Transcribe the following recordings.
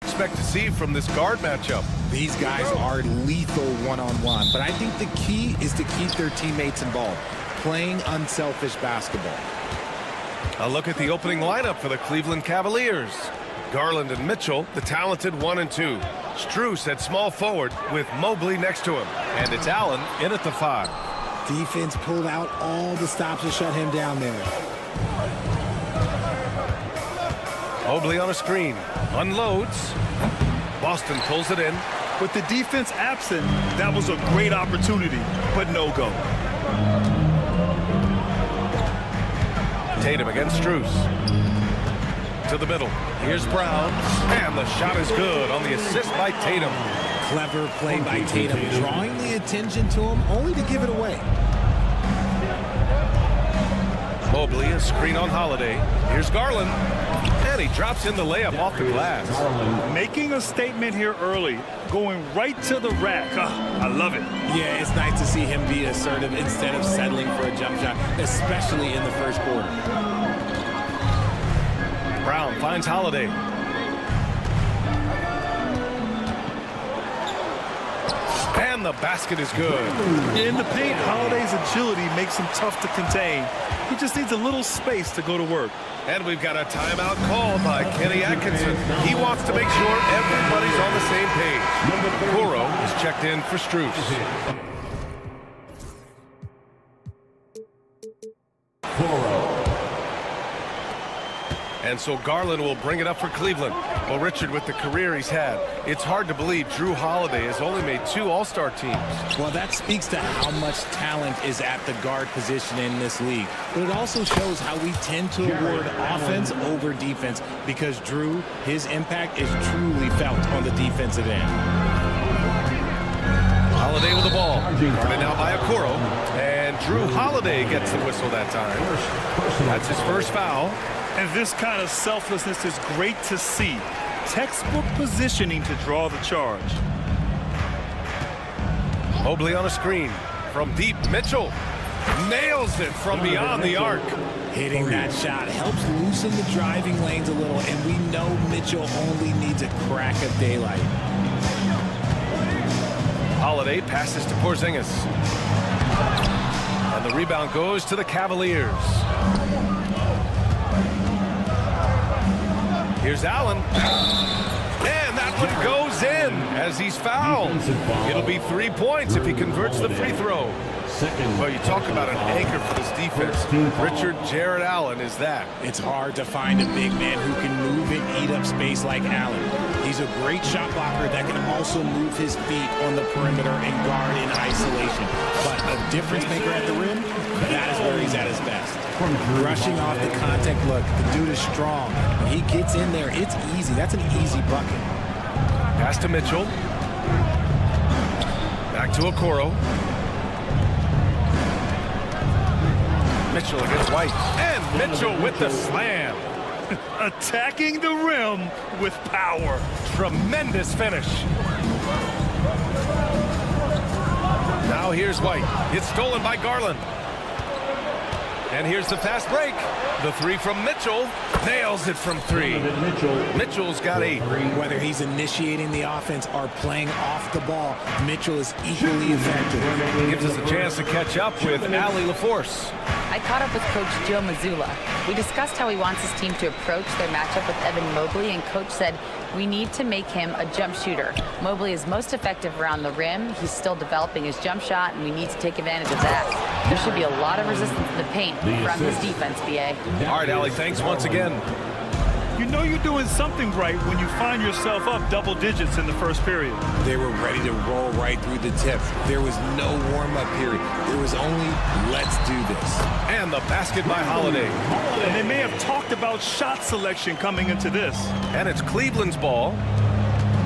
Expect to see from this guard matchup. These guys are lethal one-on-one, but I think the key is to keep their teammates involved, playing unselfish basketball. A look at the opening lineup for the Cleveland Cavaliers. Garland and Mitchell, the talented 1 and 2. Strus at small forward with Mobley next to him. And it's Allen in at the 5. Defense pulled out all the stops to shut him down there. Mobley on a screen. Unloads. Boston pulls it in. With the defense absent, that was a great opportunity, but no go. Tatum against Strus. To the middle. Here's Brown. And the shot is good on the assist by Tatum. Clever play by Tatum, drawing the attention to him only to give it away. Mobley, a screen on Holiday. Here's Garland. And he drops in the layup off the glass. Making a statement here early, going right to the rack. I love it. Yeah, it's nice to see him be assertive instead of settling for a jump shot, especially in the first quarter. Brown finds Holiday. And the basket is good. In the paint, Holiday's agility makes him tough to contain. He just needs a little space to go to work. And we've got a timeout call by Kenny Atkinson. He wants to make sure everybody's on the same page. Gogo is checked in for Strus. And so Garland will bring it up for Cleveland. Well, Richard, with the career he's had, it's hard to believe Drew Holiday has only made 2 All-Star teams. Well, that speaks to how much talent is at the guard position in this league. But it also shows how we tend to award offense over defense because Drew, his impact is truly felt on the defensive end. Holiday with the ball. Guarded now by Okoro. And Drew Holiday gets the whistle that time. That's his first foul. And this kind of selflessness is great to see. Textbook positioning to draw the charge. Mobley on a screen. From deep, Mitchell nails it from beyond the arc. Hitting that shot helps loosen the driving lanes a little, and we know Mitchell only needs a crack of daylight. Holiday passes to Porzingis. And the rebound goes to the Cavaliers. Here's Allen. And that one goes in as he's fouled. It'll be 3 points if he converts the free throw. Well, you talk about an anchor for this defense. Richard Jared Allen is that. It's hard to find a big man who can move and eat up space like Allen. He's a great shot blocker that can also move his feet on the perimeter and guard in isolation. But a difference maker at the rim, that is where he's at his best. Rushing off the contact look, the dude is strong. When he gets in there, it's easy. That's an easy bucket. Pass to Mitchell. Back to Okoro. Mitchell against White. And Mitchell with the slam. Attacking the rim with power. Tremendous finish. Now here's White. It's stolen by Garland. And here's the fast break. The 3 from Mitchell. Nails it from 3. Mitchell's got 8. Whether he's initiating the offense or playing off the ball, Mitchell is equally effective. Gives us a chance to catch up with Allie LaForce. I caught up with Coach Joe Mazzulla. We discussed how he wants his team to approach their matchup with Evan Mobley, and Coach said, we need to make him a jump shooter. Mobley is most effective around the rim. He's still developing his jump shot, and we need to take advantage of that. There should be a lot of resistance in the paint from his defense, BA. All right, Allie, thanks once again. You know you're doing something right when you find yourself up double digits in the first period. They were ready to roll right through the tip. There was no warm-up period. There was only, let's do this. And the basket by Holiday. And they may have talked about shot selection coming into this. And it's Cleveland's ball.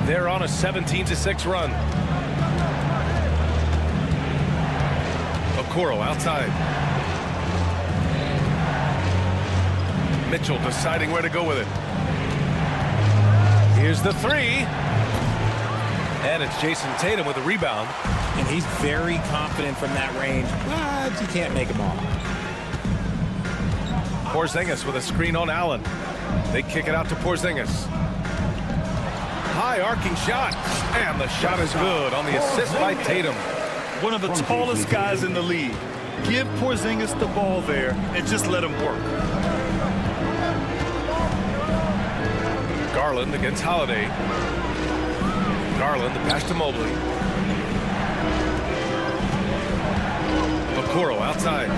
They're on a 17-6 run. Okoro outside. Mitchell deciding where to go with it. Here's the 3. And it's Jason Tatum with a rebound. And he's very confident from that range, but you can't make him all. Porzingis with a screen on Allen. They kick it out to Porzingis. High arcing shot, and the shot is good on the assist by Tatum. One of the tallest guys in the league. Give Porzingis the ball there and just let him work. Garland against Holiday. Garland, the pass to Mobley. Okoro outside.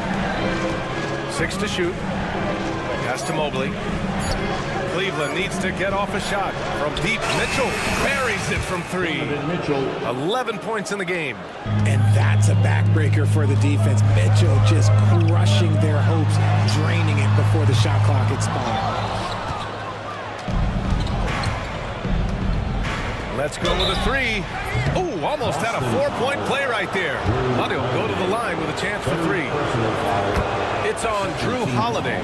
6 to shoot. Pass to Mobley. Cleveland needs to get off a shot from deep. Mitchell buries it from 3. 11 points in the game. And that's a backbreaker for the defense. Mitchell just crushing their hopes, draining it before the shot clock expired. Let's go with a 3. Ooh, almost had a 4-point play right there. But he'll go to the line with a chance for 3. It's on Drew Holiday.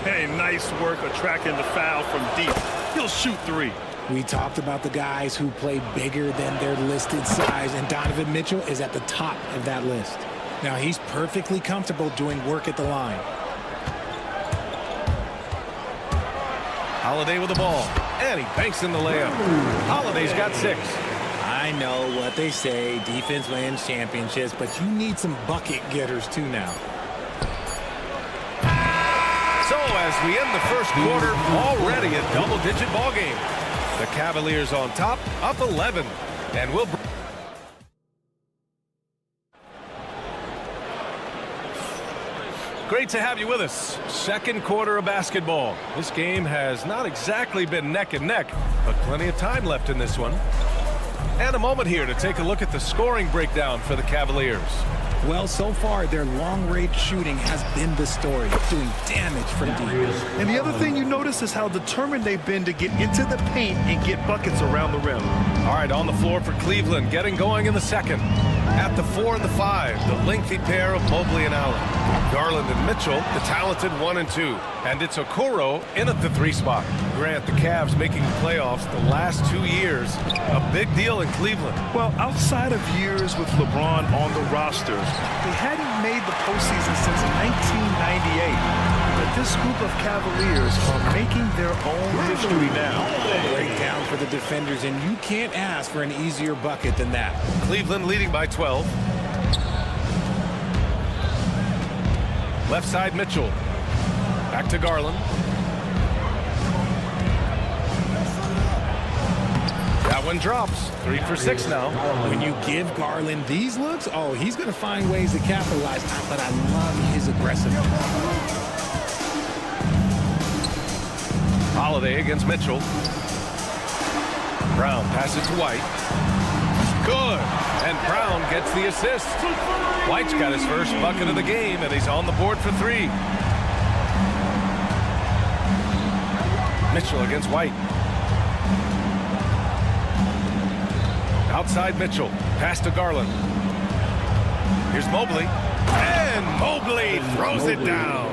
Hey, nice work attracting the foul from deep. He'll shoot 3. We talked about the guys who play bigger than their listed size, and Donovan Mitchell is at the top of that list. Now, he's perfectly comfortable doing work at the line. Holiday with the ball, and he banks in the layup. Holiday's got 6. I know what they say, defense wins championships, but you need some bucket getters too now. So as we end the first quarter, already a double-digit ball game. The Cavaliers on top, up 11, and we'll... Great to have you with us. Second quarter of basketball. This game has not exactly been neck and neck, but plenty of time left in this one. And a moment here to take a look at the scoring breakdown for the Cavaliers. Well, so far, their long-range shooting has been the story, doing damage from deep. And the other thing you notice is how determined they've been to get into the paint and get buckets around the rim. All right, on the floor for Cleveland, getting going in the second. At the 4 and the 5, the lengthy pair of Mobley and Allen. Garland and Mitchell, the talented 1 and 2. And it's Okoro in at the 3 spot. Grant, the Cavs making the playoffs the last 2 years. A big deal in Cleveland. Well, outside of years with LeBron on the roster, they hadn't made the postseason since 1998. But this group of Cavaliers are making their own history now. Breakdown for the defenders, and you can't ask for an easier bucket than that. Cleveland leading by 12. Left side, Mitchell. Back to Garland. That one drops. 3 for 6 now. When you give Garland these looks, oh, he's going to find ways to capitalize. But I love his aggressiveness. Holiday against Mitchell. Brown passes to White. Good. And Brown gets the assist. White's got his first bucket of the game, and he's on the board for 3. Mitchell against White. Outside Mitchell. Pass to Garland. Here's Mobley. And Mobley throws it down.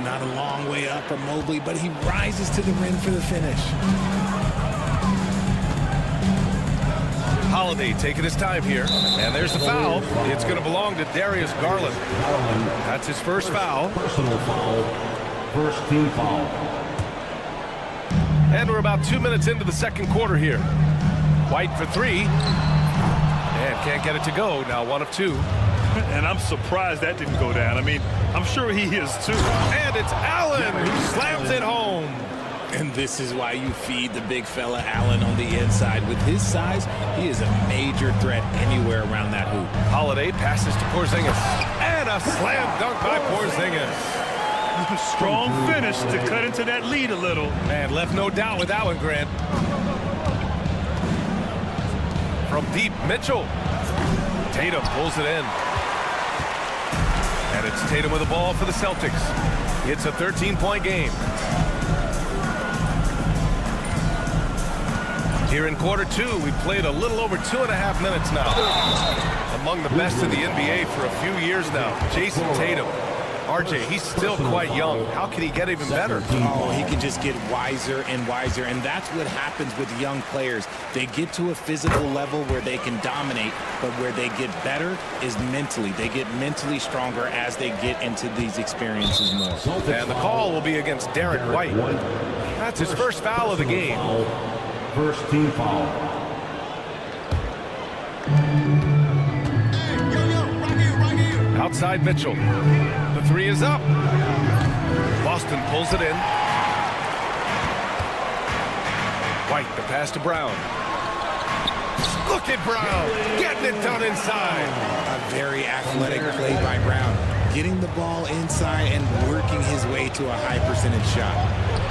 Not a long way up from Mobley, but he rises to the rim for the finish. Holiday taking his time here. And there's the foul. It's going to belong to Darius Garland. That's his first foul. Personal foul. First team foul. And we're about 2 minutes into the second quarter here. White for 3. And can't get it to go. Now 1 of 2. And I'm surprised that didn't go down. I mean, I'm sure he is too. And it's Allen who slams it home. And this is why you feed the big fella Allen on the inside. With his size, he is a major threat anywhere around that hoop. Holiday passes to Porzingis. And a slam dunk by Porzingis. Strong finish to cut into that lead a little. Man, left no doubt with that one, Grant. From deep, Mitchell. Tatum pulls it in. And it's Tatum with the ball for the Celtics. It's a 13-point game. Here in quarter 2, we've played a little over 2.5 minutes now. Among the best in the NBA for a few years now, Jason Tatum. RJ, he's still quite young. How can he get even better? Oh, he can just get wiser and wiser, and that's what happens with young players. They get to a physical level where they can dominate, but where they get better is mentally. They get mentally stronger as they get into these experiences more. And the call will be against Derek White. That's his first foul of the game. First team foul. Outside Mitchell. The three is up. Boston pulls it in. White, the pass to Brown. Look at Brown, getting it done inside. A very athletic play by Brown. Getting the ball inside and working his way to a high percentage shot.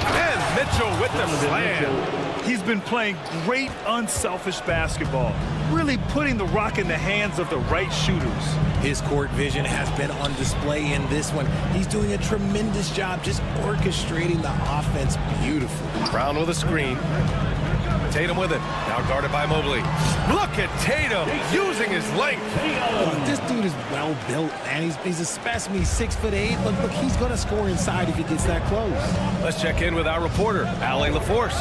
And Mitchell with the slam. He's been playing great unselfish basketball, really putting the rock in the hands of the right shooters. His court vision has been on display in this one. He's doing a tremendous job just orchestrating the offense beautifully. Brown with a screen. Tatum with it. Now guarded by Mobley. Look at Tatum using his length. Look, this dude is well built, man. He's a specimen. He's 6'8". Look, he's going to score inside if he gets that close. Let's check in with our reporter, Ale LaForce.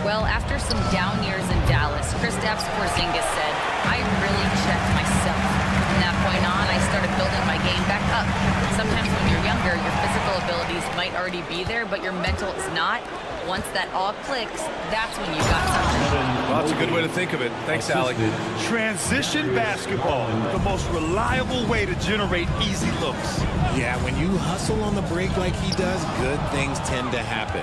Well, after some down years in Dallas, Kristaps Porzingis said, I really checked myself. From that point on, I started building my game back up. Sometimes when you're younger, your physical abilities might already be there, but your mental is not. Once that all clicks, that's when you got something. Well, that's a good way to think of it. Thanks, Alec. Transition basketball, the most reliable way to generate easy looks. Yeah, when you hustle on the break like he does, good things tend to happen.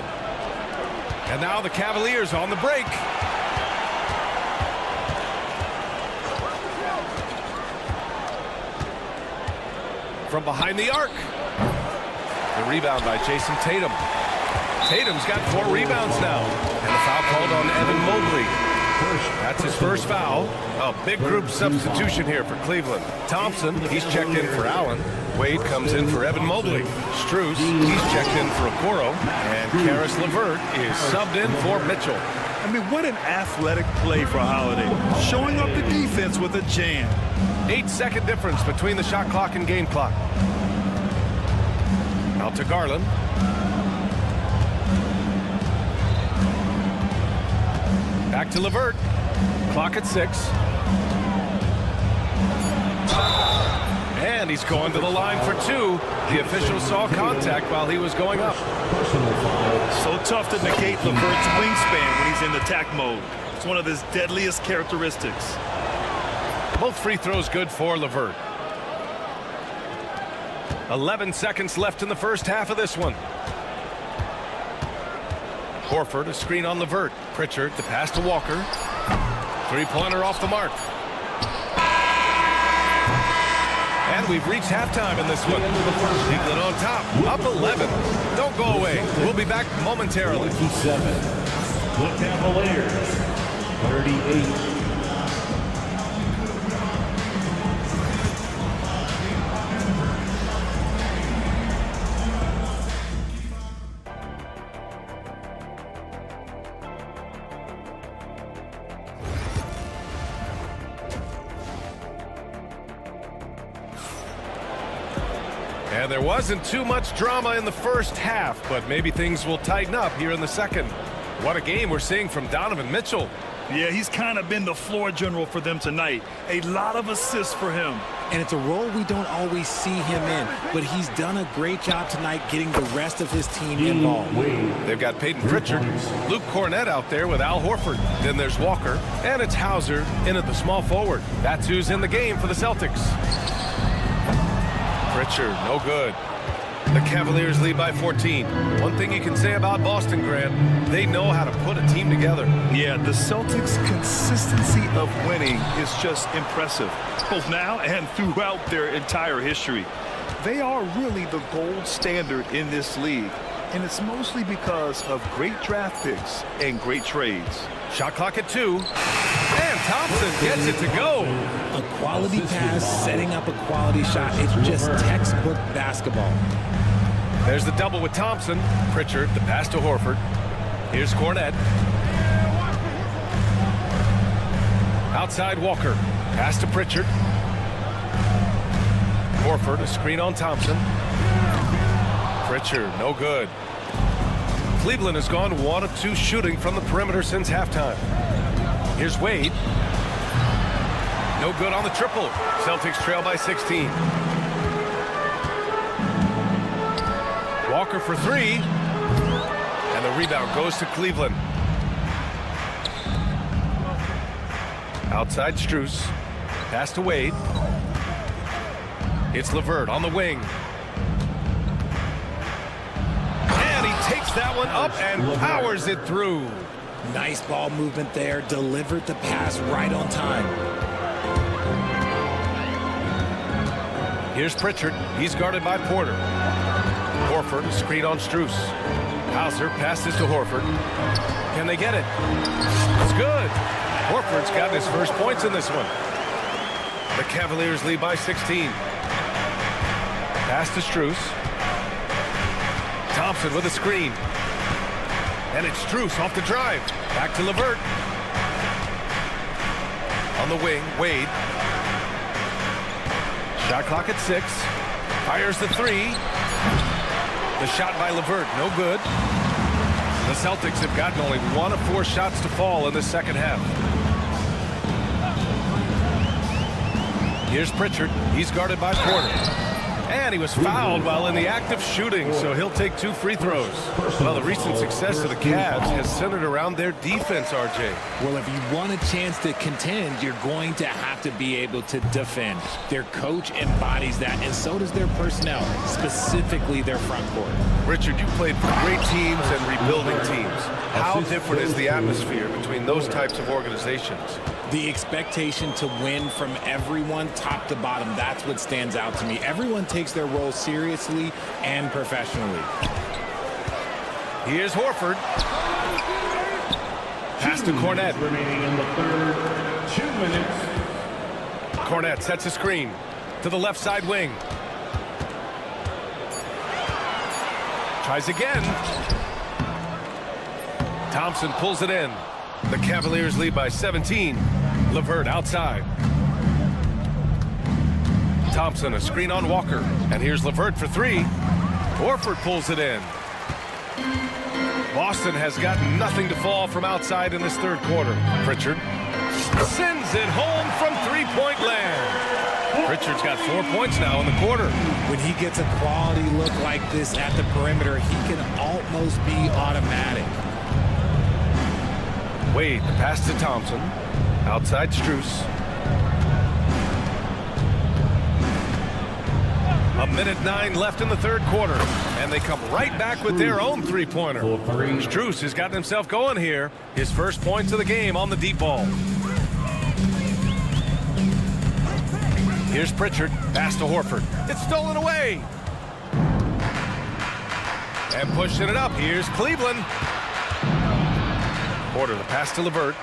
And now the Cavaliers on the break. From behind the arc. The rebound by Jason Tatum. Tatum's got 4 rebounds now. And the foul called on Evan Mobley. That's his first foul. A big group substitution here for Cleveland. Thompson, he's checked in for Allen. Wade comes in for Evan Mobley. Strus, he's checked in for Okoro. And Karis LeVert is subbed in for Mitchell. I mean, what an athletic play for Holiday. Showing up the defense with a jam. 8-second difference between the shot clock and game clock. Out to Garland. Back to LeVert. Clock at 6. And he's going to the line for 2. The official saw contact while he was going up. So tough to negate LeVert's wingspan when he's in attack mode. It's one of his deadliest characteristics. Both free throws good for LeVert. 11 seconds left in the first half of this one. Horford, a screen on LeVert. Pritchard, the pass to Walker. Three-pointer off the mark. And we've reached halftime in this one. Cleveland on top, up 11. Don't go away. We'll be back momentarily. 27. The Cavaliers, 38. And there wasn't too much drama in the first half, but maybe things will tighten up here in the second. What a game we're seeing from Donovan Mitchell. Yeah, he's kind of been the floor general for them tonight. A lot of assists for him. And it's a role we don't always see him in, but he's done a great job tonight getting the rest of his team involved. They've got Peyton Pritchard, Luke Cornett out there with Al Horford. Then there's Walker, and it's Hauser in at the small forward. That's who's in the game for the Celtics. Pritchard, no good. The Cavaliers lead by 14. One thing you can say about Boston, Grant, they know how to put a team together. Yeah, the Celtics' consistency of winning is just impressive, both now and throughout their entire history. They are really the gold standard in this league, and it's mostly because of great draft picks and great trades. Shot clock at 2. And Thompson gets it to go. A quality pass, setting up a quality shot. It's just textbook basketball. There's the double with Thompson. Pritchard, the pass to Horford. Here's Cornett. Outside Walker. Pass to Pritchard. Horford, a screen on Thompson. Pritchard, no good. Cleveland has gone 1 of 2 shooting from the perimeter since halftime. Here's Wade. No good on the triple. Celtics trail by 16. Walker for 3. And the rebound goes to Cleveland. Outside Strus. Pass to Wade. It's LeVert on the wing. And he takes that one up and powers it through. Nice ball movement there. Delivered the pass right on time. Here's Pritchard. He's guarded by Porter. Horford, screen on Strus. Hauser passes to Horford. Can they get it? It's good. Horford's gotten his first points in this one. The Cavaliers lead by 16. Pass to Strus. Thompson with a screen. And it's Strus off the drive. Back to LeVert. On the wing, Wade. Shot clock at 6. Fires the 3. The shot by LeVert, no good. The Celtics have gotten only 1 of 4 shots to fall in the second half. Here's Pritchard. He's guarded by Porter. And he was fouled while in the act of shooting, so he'll take 2 free throws. Well, the recent success of the Cavs has centered around their defense, RJ. Well, if you want a chance to contend, you're going to have to be able to defend. Their coach embodies that, and so does their personnel, specifically their front court. Richard, you played for great teams and rebuilding teams. How different is the atmosphere between those types of organizations? The expectation to win from everyone, top to bottom, that's what stands out to me. Everyone takes their role seriously and professionally. Here's Horford. Pass to Cornette. Remaining in the third, 2 minutes. Cornette sets a screen to the left side wing. Tries again. Thompson pulls it in. The Cavaliers lead by 17. LeVert outside. Thompson, a screen on Walker. And here's LeVert for 3. Horford pulls it in. Boston has got nothing to fall from outside in this third quarter. Pritchard sends it home from 3-point land. Pritchard's got 4 points now in the quarter. When he gets a quality look like this at the perimeter, he can almost be automatic. Wade, the pass to Thompson. Outside Strus. A minute 9 left in the third quarter. And they come right back with their own 3-pointer. Strus has gotten himself going here. His first points of the game on the deep ball. Here's Pritchard. Pass to Horford. It's stolen away. And pushing it up. Here's Cleveland. Porter, the pass to LeVert.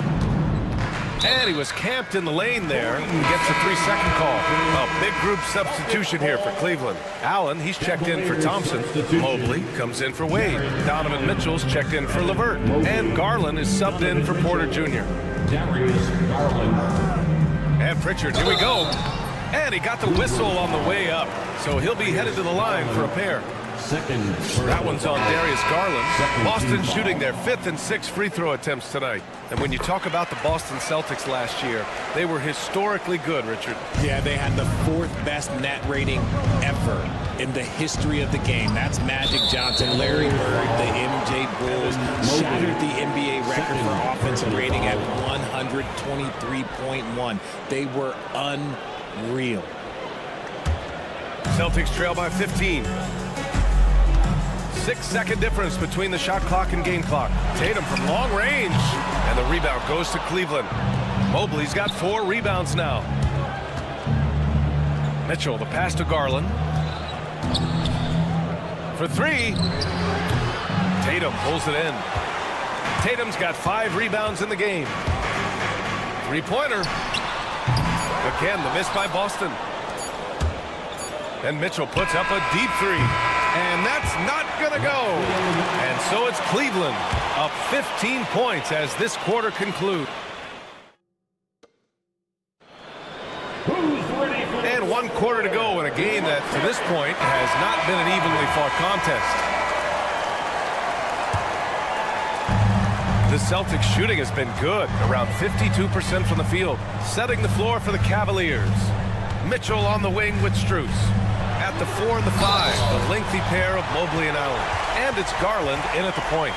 And he was camped in the lane there. He gets a 3-second call. A big group substitution here for Cleveland. Allen, he's checked in for Thompson. Mobley comes in for Wade. Donovan Mitchell's checked in for LeVert. And Garland is subbed in for Porter Jr. And Pritchard, here we go. And he got the whistle on the way up. So he'll be headed to the line for a pair. That one's on Darius Garland. Boston shooting their 5th and 6th free throw attempts tonight. And when you talk about the Boston Celtics last year, they were historically good, Richard. Yeah, they had the 4th best net rating ever in the history of the game. That's Magic Johnson. Larry Bird, the MJ Bulls, shattered the NBA record for offensive rating at 123.1. They were unreal. Celtics trail by 15. 6-second difference between the shot clock and game clock. Tatum from long range. And the rebound goes to Cleveland. Mobley's got 4 rebounds now. Mitchell, the pass to Garland. For 3. Tatum pulls it in. Tatum's got 5 rebounds in the game. 3-pointer. Again, the miss by Boston. And Mitchell puts up a deep 3. And that's not going to go. And so it's Cleveland up 15 points as this quarter concludes. And 1 quarter to go in a game that, to this point, has not been an evenly fought contest. The Celtics shooting has been good, around 52% from the field, setting the floor for the Cavaliers. Mitchell on the wing with Strus. At the 4 and the 5, the lengthy pair of Mobley and Allen. And it's Garland in at the point.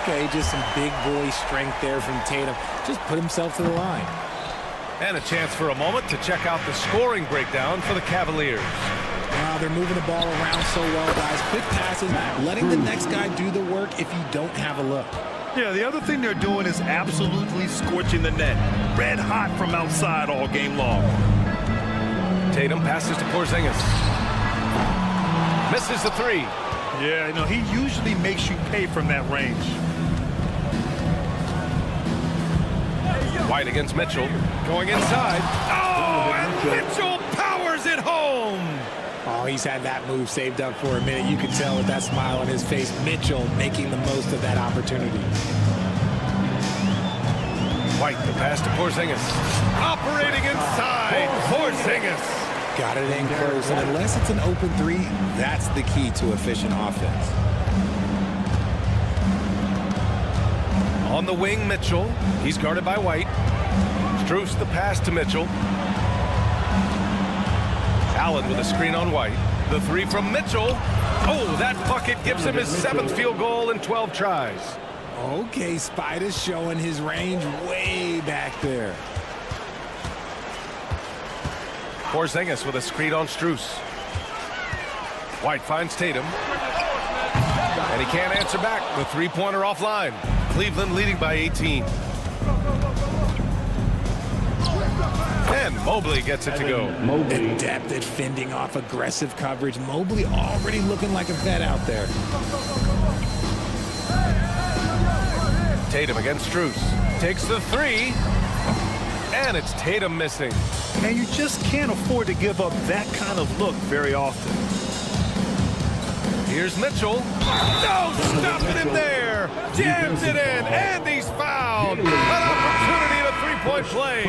Okay, just some big boy strength there from Tatum. Just put himself to the line. And a chance for a moment to check out the scoring breakdown for the Cavaliers. Wow, they're moving the ball around so well, guys. Quick passes, letting the next guy do the work if you don't have a look. Yeah, the other thing they're doing is absolutely scorching the net. Red hot from outside all game long. Tatum passes to Porzingis. Misses the 3. Yeah, he usually makes you pay from that range. White against Mitchell. Going inside. Oh, and Mitchell powers it home. Oh, he's had that move saved up for a minute. You can tell with that smile on his face. Mitchell making the most of that opportunity. White, the pass to Porzingis. Operating inside. Porzingis. Got it in close, and unless it's an open 3, that's the key to efficient offense. On the wing, Mitchell. He's guarded by White. Strus the pass to Mitchell. Allen with a screen on White. The 3 from Mitchell. Oh, that bucket gives him his 7th field goal in 12 tries. Okay, Spider's showing his range way back there. Porzingis with a screen on Strus. White finds Tatum. And he can't answer back. The 3-pointer offline. Cleveland leading by 18. And Mobley gets it to go. Adept at fending off aggressive coverage. Mobley already looking like a vet out there. Tatum against Strus. Takes the 3. And it's Tatum missing. And you just can't afford to give up that kind of look very often. Here's Mitchell. No, stopping him there. Jams it in, and he's fouled. An opportunity at a 3-point play.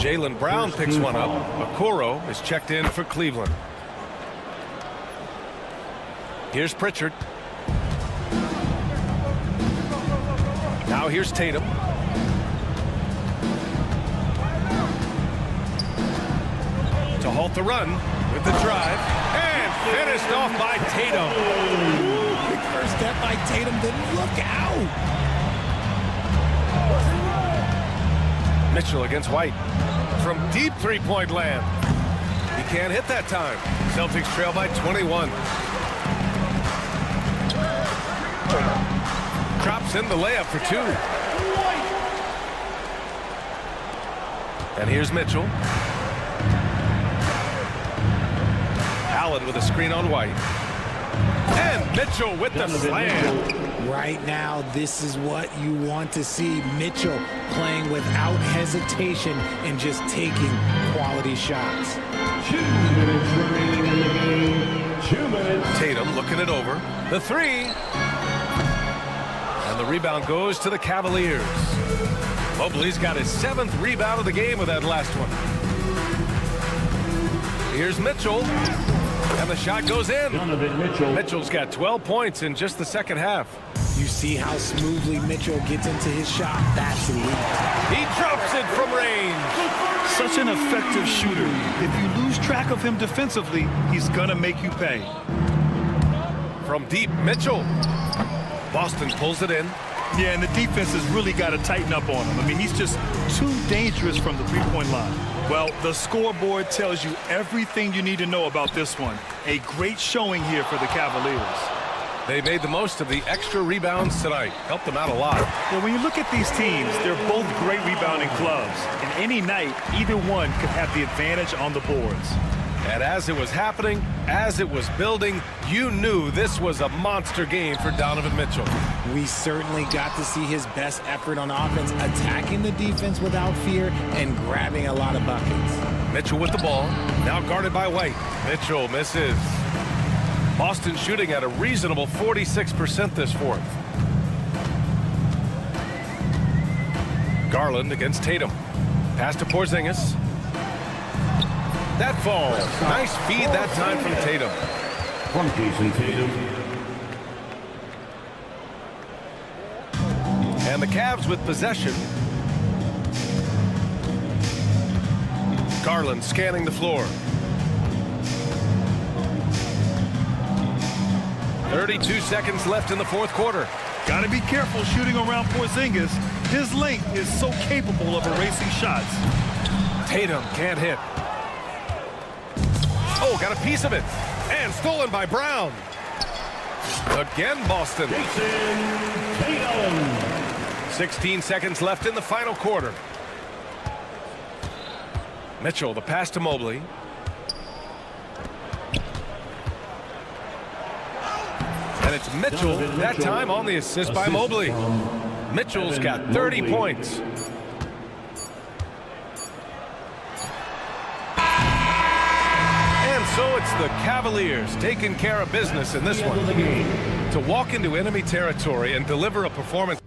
Jaylen Brown picks one up. Okoro is checked in for Cleveland. Here's Pritchard. Now here's Tatum. To halt the run with the drive. And finished off by Tatum. Big first step by Tatum. Then look out. Mitchell against White. From deep 3-point land. He can't hit that time. Celtics trail by 21. Drops in the layup for 2. And here's Mitchell. Allen with a screen on White. And Mitchell with the slam. Right now, this is what you want to see. Mitchell playing without hesitation and just taking quality shots. 2 minutes remaining in the game. 2 minutes. Tatum looking it over. The 3. And the rebound goes to the Cavaliers. Mobley's got his 7th rebound of the game with that last one. Here's Mitchell. And the shot goes in. Mitchell's got 12 points in just the second half. You see how smoothly Mitchell gets into his shot. That's elite. He drops it from range. Such an effective shooter. If you lose track of him defensively, he's gonna make you pay. From deep, Mitchell. Boston pulls it in. Yeah, and the defense has really got to tighten up on him. I mean, he's just too dangerous from the 3-point line. Well, the scoreboard tells you everything you need to know about this one. A great showing here for the Cavaliers. They made the most of the extra rebounds tonight. Helped them out a lot. Yeah, when you look at these teams, they're both great rebounding clubs. And any night, either one could have the advantage on the boards. And as it was happening, as it was building, you knew this was a monster game for Donovan Mitchell. We certainly got to see his best effort on offense, attacking the defense without fear and grabbing a lot of buckets. Mitchell with the ball, now guarded by White. Mitchell misses. Boston shooting at a reasonable 46% this fourth. Garland against Tatum. Pass to Porzingis. That falls. Nice feed that time from Tatum. From Jason Tatum. And the Cavs with possession. Garland scanning the floor. 32 seconds left in the fourth quarter. Got to be careful shooting around Porzingis. His length is so capable of erasing shots. Tatum can't hit. Oh, got a piece of it. And stolen by Brown. Again, Boston. Jason Tatum. 16 seconds left in the final quarter. Mitchell, the pass to Mobley. And it's Mitchell, that time on the assist by Mobley. Mitchell's got 30 points. And so it's the Cavaliers taking care of business in this one. To walk into enemy territory and deliver a performance.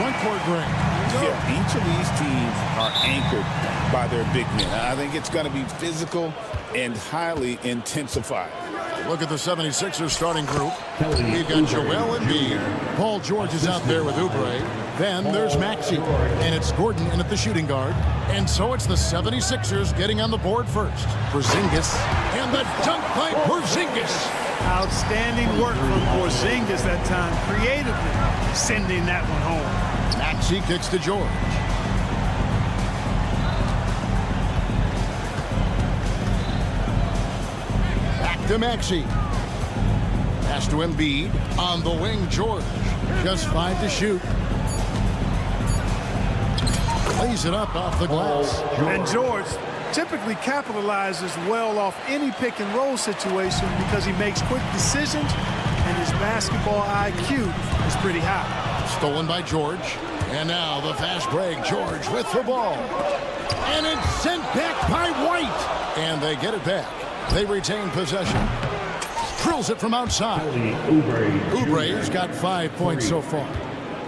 front court, Greg. Yeah, each of these teams are anchored by their big men. I think it's going to be physical and highly intensified. Look at the 76ers starting group. We've got Joel Embiid. Paul George is out there with Oubre. Then there's Maxey. And it's Gordon in at the shooting guard. And so it's the 76ers getting on the board first. Porzingis. And the dunk by Porzingis. Outstanding work from Porzingis that time, creatively sending that one home. Maxey kicks to George. Back to Maxey. Pass to Embiid. On the wing, George. Just 5 to shoot. Lays it up off the glass. And George typically capitalizes well off any pick and roll situation because he makes quick decisions and his basketball IQ is pretty high. Stolen by George. And now the fast break. George with the ball. And it's sent back by White. And they get it back. They retain possession. Drills it from outside. Oubre's got 5 points so far.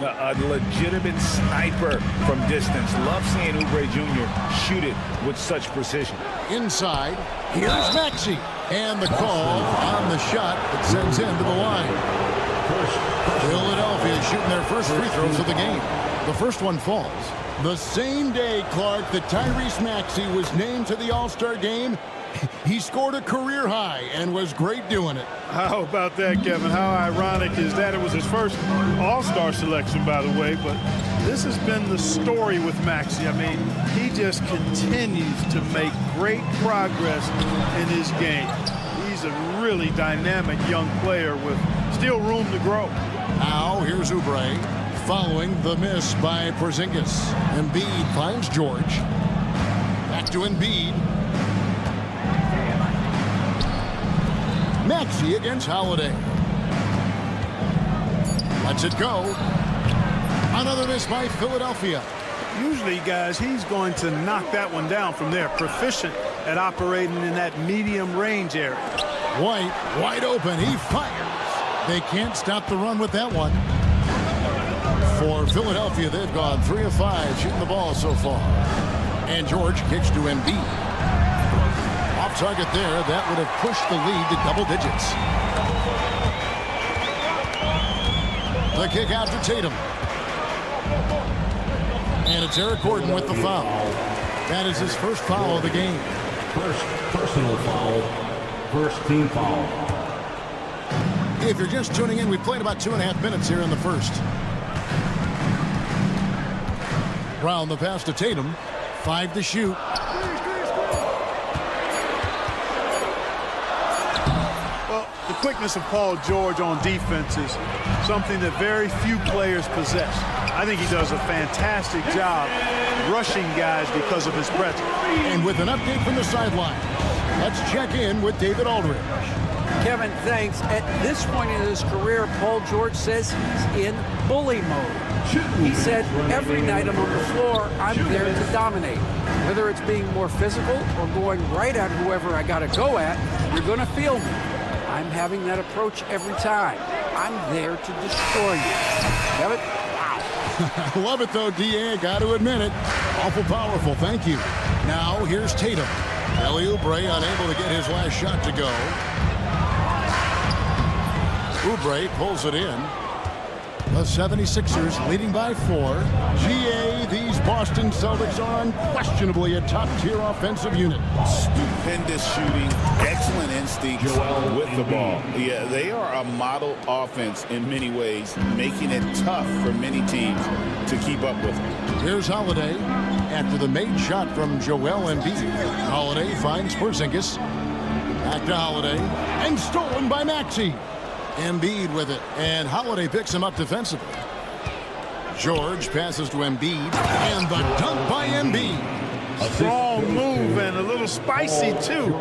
A legitimate sniper from distance. Love seeing Oubre Jr. shoot it with such precision. Inside, here's Maxey. And the call on the shot that sends him to the line. Philadelphia shooting their first free throws of the game. The first one falls. The same day, Clark, that Tyrese Maxey was named to the All-Star game, he scored a career high and was great doing it. How about that, Kevin? How ironic is that? It was his first All-Star selection, by the way, but this has been the story with Maxey. I mean, he just continues to make great progress in his game. He's a really dynamic young player with still room to grow. Now, here's Oubre following the miss by Porzingis. Embiid finds George. Back to Embiid. Maxey against Holiday. Lets it go. Another miss by Philadelphia. Usually, guys, he's going to knock that one down from there. Proficient at operating in that medium range area. White, wide open. He fires. They can't stop the run with that one. For Philadelphia, they've gone 3 of 5 shooting the ball so far. And George kicks to Embiid. Off target there. That would have pushed the lead to double digits. The kick out to Tatum. And it's Eric Gordon with the foul. That is his first foul of the game. First personal foul. First team foul. If you're just tuning in, we played about 2.5 minutes here in the first. Brown the pass to Tatum. 5 to shoot. Well, the quickness of Paul George on defense is something that very few players possess. I think he does a fantastic job rushing guys because of his presence. And with an update from the sideline, let's check in with David Aldridge. Kevin, thanks. At this point in his career, Paul George says he's in bully mode. He said, every night I'm on the floor, I'm there to dominate. Whether it's being more physical or going right at whoever I got to go at, you're going to feel me. I'm having that approach every time. I'm there to destroy you. Kevin? I love it, though, D.A. Got to admit it. Awful powerful. Thank you. Now, here's Tatum. Kelly Oubre unable to get his last shot to go. Oubre pulls it in. The 76ers leading by 4. GA, these Boston Celtics are unquestionably a top-tier offensive unit. Stupendous shooting, excellent instincts with the ball. Yeah, they are a model offense in many ways, making it tough for many teams to keep up with them. Here's Holiday after the made shot from Joel Embiid. Holiday finds Porzingis. Back to Holiday. And stolen by Maxey. Embiid with it, and Holiday picks him up defensively. George passes to Embiid, and the dunk by Embiid. A strong move and a little spicy, too.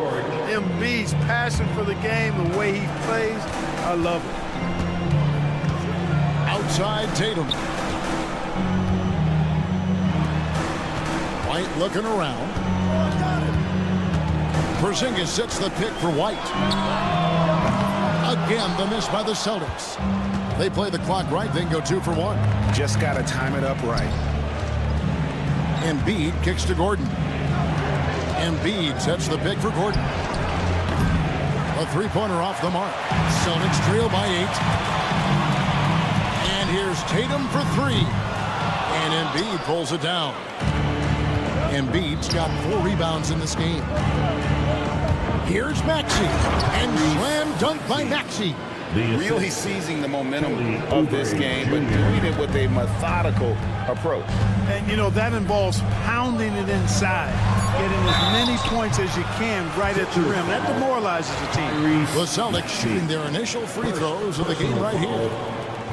Embiid's passion for the game, the way he plays, I love it. Outside Tatum. White looking around. Porzingis sets the pick for White. Again, the miss by the Celtics. They play the clock right, then go 2 for 1. Just got to time it up right. Embiid kicks to Gordon. Embiid sets the pick for Gordon. A three-pointer off the mark. Celtics trail by 8. And here's Tatum for 3. And Embiid pulls it down. Embiid's got 4 rebounds in this game. Here's Maxey. And slam dunk by Maxey. Really seizing the momentum of this game, but doing it with a methodical approach. And, you know, that involves pounding it inside, getting as many points as you can right at the rim. That demoralizes the team. The Celtics shooting their initial free throws of the game right here.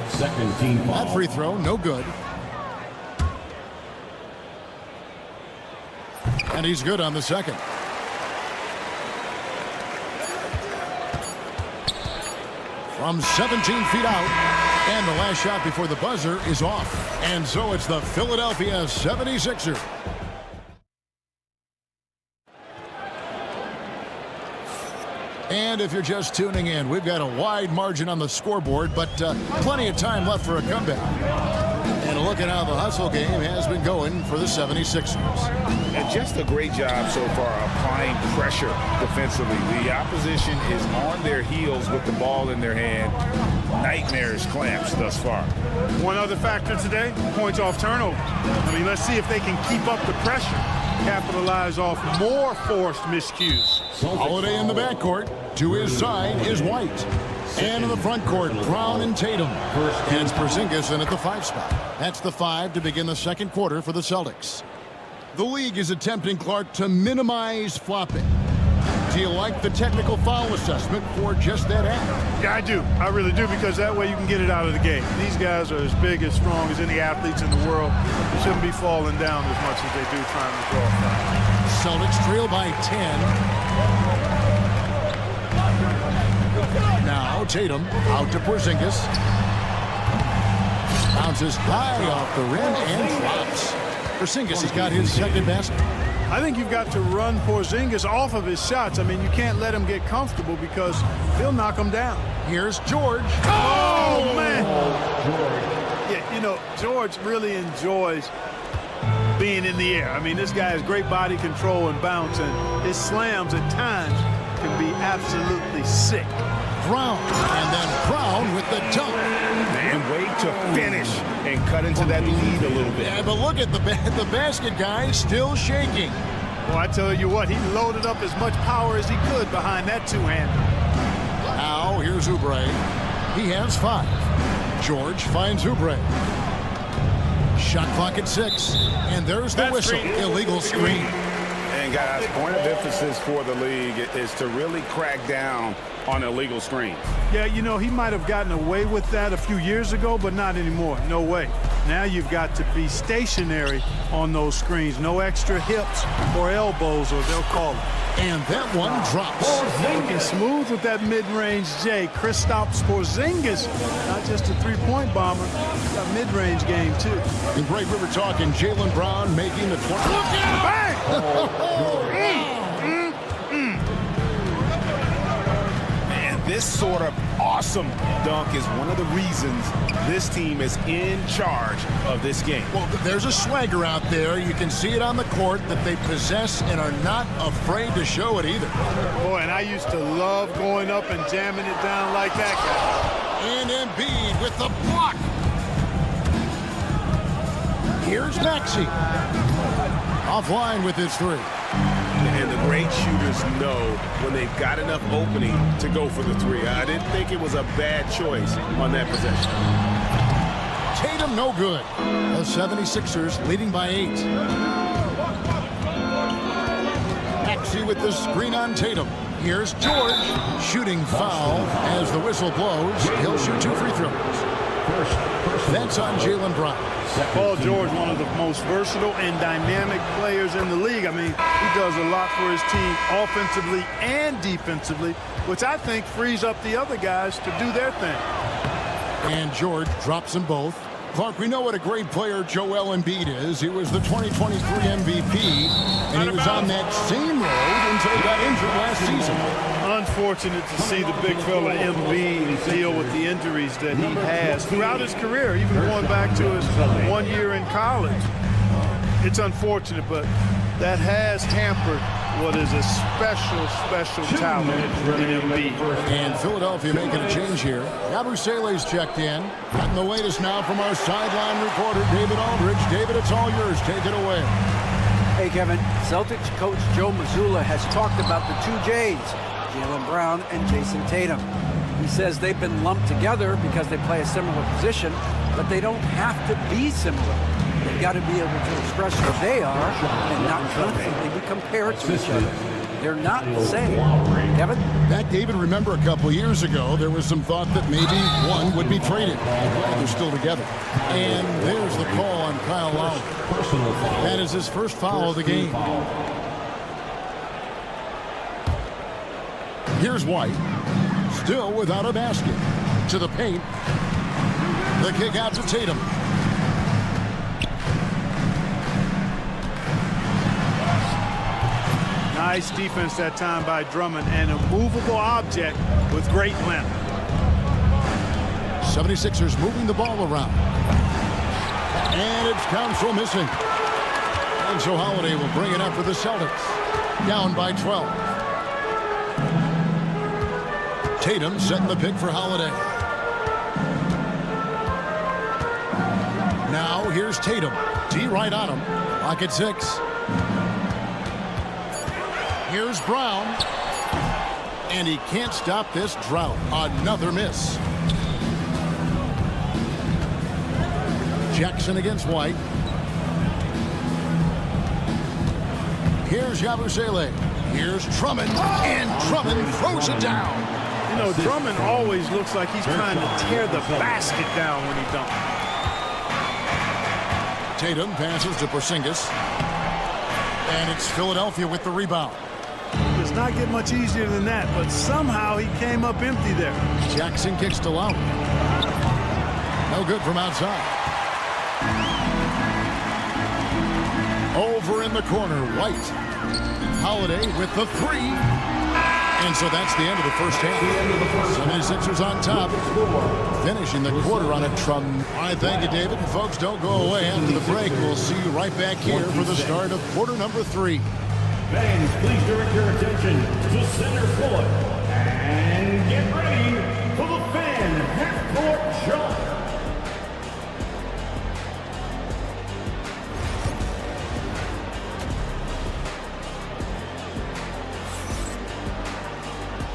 Second team foul. That free throw, no good. And he's good on the second. From 17 feet out, and the last shot before the buzzer is off. And so it's the Philadelphia 76ers. And if you're just tuning in, we've got a wide margin on the scoreboard, but plenty of time left for a comeback. And look at how the hustle game has been going for the 76ers. And just a great job so far applying pressure defensively. The opposition is on their heels with the ball in their hand. Nightmares clamps thus far. One other factor today, points off turnover. I mean, let's see if they can keep up the pressure, capitalize off more forced miscues. Holiday in the backcourt. To his side is White. And in the front court, Brown and Tatum. And it's Porzingis in at the 5 spot. That's the 5 to begin the second quarter for the Celtics. The league is attempting, Clark, to minimize flopping. Do you like the technical foul assessment for just that act? Yeah, I do. I really do, because that way you can get it out of the game. These guys are as big, as strong as any athletes in the world. They shouldn't be falling down as much as they do trying to draw a foul. Celtics trail by 10. Now Tatum out to Porzingis. Bounces high off the rim and drops. Porzingis has got his second basket. I think you've got to run Porzingis off of his shots. I mean, you can't let him get comfortable because he'll knock him down. Here's George. Oh, man. Yeah, you know, George really enjoys being in the air. I mean, this guy has great body control and bounce, and his slams at times can be absolutely sick. Brown, and then Brown with the dunk. And wait to finish and cut into that lead a little bit. Yeah, but look at the basket guy still shaking. Well, I tell you what, he loaded up as much power as he could behind that two-hander. Now here's Oubre. He has 5. George finds Oubre. Shot clock at 6, and there's the whistle. Illegal screen. And guys, point of emphasis for the league is to really crack down on illegal screens. Yeah, you know, he might have gotten away with that a few years ago, but not anymore. No way. Now you've got to be stationary on those screens. No extra hips or elbows, or they'll call it. And that one drops. Looking smooth with that mid-range J. Kristaps Porzingis, not just a three-point bomber, got mid-range game too. And Greg, we were talking Jaylen Brown making the 20. Look at And this sort of awesome dunk is one of the reasons this team is in charge of this game. Well, there's a swagger out there. You can see it on the court that they possess and are not afraid to show it either. Boy, and I used to love going up and jamming it down like that guy. And Embiid with the block. Here's Maxey. Offline with his 3. And the great shooters know when they've got enough opening to go for the 3. I didn't think it was a bad choice on that possession. Tatum no good. The 76ers leading by 8. Maxey with the screen on Tatum. Here's George. Shooting foul as the whistle blows. He'll shoot 2 free throws. That's on Jaylen Brown. Paul George, one of the most versatile and dynamic players in the league. I mean, he does a lot for his team offensively and defensively, which I think frees up the other guys to do their thing. And George drops them both. Clark, we know what a great player Joel Embiid is. He was the 2023 MVP, and he was on that same road until he got injured last season. Unfortunate to see the big fella Embiid deal with the injuries that he has throughout his career, even going back to his 1 year in college. It's unfortunate, but that has hampered what is a special talent in Embiid. And Philadelphia making a change here. Yabusele's checked in. Getting the latest now from our sideline reporter, David Aldridge. David, it's all yours. Take it away. Hey, Kevin. Celtics coach Joe Mazzulla has talked about the two J's, Jaylen Brown and Jason Tatum. He says they've been lumped together because they play a similar position, but they don't have to be similar. They've got to be able to express who they are and not constantly be compared to each other. They're not the same. Kevin? That, David, remember a couple years ago, there was some thought that maybe one would be traded. They're still together. And there's the call on Kyle Lowry. That is his first foul of the game. Here's White, still without a basket. To the paint. The kick out to Tatum. Nice defense that time by Drummond, and a movable object with great length. 76ers moving the ball around. And it's Council missing. And so Holiday will bring it up for the Celtics. Down by 12. Tatum setting the pick for Holiday. Now here's Tatum. D right on him. Lock at 6. Here's Brown. And he can't stop this drought. Another miss. Jackson against White. Here's Yabusele. Here's Drummond. And Drummond throws it down. You know, Drummond always looks like he's trying to tear the basket down when he dunks. Tatum passes to Porzingis. And it's Philadelphia with the rebound. Does not get much easier than that, but somehow he came up empty there. Jackson kicks to Lowry. No good from outside. Over in the corner, White. Holiday with the 3. And so that's the end of the first half. 76ers on top. Finishing the quarter on a trum. All right, thank you, David. And folks, don't go away after the break. We'll see you right back here for the start of quarter number 3. Fans, please direct your attention to center court and get ready for the fan half-court jump.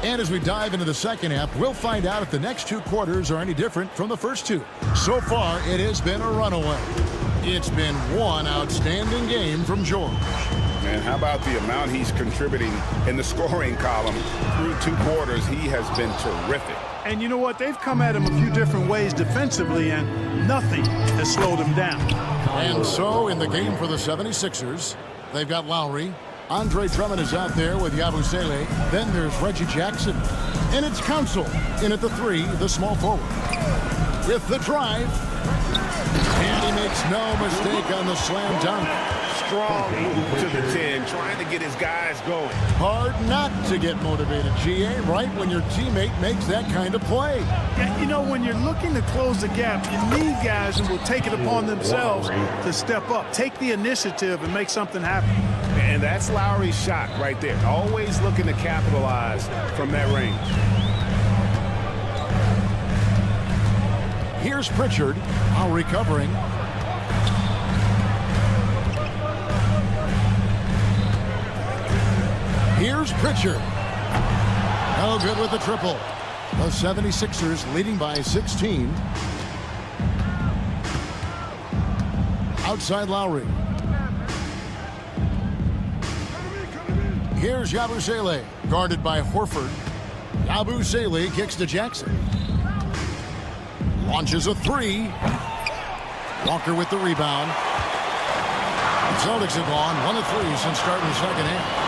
And as we dive into the second half, we'll find out if the next 2 quarters are any different from the first 2. So far, it has been a runaway. It's been one outstanding game from George. And how about the amount he's contributing in the scoring column through 2 quarters? He has been terrific. And you know what? They've come at him a few different ways defensively, and nothing has slowed him down. And so in the game for the 76ers, they've got Lowry. Andre Drummond is out there with Yabusele. Then there's Reggie Jackson. And it's Council in at the 3, the small forward. With the drive. And he makes no mistake on the slam dunk. Strong move to the 10, trying to get his guys going. Hard not to get motivated, GA, right when your teammate makes that kind of play. Yeah, you know, when you're looking to close the gap, you need guys who will take it upon themselves to step up, take the initiative, and make something happen. And that's Lowry's shot right there. Always looking to capitalize from that range. Here's Pritchard, now recovering. Here's Pritchard. No good with the triple. The 76ers leading by 16. Outside Lowry. Here's Yabusele, guarded by Horford. Yabusele kicks to Jackson. Launches a 3. Walker with the rebound. The Celtics have gone 1 of 3 since starting the second half.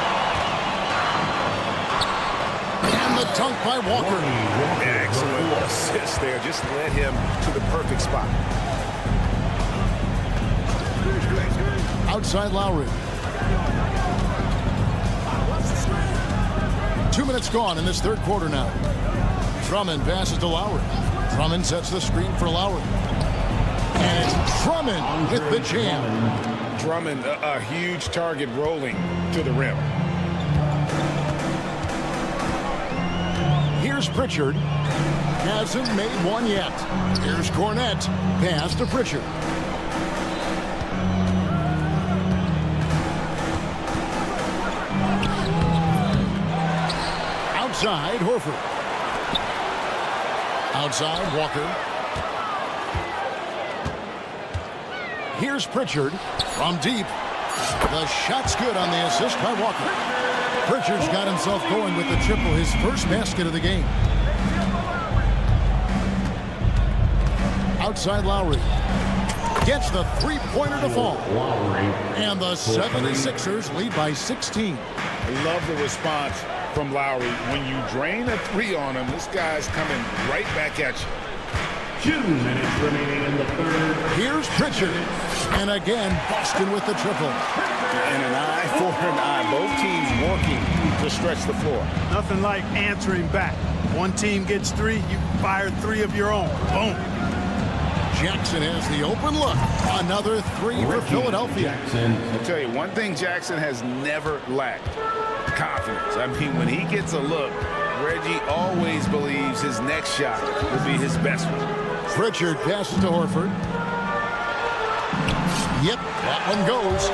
And the dunk by Walker. Excellent assist there. Just led him to the perfect spot. Outside Lowry. 2 minutes gone in this third quarter now. Drummond passes to Lowry. Drummond sets the screen for Lowry. And it's Drummond with the jam. Drummond, a huge target rolling to the rim. Here's Pritchard. Hasn't made one yet. Here's Cornette. Pass to Pritchard. Outside, Horford. Outside, Walker. Here's Pritchard from deep. The shot's good on the assist by Walker. Pritchard's got himself going with the triple, his first basket of the game. Outside Lowry. Gets the three-pointer to fall. And the 76ers lead by 16. I love the response from Lowry. When you drain a three on him, this guy's coming right back at you. 2 minutes remaining in the third. Here's Pritchard. And again, Boston with the triple. And an eye for an eye. Both teams working to stretch the floor. Nothing like answering back. One team gets three, you fire three of your own. Boom. Jackson has the open look. Another three for Philadelphia. I'll tell you, one thing Jackson has never lacked. Confidence. I mean, when he gets a look, Reggie always believes his next shot will be his best one. Pritchard passes to Horford. Yep, that one goes.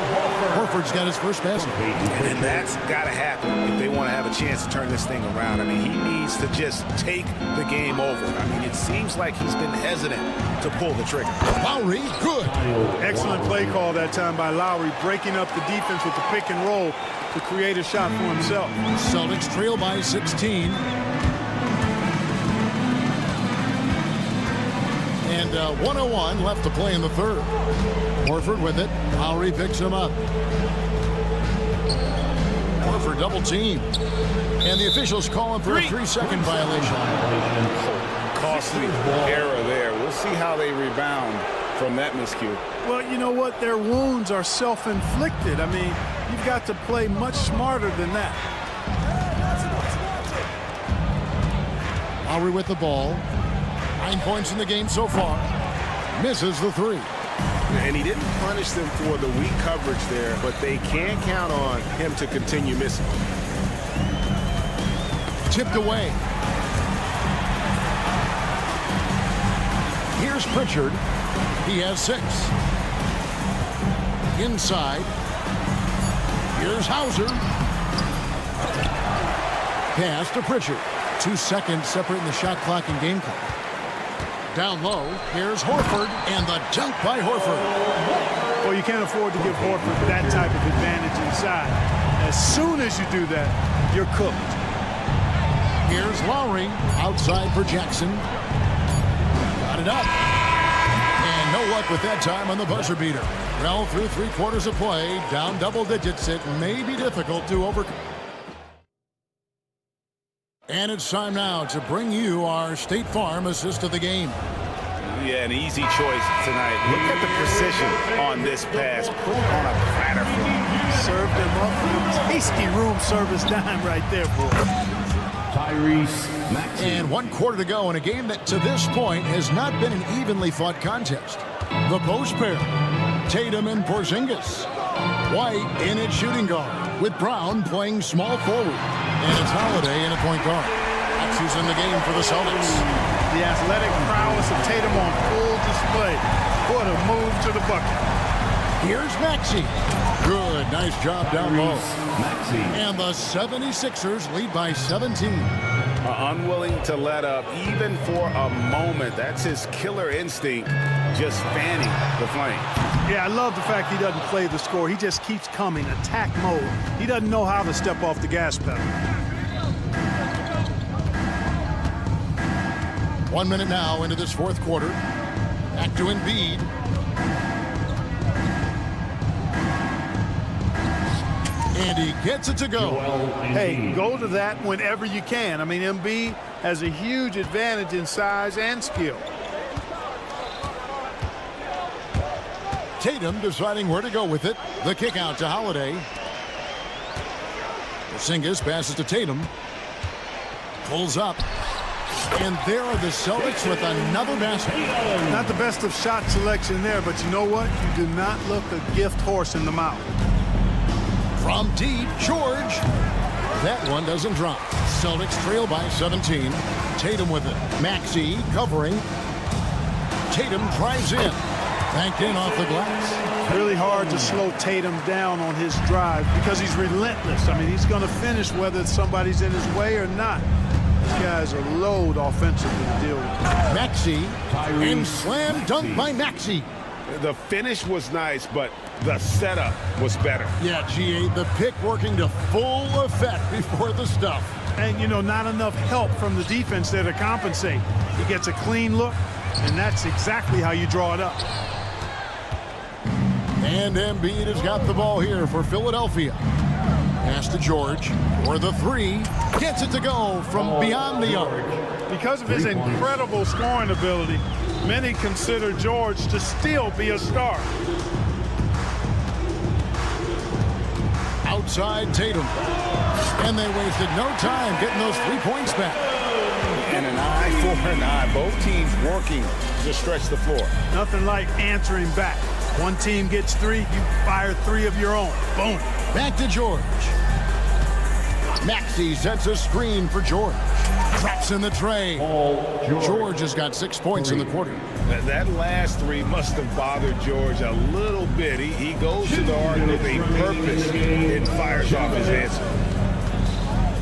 Horford's got his first basket. And that's got to happen if they want to have a chance to turn this thing around. I mean, he needs to just take the game over. I mean, it seems like he's been hesitant to pull the trigger. Lowry, good. Excellent play call that time by Lowry, breaking up the defense with the pick and roll to create a shot for himself. Celtics trail by 16. And 1:01 left to play in the third. Horford with it. Lowry picks him up. Horford double team. And the officials call him for a 3-second violation. Costly error there. We'll see how they rebound from that miscue. Well, you know what? Their wounds are self-inflicted. I mean, you've got to play much smarter than that. Lowry with the ball. 9 points in the game so far. Misses the three. And he didn't punish them for the weak coverage there, but they can count on him to continue missing. Tipped away. Here's Pritchard. He has 6. Inside. Here's Hauser. Pass to Pritchard. 2 seconds separating the shot clock and game clock. Down low, here's Horford, and the dunk by Horford. Well, you can't afford to give Horford that type of advantage inside. As soon as you do that, you're cooked. Here's Lowry, outside for Jackson. Got it up. And no luck with that time on the buzzer beater. Well, through 3 quarters of play, down double digits, it may be difficult to overcome. And it's time now to bring you our State Farm assist of the game. Yeah, an easy choice tonight. Look at the precision on this pass. Put on a platter for him. Served him up. Tasty room service dime right there, boy. Tyrese Maxey. And 1 quarter to go in a game that to this point has not been an evenly fought contest. The post pair, Tatum and Porzingis. White in at shooting guard, with Brown playing small forward. And it's Holiday in a point guard. That's who's in the game for the Celtics. The athletic prowess of Tatum on full display. What a move to the bucket. Here's Maxey. Good, nice job down low. Maxey. And the 76ers lead by 17. Unwilling to let up even for a moment. That's his killer instinct, just fanning the flame. Yeah, I love the fact he doesn't play the score. He just keeps coming, attack mode. He doesn't know how to step off the gas pedal. 1 minute now into this fourth quarter. Back to Embiid. And he gets it to go. Hey, go to that whenever you can. I mean, Embiid has a huge advantage in size and skill. Tatum deciding where to go with it. The kick out to Holiday. Porzingis passes to Tatum. Pulls up. And there are the Celtics with another basket. Not the best of shot selection there, but you know what? You do not look a gift horse in the mouth. From deep, George. That one doesn't drop. Celtics trail by 17. Tatum with it. Maxey covering. Tatum drives in. Banked in off the glass. Really hard to slow Tatum down on his drive because he's relentless. I mean, he's going to finish whether somebody's in his way or not. These guys are load offensively to deal with. Maxey. And slam dunk by Maxey. The finish was nice, but the setup was better. Yeah, GA, the pick working to full effect before the stuff. And, you know, not enough help from the defense there to compensate. He gets a clean look, and that's exactly how you draw it up. And Embiid has got the ball here for Philadelphia. Pass to George for the three. Gets it to go from beyond the arc. Because of his incredible scoring ability, many consider George to still be a star. Outside Tatum. And they wasted no time getting those 3 points back. And an eye for an eye. Both teams working to stretch the floor. Nothing like answering back. One team gets 3, you fire 3 of your own. Boom. Back to George. Maxey sets a screen for George. Drops in the tray. George has got 6 points in the quarter. That last 3 must have bothered George a little bit. He goes to the arc with a purpose and fires off his answer.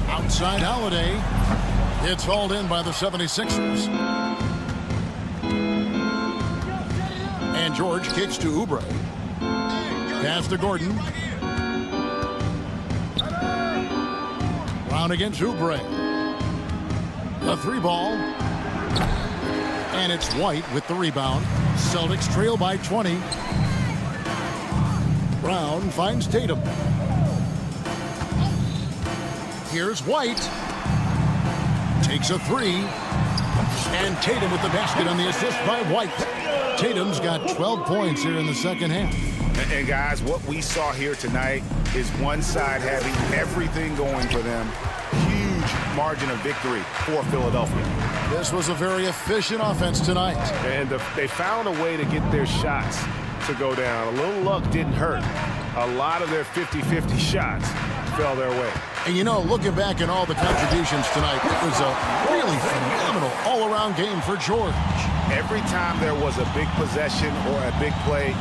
Outside Holiday. It's hauled in by the 76ers. And George kicks to Oubre. Pass to Gordon. Brown against Oubre. The 3 ball. And it's White with the rebound. Celtics trail by 20. Brown finds Tatum. Here's White. Takes a 3. And Tatum with the basket on the assist by White. Tatum's got 12 points here in the second half. And guys, what we saw here tonight is one side having everything going for them. Huge margin of victory for Philadelphia. This was a very efficient offense tonight. And they found a way to get their shots to go down. A little luck didn't hurt. A lot of their 50-50 shots fell their way. And you know, looking back at all the contributions tonight, it was a really phenomenal all-around game for George. Every time there was a big possession or a big play,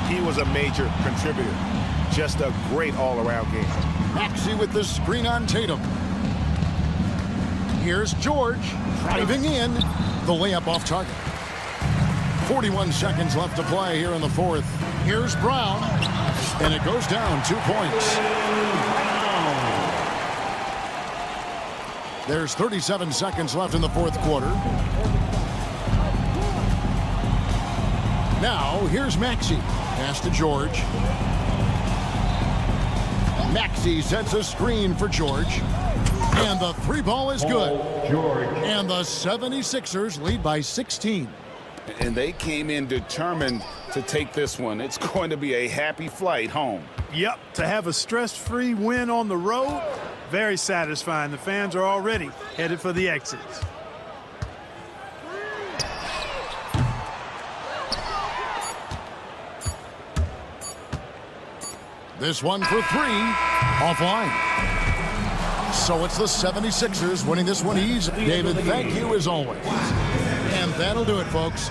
he was a major contributor. Just a great all-around game. Maxey with the screen on Tatum. Here's George driving in. The layup off target. 41 seconds left to play here in the fourth. Here's Brown. And it goes down 2 points. There's 37 seconds left in the fourth quarter. Now, here's Maxey. Pass to George. Maxey sets a screen for George. And the 3 ball is good. And the 76ers lead by 16. And they came in determined to take this one. It's going to be a happy flight home. Yep, to have a stress-free win on the road, very satisfying. The fans are already headed for the exits. This one for 3, offline. So it's the 76ers winning this one easy. David, thank you as always. And that'll do it, folks.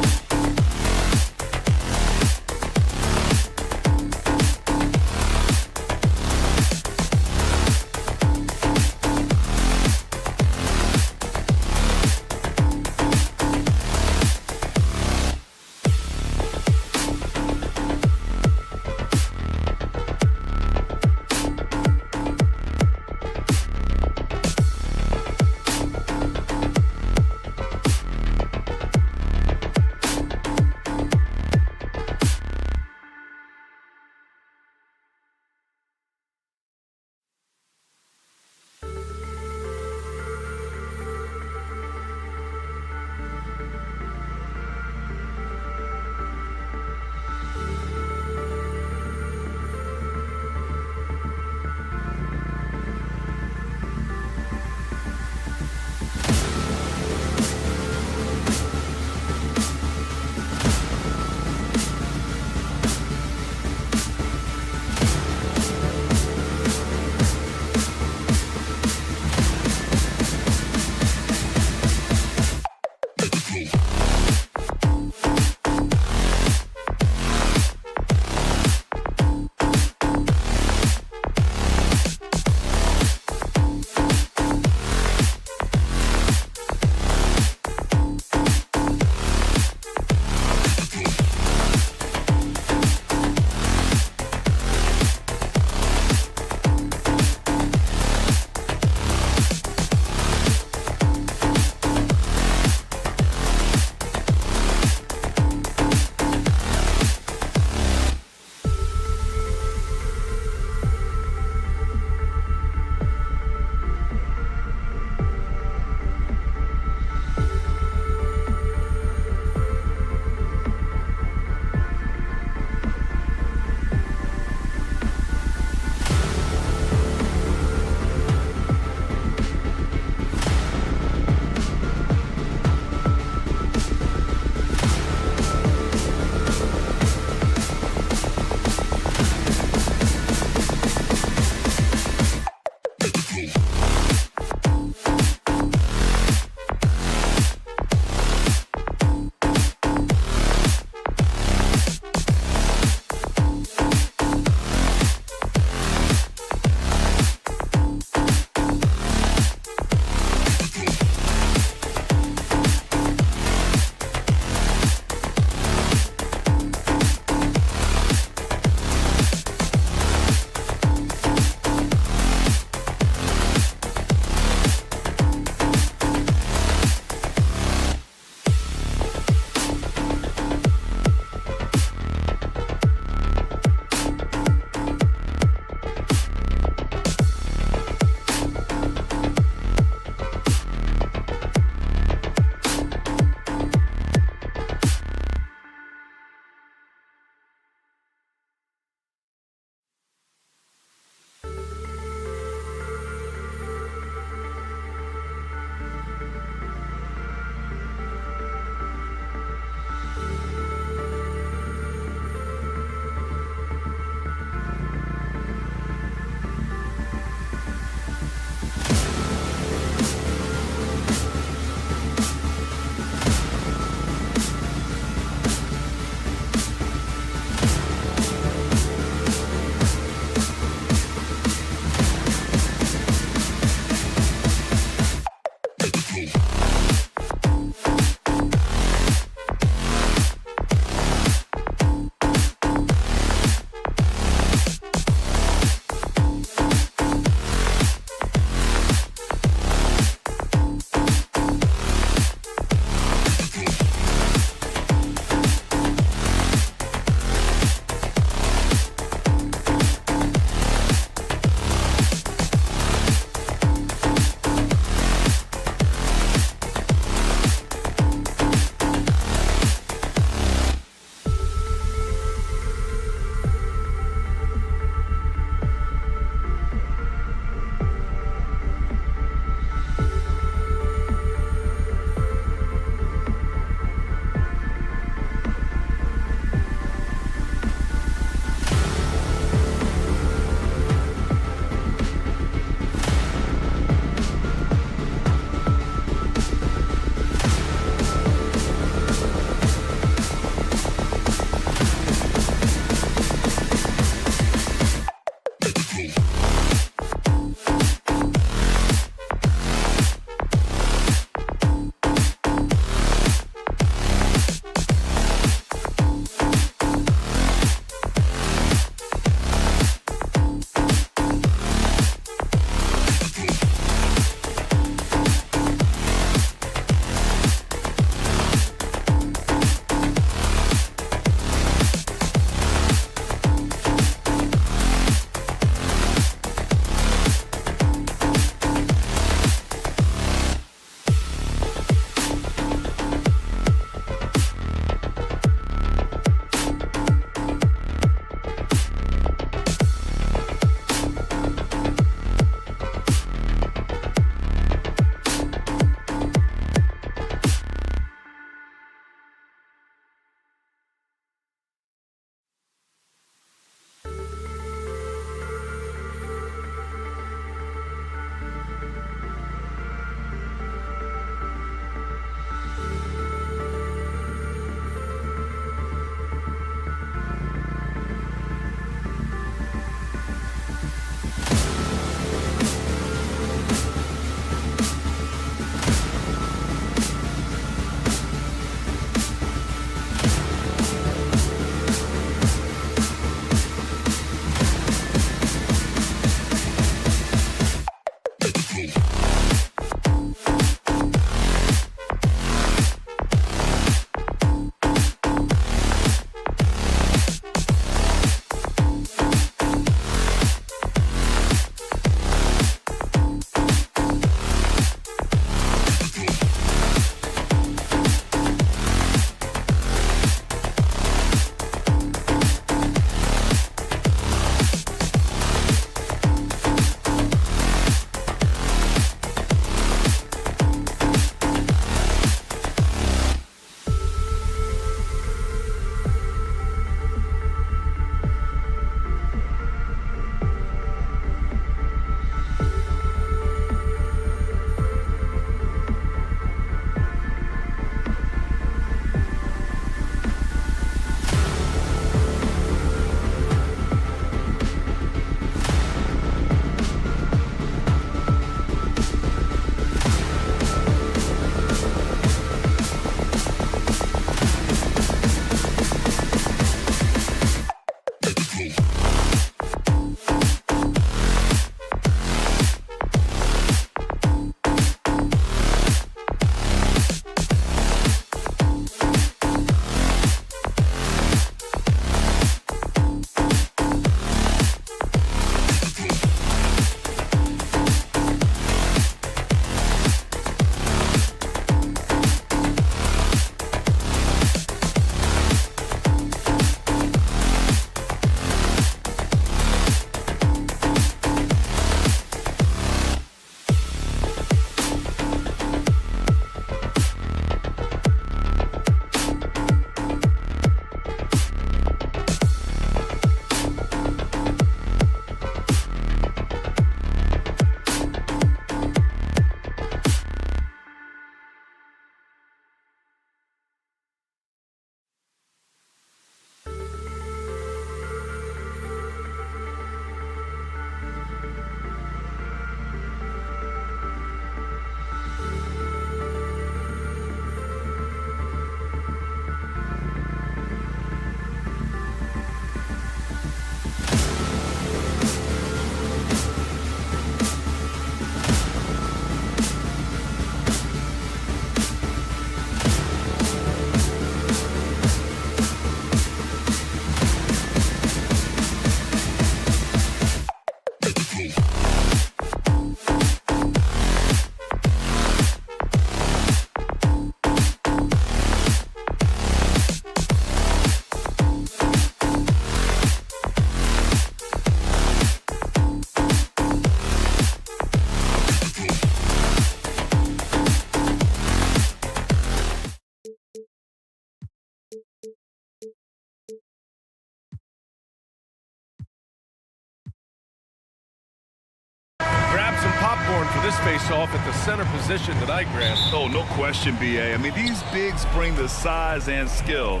for this face-off at the center position tonight, Grant. Oh, no question, B.A. I mean, these bigs bring the size and skill.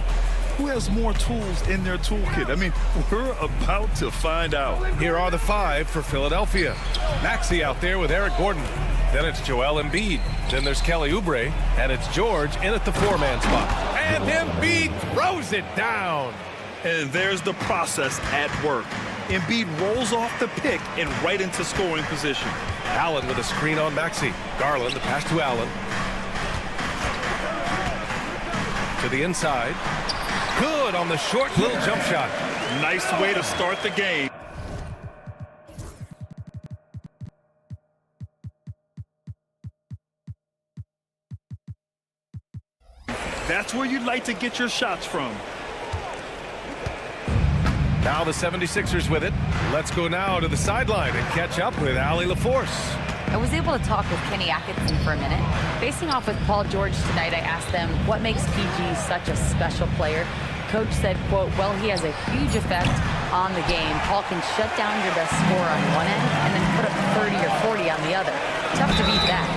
Who has more tools in their toolkit? I mean, we're about to find out. Here are the 5 for Philadelphia. Maxey out there with Eric Gordon. Then it's Joel Embiid. Then there's Kelly Oubre. And it's George in at the 4-man spot. And Embiid throws it down. And there's the process at work. Embiid rolls off the pick and right into scoring position. Allen with a screen on Maxey. Garland, the pass to Allen. To the inside. Good on the short little jump shot. Nice way to start the game. That's where you'd like to get your shots from. Now the 76ers with it. Let's go now to the sideline and catch up with Allie LaForce. I was able to talk with Kenny Atkinson for a minute. Facing off with Paul George tonight, I asked them what makes PG such a special player. Coach said, quote, well, he has a huge effect on the game. Paul can shut down your best scorer on one end and then put up 30 or 40 on the other. Tough to beat that.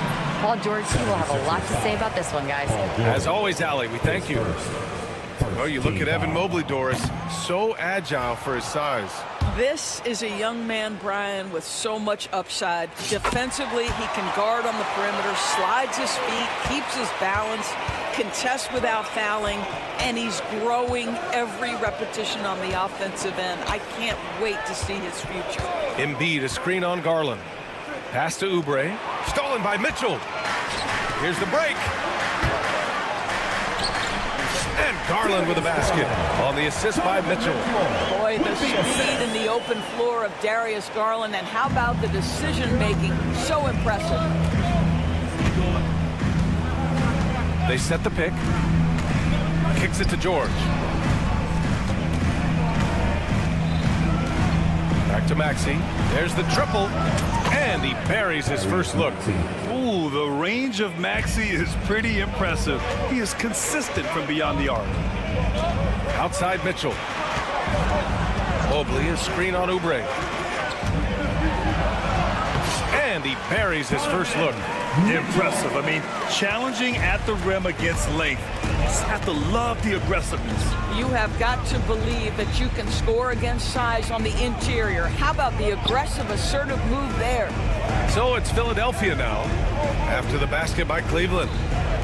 Paul George, he will have a lot to say about this one, guys. As always, Allie, we thank you. Oh, you look at Evan Mobley, Doris. So agile for his size. This is a young man, Brian, with so much upside. Defensively, he can guard on the perimeter, slides his feet, keeps his balance, contests without fouling, and he's growing every repetition on the offensive end. I can't wait to see his future. Embiid, a screen on Garland. Pass to Oubre. Stolen by Mitchell. Here's the break. And Garland with a basket on the assist by Mitchell. Boy, the speed in the open floor of Darius Garland, and how about the decision-making? So impressive. They set the pick. Kicks it to George. Back to Maxey. There's the triple. And he buries his first look. Ooh, the range of Maxey is pretty impressive. He is consistent from beyond the arc. Outside Mitchell. Mobley, a screen on Oubre. And he buries his first look. Impressive. I mean, challenging at the rim against length. You just have to love the aggressiveness. You have got to believe that you can score against size on the interior. How about the aggressive, assertive move there? So it's Philadelphia now. After the basket by Cleveland.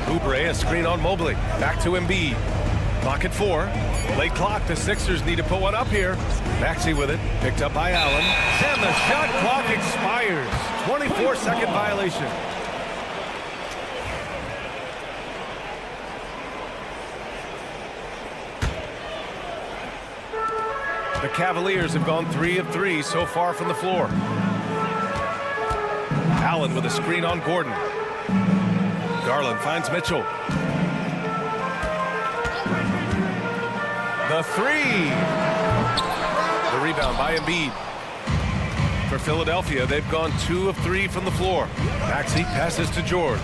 Oubre, a screen on Mobley. Back to Embiid. Clock at 4. Late clock. The Sixers need to put one up here. Maxey with it. Picked up by Allen. And the shot clock expires. 24-second violation. The Cavaliers have gone 3 of 3 so far from the floor. Allen with a screen on Gordon. Garland finds Mitchell. The 3. The rebound by Embiid. For Philadelphia, they've gone 2 of 3 from the floor. Maxey passes to George.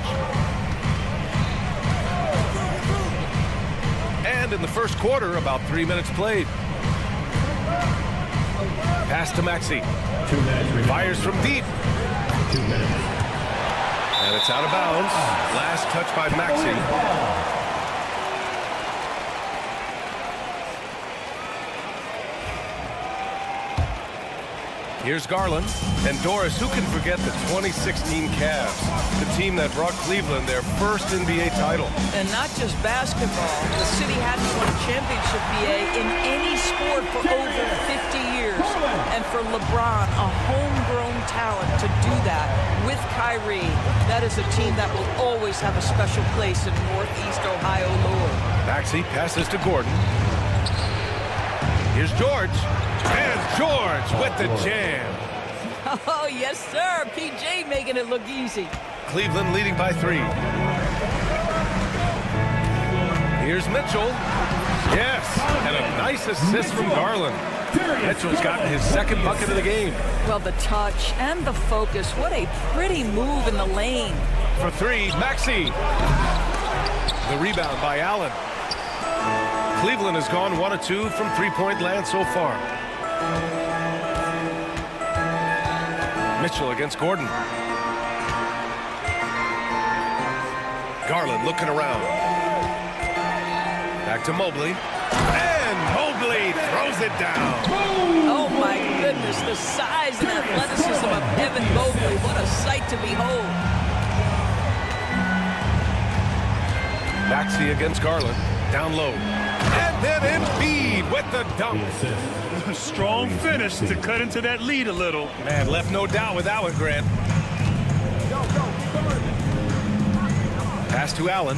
And in the first quarter, about 3 minutes played. Pass to Maxey. 2 minutes. Fires from deep. 2 minutes. And it's out of bounds. Last touch by Maxey. Here's Garland. And Doris, who can forget the 2016 Cavs, the team that brought Cleveland their first NBA title. And not just basketball. The city hadn't won a championship, BA, in any sport for over 50 years. And for LeBron, a homegrown talent, to do that with Kyrie, that is a team that will always have a special place in Northeast Ohio lore. Maxey passes to Gordon. Here's George. And George with the jam. Oh, yes, sir. PJ making it look easy. Cleveland leading by 3. Here's Mitchell. Yes, and a nice assist from Garland. Mitchell's gotten his second bucket of the game. Well, the touch and the focus. What a pretty move in the lane. For 3, Maxey. The rebound by Allen. Cleveland has gone 1 of 2 from three-point land so far. Mitchell against Gordon. Garland looking around. Back to Mobley. And Mobley throws it down. Oh, my goodness. The size and athleticism of Evan Mobley. What a sight to behold. Maxey against Garland. Down low. And then Embiid with the dunk. A strong finish to cut into that lead a little. Man, left no doubt with that one, Grant. Pass to Allen.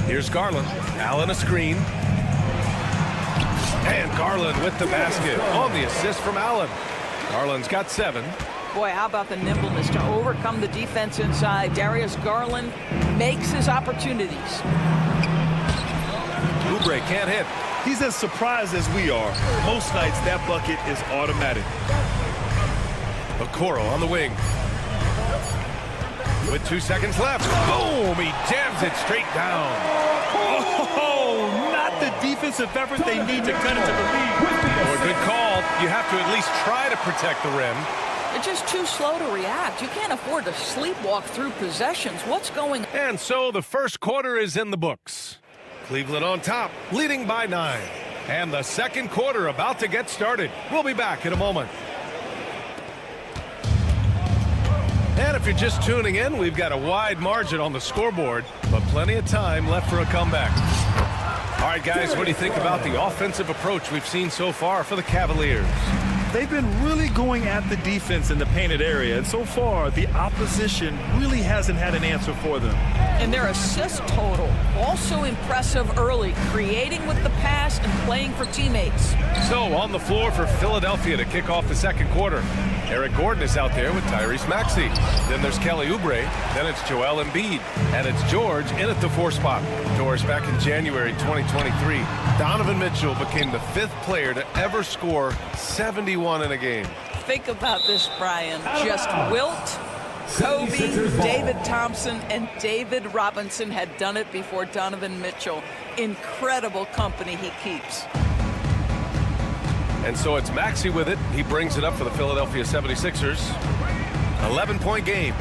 Here's Garland. Allen a screen. And Garland with the basket on the assist from Allen. Garland's got 7. Boy, how about the nimbleness to overcome the defense inside. Darius Garland makes his opportunities. Oubre can't hit. He's as surprised as we are. Most nights, that bucket is automatic. Okoro on the wing. With 2 seconds left. Boom! He jams it straight down. Oh, not the defensive effort they need to cut into the lead. Oh, good call. You have to at least try to protect the rim. They're just too slow to react. You can't afford to sleepwalk through possessions. What's going on? And so the first quarter is in the books. Cleveland on top, leading by 9. And the second quarter about to get started. We'll be back in a moment. And if you're just tuning in, we've got a wide margin on the scoreboard, but plenty of time left for a comeback. All right, guys, what do you think about the offensive approach we've seen so far for the Cavaliers? They've been really going at the defense in the painted area, and so far, the opposition really hasn't had an answer for them. And their assist total, also impressive early, creating with the pass and playing for teammates. So on the floor for Philadelphia to kick off the second quarter. Eric Gordon is out there with Tyrese Maxey. Then there's Kelly Oubre. Then it's Joel Embiid. And it's George in at the 4 spot. George, back in January 2023, Donovan Mitchell became the 5th player to ever score 71 in a game. Think about this, Brian. Just Wilt, Kobe, David Thompson, and David Robinson had done it before Donovan Mitchell. Incredible company he keeps. And so it's Maxey with it. He brings it up for the Philadelphia 76ers. 11-point game.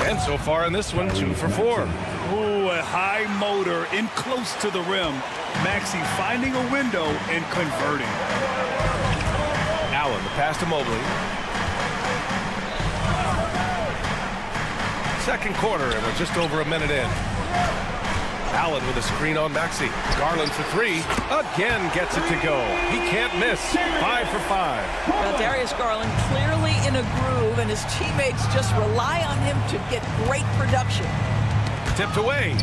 And so far in this one, 2 for 4. Ooh, a high motor in close to the rim. Maxey finding a window and converting. Allen, the pass to Mobley. Second quarter, and we're just over a minute in. Allen with a screen on Maxey. Garland for 3. Again gets it to go. He can't miss. 5 for 5. Well, Darius Garland clearly in a groove, and his teammates just rely on him to get great production. Tipped away.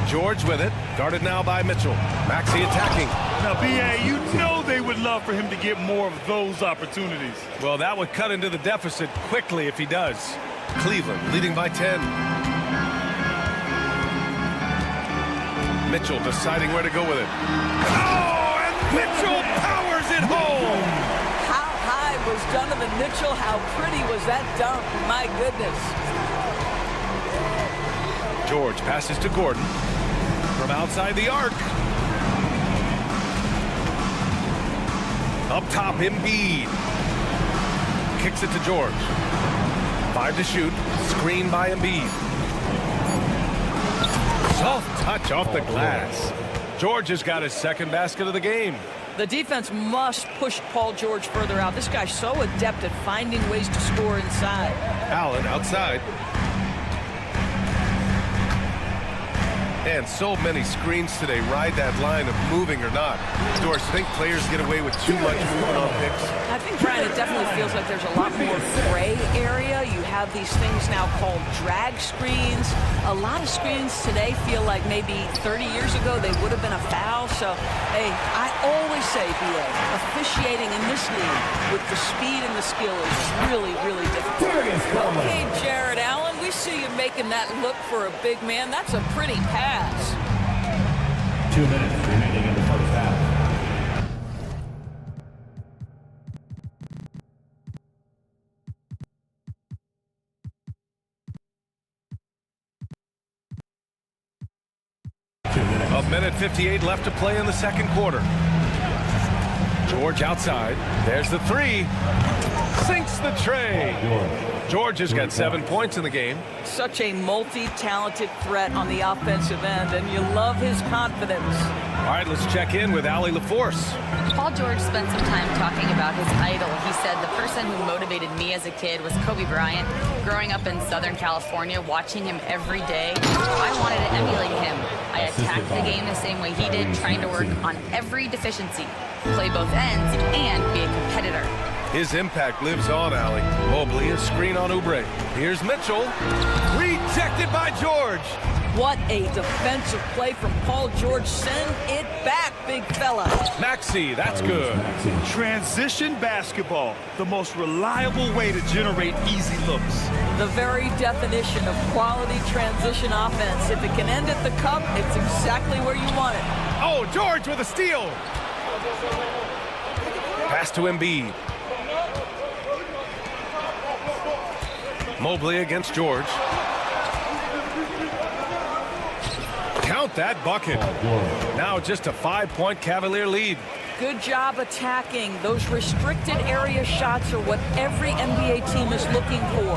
George with it. Guarded now by Mitchell. Maxey attacking. Now, B.A., you know they would love for him to get more of those opportunities. Well, that would cut into the deficit quickly if he does. Cleveland leading by 10. Mitchell deciding where to go with it. Oh, and Mitchell powers it home! How high was Donovan Mitchell? How pretty was that dunk? My goodness. George passes to Gordon from outside the arc. Up top, Embiid. Kicks it to George. 5 to shoot. Screen by Embiid. Soft touch off the glass. George has got his second basket of the game. The defense must push Paul George further out. This guy's so adept at finding ways to score inside. Allen outside. And so many screens today ride that line of moving or not. Doris, think players get away with too much movement on picks? I think, Brian, it definitely feels like there's a lot more gray area. You have these things now called drag screens. A lot of screens today feel like maybe 30 years ago they would have been a foul. So, hey, I always say, B.A., officiating in this league with the speed and the skill is really, really difficult. Okay, Jared Allen, we see you making that look for a big man. That's a pretty pass. 2 minutes remaining in the first half. A minute 58 left to play in the second quarter. George outside. There's the three. Sinks the tray. George has got 7 points in the game. Such a multi-talented threat on the offensive end, and you love his confidence. All right, let's check in with Allie LaForce. Paul George spent some time talking about his idol. He said, the person who motivated me as a kid was Kobe Bryant. Growing up in Southern California, watching him every day, I wanted to emulate him. I attacked the game the same way he did, trying to work on every deficiency, play both ends, and be a competitor. His impact lives on, Allie. Mobley, a screen on Oubre. Here's Mitchell. Rejected by George. What a defensive play from Paul George. Send it back, big fella. Maxey, that's good. Transition basketball, the most reliable way to generate easy looks. The very definition of quality transition offense. If it can end at the cup, it's exactly where you want it. Oh, George with a steal. Pass to Embiid. Mobley against George. Count that bucket. Now just a 5-point Cavalier lead. Good job attacking. Those restricted area shots are what every NBA team is looking for.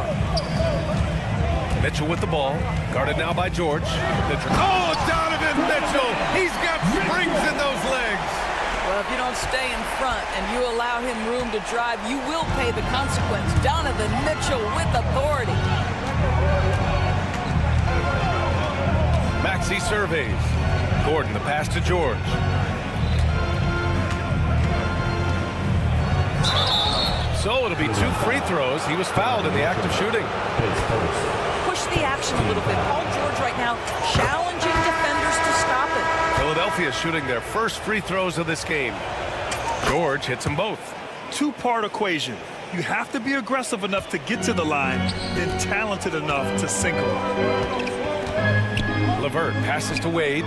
Mitchell with the ball. Guarded now by George. Oh, Donovan Mitchell. He's got springs in those legs. Well, if you don't stay in front and you allow him room to drive, you will pay the consequence. Donovan Mitchell with authority. Maxey surveys. Gordon, the pass to George. So it'll be 2 free throws. He was fouled in the act of shooting. Push the action a little bit. Paul George right now challenging defenders to stop it. Philadelphia shooting their first free throws of this game. George hits them both. Two-part equation. You have to be aggressive enough to get to the line and talented enough to sink them. LeVert passes to Wade.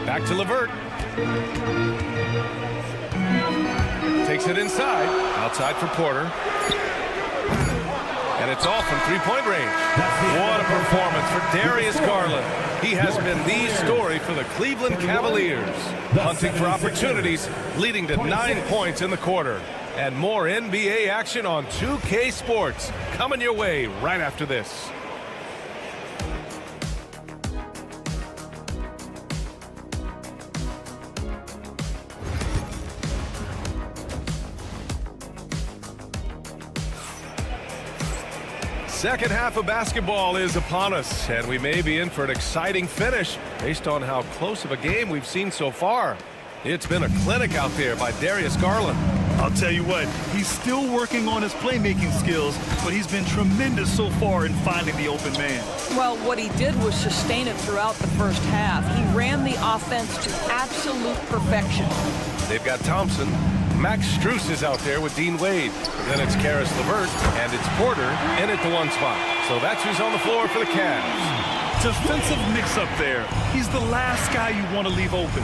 Back to LeVert. Takes it inside. Outside for Porter. And it's off from three-point range. What a performance for Darius Garland. He has been the story for the Cleveland Cavaliers. Hunting for opportunities, leading to 9 points in the quarter. And more NBA action on 2K Sports. Coming your way right after this. Second half of basketball is upon us, and we may be in for an exciting finish based on how close of a game we've seen so far. It's been a clinic out there by Darius Garland. I'll tell you what, he's still working on his playmaking skills, but he's been tremendous so far in finding the open man. Well, what he did was sustain it throughout the first half. He ran the offense to absolute perfection. They've got Thompson. Max Strus is out there with Dean Wade. Then it's Karis LeVert, and it's Porter in at the 1 spot. So that's who's on the floor for the Cavs. Defensive mix-up there. He's the last guy you want to leave open.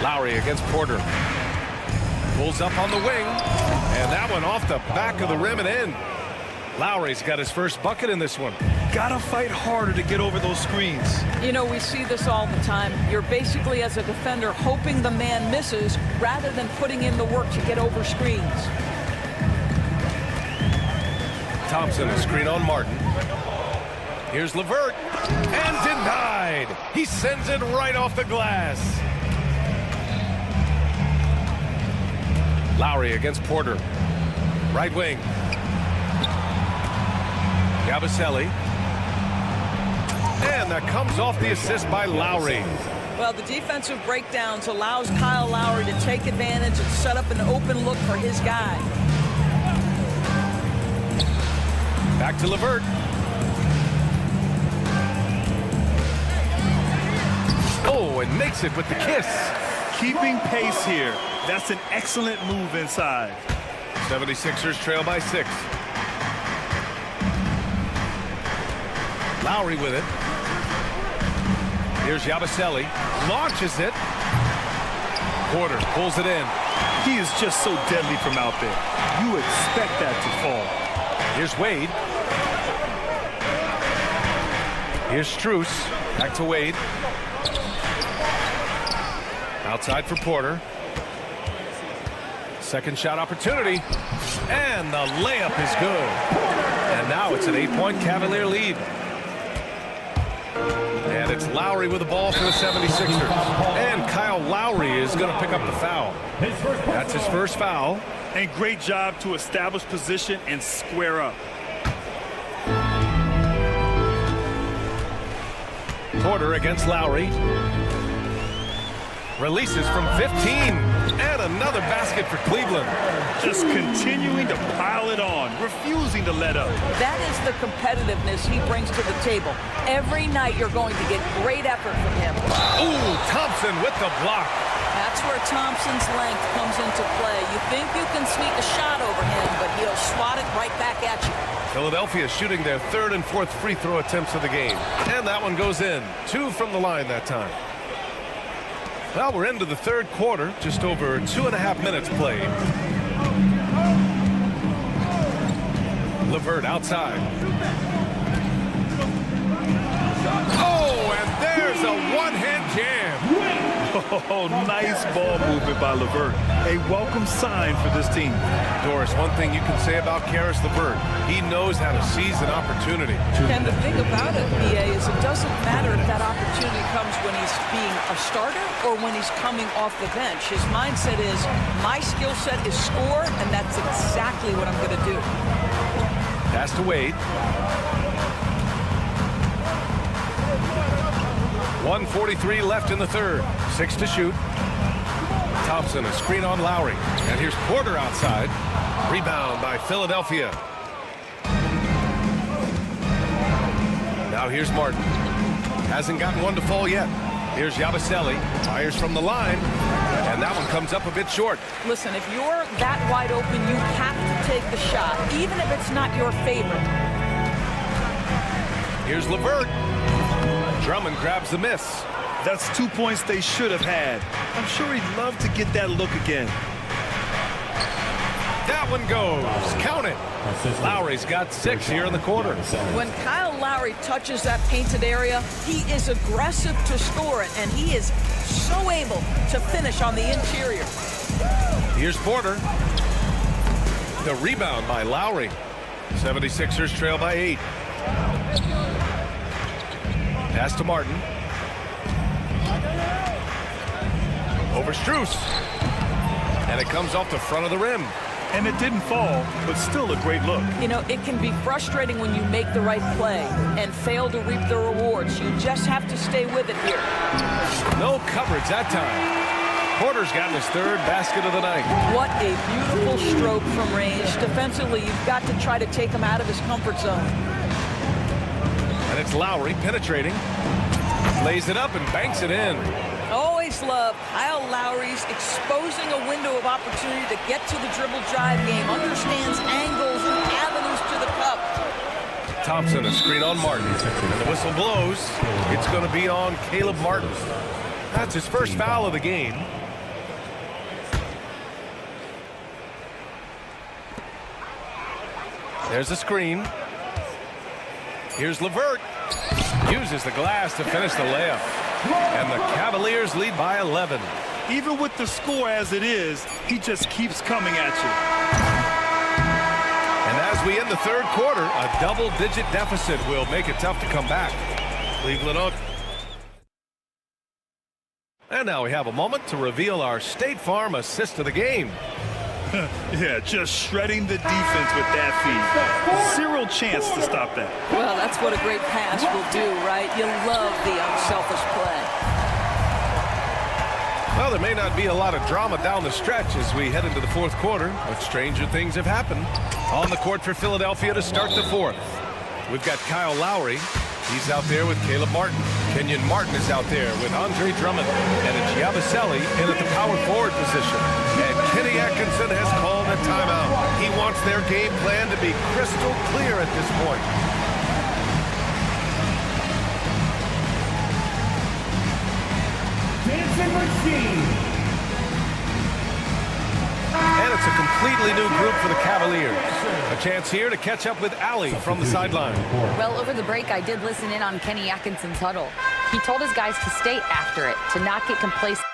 Lowry against Porter. Pulls up on the wing, and that one off the back of the rim and in. Lowry's got his first bucket in this one. Gotta fight harder to get over those screens. You know, we see this all the time. You're basically, as a defender, hoping the man misses rather than putting in the work to get over screens. Thompson, a screen on Martin. Here's LeVert, and denied. He sends it right off the glass. Lowry against Porter. Right wing. Yabusele. And that comes off the assist by Lowry. Well, the defensive breakdowns allows Kyle Lowry to take advantage and set up an open look for his guy. Back to LeVert. Oh, and makes it with the kiss. Keeping pace here. That's an excellent move inside. 76ers trail by 6. Lowry with it. Here's Yabusele. Launches it. Porter pulls it in. He is just so deadly from out there. You expect that to fall. Here's Wade. Here's Strus. Back to Wade. Outside for Porter. Second shot opportunity. And the layup is good. And now it's an 8-point Cavalier lead. And it's Lowry with the ball for the 76ers. And Kyle Lowry is going to pick up the foul. That's his first foul. And great job to establish position and square up. Porter against Lowry. Releases from 15. And another basket for Cleveland. Just continuing to pile it on, refusing to let up. That is the competitiveness he brings to the table. Every night you're going to get great effort from him. Ooh, Thompson with the block. That's where Thompson's length comes into play. You think you can sneak a shot over him, but he'll swat it right back at you. Philadelphia shooting their third and fourth free throw attempts of the game. And that one goes in. 2 from the line that time. Well, we're into the third quarter. Just over 2.5 minutes played. LeVert outside. Oh, and there's a one-hand jam. Oh, nice ball movement by LeVert. A welcome sign for this team. Doris, one thing you can say about Karis LeVert, he knows how to seize an opportunity. And the thing about it, BA, is it doesn't matter if that opportunity comes when he's being a starter or when he's coming off the bench. His mindset is, my skill set is score, and that's exactly what I'm going to do. Pass to Wade. 1:43 left in the third. 6 to shoot. Thompson, a screen on Lowry. And here's Porter outside. Rebound by Philadelphia. Now here's Martin. Hasn't gotten one to fall yet. Here's Yabusele. Fires from the line. And that one comes up a bit short. Listen, if you're that wide open, you have to take the shot, even if it's not your favorite. Here's LeVert. Drummond grabs the miss. That's 2 points they should have had. I'm sure he'd love to get that look again. That one goes. Count it. Lowry's got 6 here in the quarter. When Kyle Lowry touches that painted area, he is aggressive to score it, and he is so able to finish on the interior. Here's Porter. The rebound by Lowry. 76ers trail by 8. Pass to Martin. Over Strus. And it comes off the front of the rim. And it didn't fall, but still a great look. You know, it can be frustrating when you make the right play and fail to reap the rewards. You just have to stay with it here. No coverage that time. Porter's gotten his third basket of the night. What a beautiful stroke from range. Defensively, you've got to try to take him out of his comfort zone. And it's Lowry penetrating. Lays it up and banks it in. Always love Kyle Lowry's exposing a window of opportunity to get to the dribble drive game. Understands angles and avenues to the cup. Thompson, a screen on Martin. And the whistle blows. It's going to be on Caleb Martin. That's his first foul of the game. There's a screen. Here's LeVert. Uses the glass to finish the layup. And the Cavaliers lead by 11. Even with the score as it is, he just keeps coming at you. And as we end the third quarter, a double-digit deficit will make it tough to come back. Cleveland up. And now we have a moment to reveal our State Farm assist of the game. Yeah, just shredding the defense with that feed. Zero chance to stop that. Well, that's what a great pass will do, right? You love the unselfish play. Well, there may not be a lot of drama down the stretch as we head into the fourth quarter, but stranger things have happened. On the court for Philadelphia to start the fourth. We've got Kyle Lowry. He's out there with Caleb Martin. Kenyon Martin is out there with Andre Drummond. And it's Yabusele in at the power forward position. And Kenny Atkinson has called a timeout. He wants their game plan to be crystal clear at this point. Dancing machine. And it's a completely new group for the Cavaliers. A chance here to catch up with Allie from the sideline. Well, over the break, I did listen in on Kenny Atkinson's huddle. He told his guys to stay after it, to not get complacent.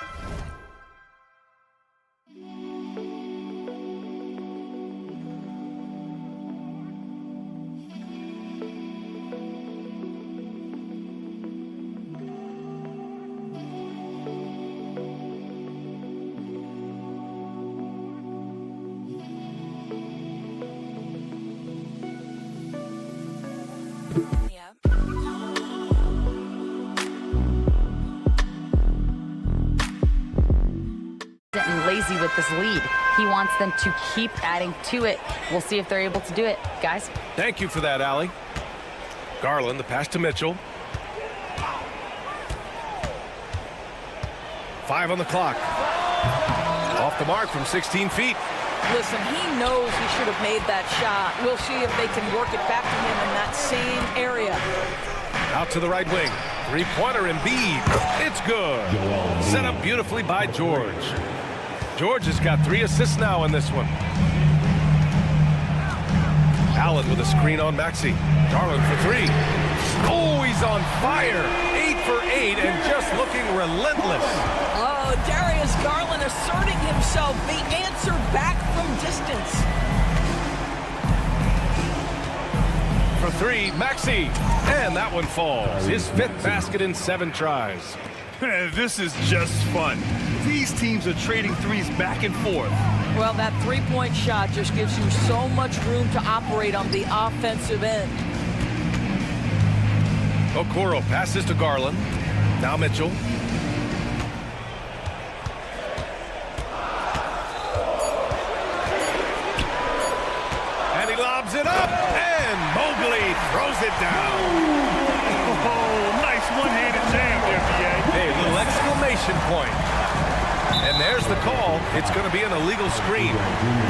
lazy with this lead. He wants them to keep adding to it. We'll see if they're able to do it, guys. Thank you for that, Allie. Garland, the pass to Mitchell. 5 on the clock. Off the mark from 16 feet. Listen, he knows he should have made that shot. We'll see if they can work it back to him in that same area. Out to the right wing. Three-pointer, Embiid. It's good. Set up beautifully by George. George has got 3 assists now in this one. Allen with a screen on Maxey. Garland for 3. Oh, he's on fire. 8 for 8 and just looking relentless. Oh, Darius Garland asserting himself. The answer back from distance. For 3, Maxey. And that one falls. His 5th basket in 7 tries. This is just fun. These teams are trading threes back and forth. Well, that three-point shot just gives you so much room to operate on the offensive end. Okoro passes to Garland. Now Mitchell. And he lobs it up. And Mobley throws it down. Oh, nice one-handed jam there, BA. Hey, little exclamation point. And there's the call. It's going to be an illegal screen.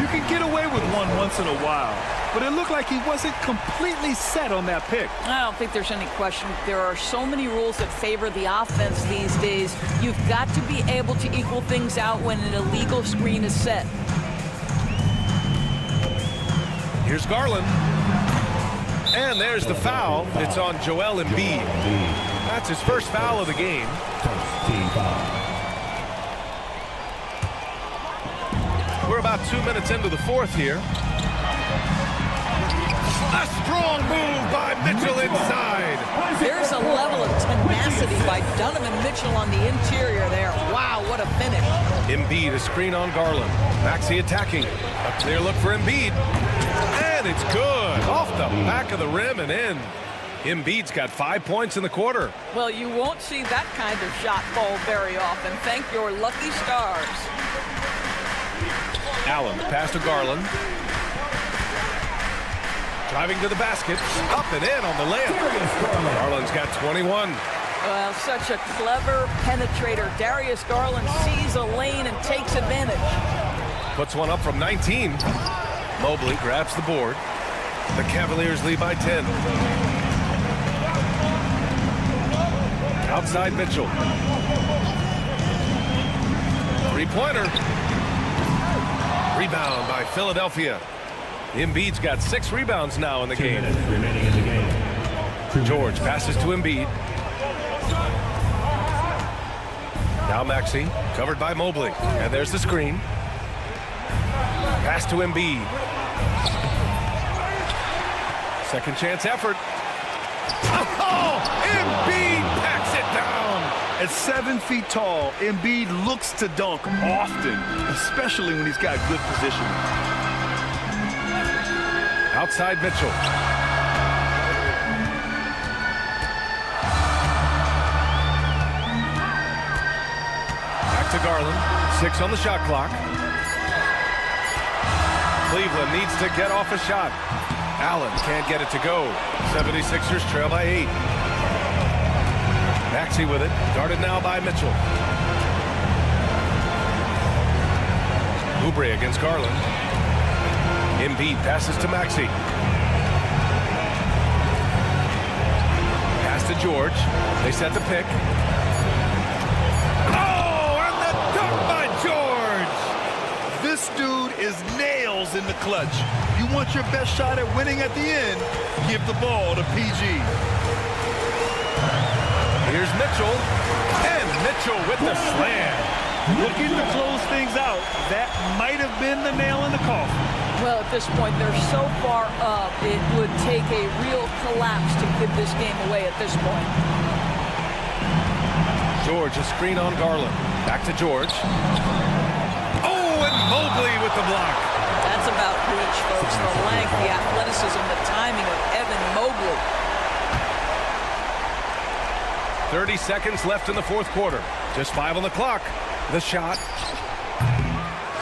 You can get away with one once in a while, but it looked like he wasn't completely set on that pick. I don't think there's any question. There are so many rules that favor the offense these days. You've got to be able to equal things out when an illegal screen is set. Here's Garland. And there's the foul. It's on Joel Embiid. That's his first foul of the game. We're about 2 minutes into the 4th here. A strong move by Mitchell inside. There's a level of tenacity by Donovan Mitchell on the interior there. Wow, what a finish. Embiid, a screen on Garland. Maxey attacking. A clear look for Embiid. And it's good. Off the back of the rim and in. Embiid's got 5 points in the quarter. Well, you won't see that kind of shot fall very often. Thank your lucky stars. Allen, the pass to Garland. Driving to the basket. Up and in on the layup. Garland's got 21. Well, such a clever penetrator. Darius Garland sees a lane and takes advantage. Puts one up from 19. Mobley grabs the board. The Cavaliers lead by 10. Outside Mitchell. Three-pointer. Rebound by Philadelphia. Embiid's got 6 rebounds now in the game. Remaining in the game. George passes to Embiid. Now Maxey, covered by Mobley. And there's the screen. Pass to Embiid. Second chance effort. Oh, Embiid packs it down. At 7 feet tall, Embiid looks to dunk often, especially when he's got good position. Outside Mitchell. Back to Garland. 6 on the shot clock. Cleveland needs to get off a shot. Allen can't get it to go. 76ers trail by 8. Maxey with it. Guarded now by Mitchell. Oubre against Garland. Embiid passes to Maxey. Pass to George. They set the pick. Oh, and the dunk by George! This dude is nails in the clutch. You want your best shot at winning at the end, give the ball to PG. Here's Mitchell. And Mitchell with the slam. Looking to close things out. That might have been the nail in the coffin. Well, at this point, they're so far up, it would take a real collapse to give this game away at this point. George, a screen on Garland. Back to George. Oh, and Mobley with the block. That's about reach, folks. The length, the athleticism, the timing of Evan Mobley. 30 seconds left in the 4th quarter. Just 5 on the clock. The shot.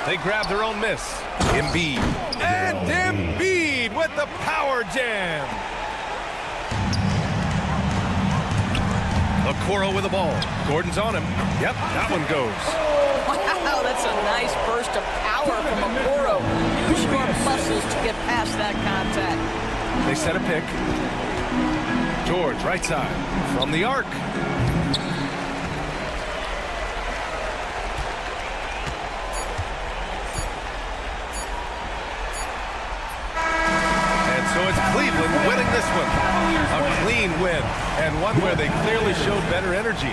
They grab their own miss. Embiid. And Embiid with the power jam. Okoro with the ball. Gordon's on him. Yep, that one goes. Wow, that's a nice burst of power from Okoro. Use your muscles to get past that contact. They set a pick. George, right side, from the arc. And so it's Cleveland winning this one. A clean win, and one where they clearly showed better energy.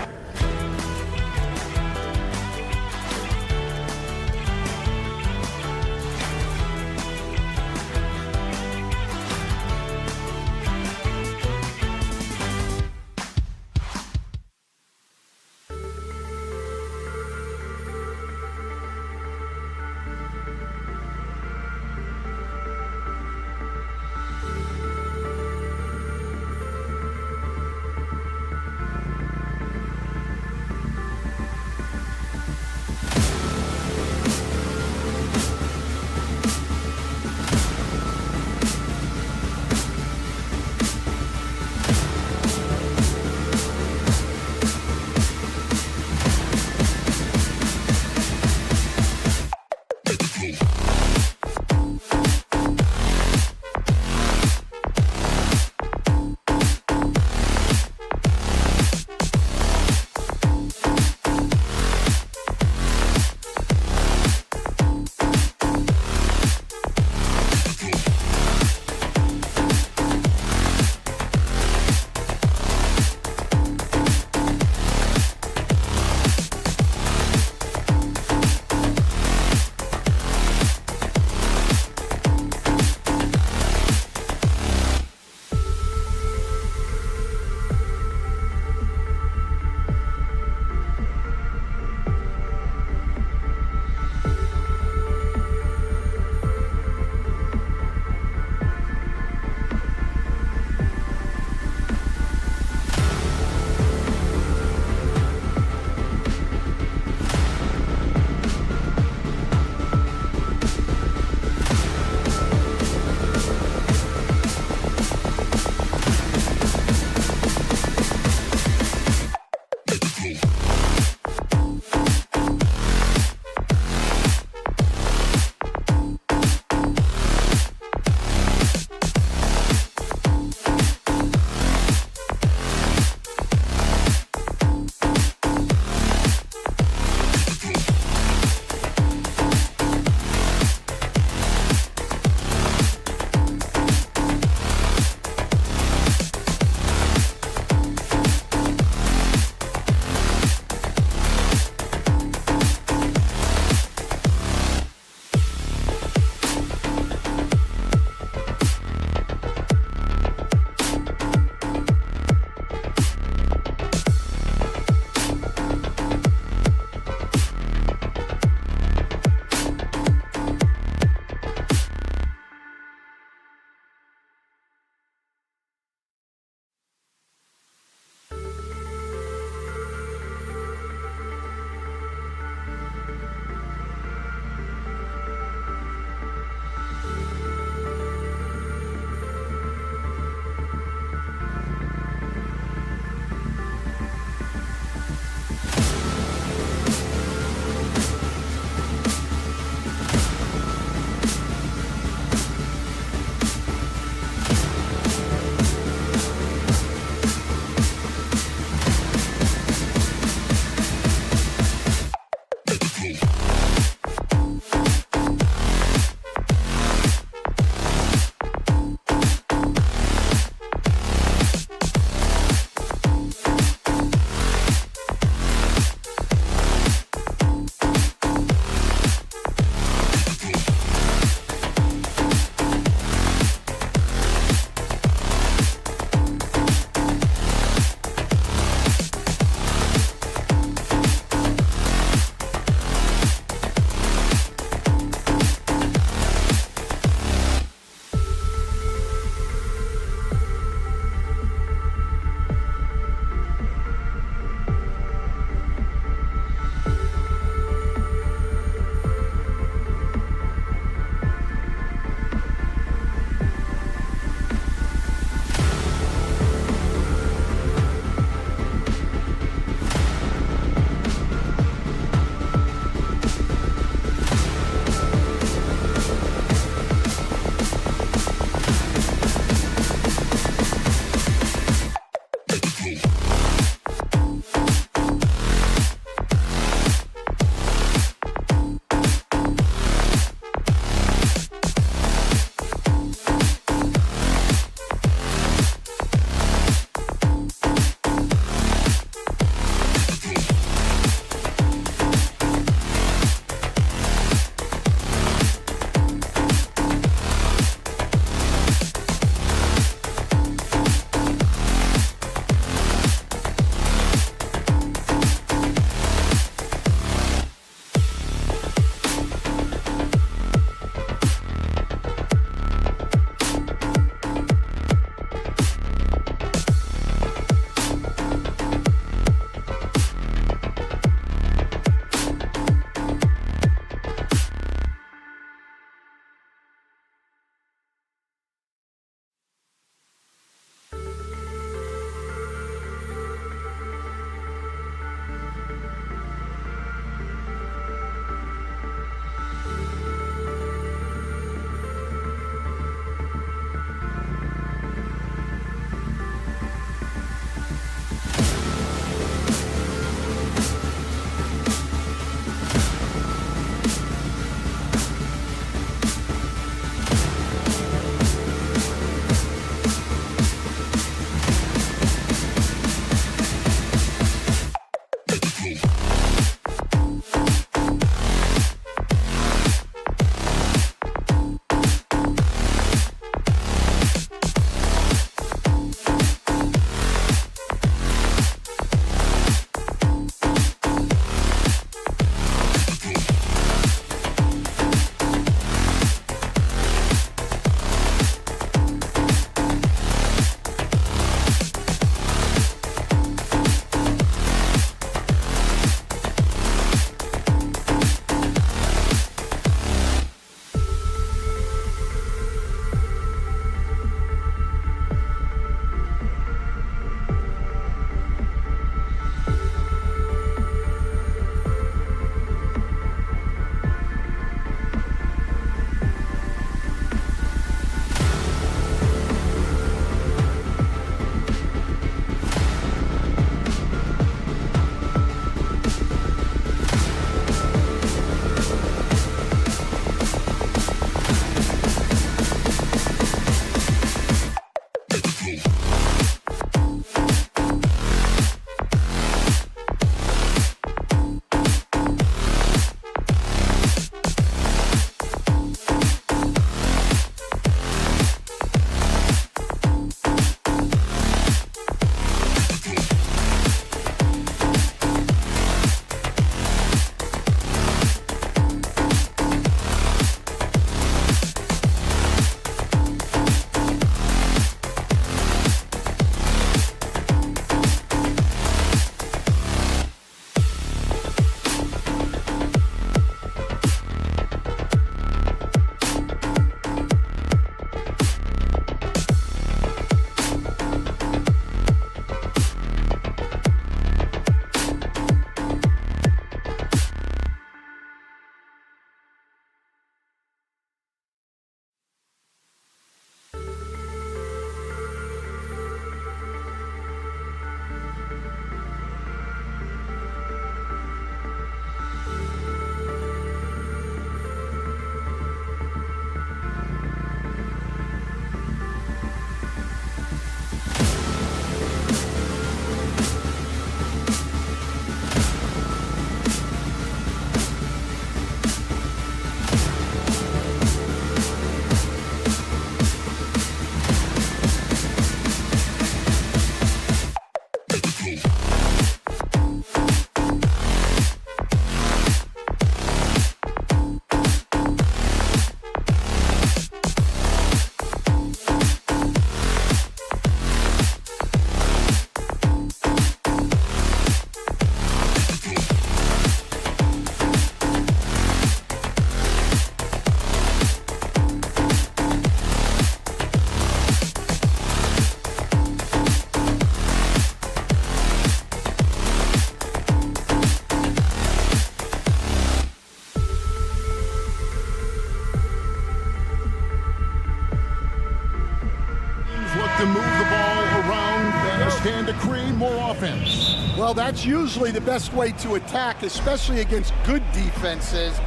defense. Well, that's usually the best way to attack, especially against good defenses.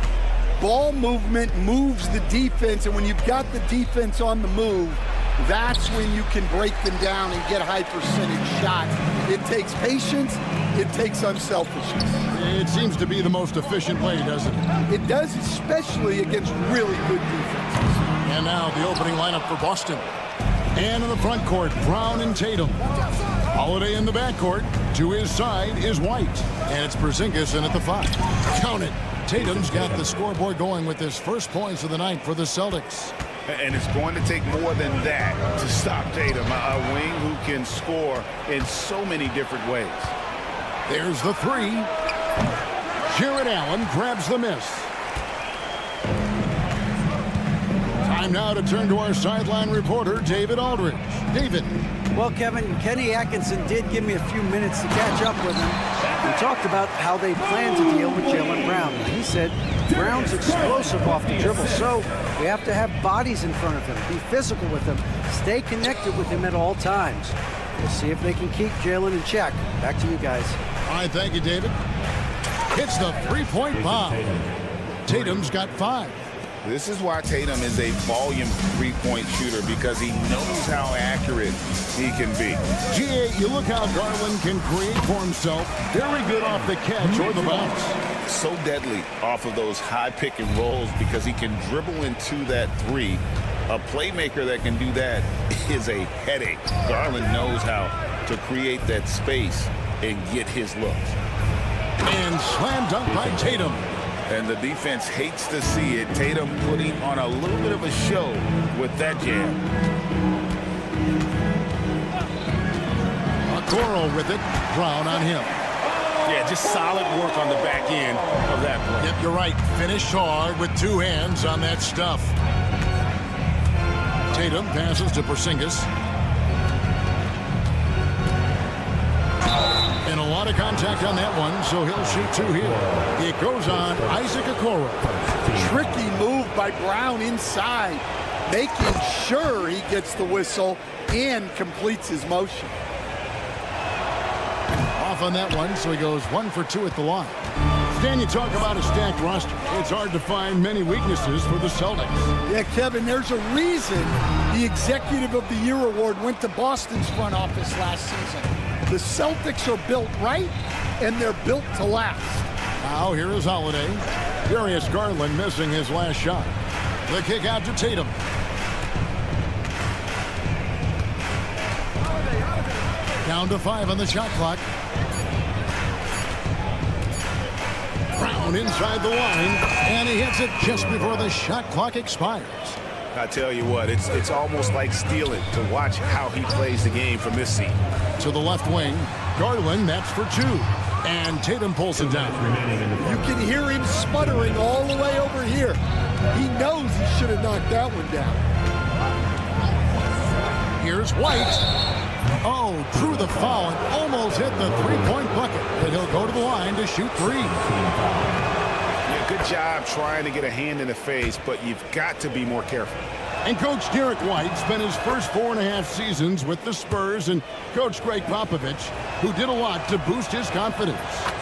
Ball movement moves the defense, and when you've got the defense on the move, that's when you can break them down and get high percentage shots. It takes patience. It takes unselfishness. It seems to be the most efficient way, doesn't it? It does, especially against really good defenses. And now the opening lineup for Boston. And in the front court, Brown and Tatum. Holiday in the backcourt. To his side is White. And it's Porzingis in at the 5. Count it. Tatum's got the scoreboard going with his first points of the night for the Celtics. And it's going to take more than that to stop Tatum, a wing who can score in so many different ways. There's the 3. Jared Allen grabs the miss. Time now to turn to our sideline reporter, David Aldridge. David. Well, Kevin, Kenny Atkinson did give me a few minutes to catch up with him. We talked about how they plan to deal with Jaylen Brown. He said Brown's explosive off the dribble, so we have to have bodies in front of him, be physical with him, stay connected with him at all times. We'll see if they can keep Jaylen in check. Back to you guys. All right, thank you, David. Hits the three-point bomb. Tatum's got 5. This is why Tatum is a volume three-point shooter, because he knows how accurate he can be. G.A., you look how Garland can create for himself. Very good off the catch or the bounce. So deadly off of those high pick and rolls because he can dribble into that 3. A playmaker that can do that is a headache. Garland knows how to create that space and get his looks. And slam dunk by Tatum. And the defense hates to see it. Tatum putting on a little bit of a show with that jam. Okoro with it. Brown on him. Yeah, just solid work on the back end of that play. Yep, you're right. Finish hard with 2 hands on that stuff. Tatum passes to Porzingis. And a lot of contact on that one, so he'll shoot 2 here. It goes on Isaac Okoro. Tricky move by Brown inside, making sure he gets the whistle and completes his motion. Off on that one, so he goes 1 for 2 at the line. Stan, you talk about a stacked roster. It's hard to find many weaknesses for the Celtics. Yeah, Kevin, there's a reason the Executive of the Year award went to Boston's front office last season. The Celtics are built right, and they're built to last. Now here is Holiday. Darius Garland missing his last shot. The kick out to Tatum. Down to 5 on the shot clock. Brown inside the line, and he hits it just before the shot clock expires. I tell you what, it's almost like stealing to watch how he plays the game from this seat. To the left wing, Garland, that's for 2. And Tatum pulls it down. You can hear him sputtering all the way over here. He knows he should have knocked that one down. Here's White. Oh, drew the foul and almost hit the three-point bucket. But he'll go to the line to shoot 3. Yeah, good job trying to get a hand in the face, but you've got to be more careful. And Coach Derek White spent his first 4.5 seasons with the Spurs and Coach Greg Popovich, who did a lot to boost his confidence.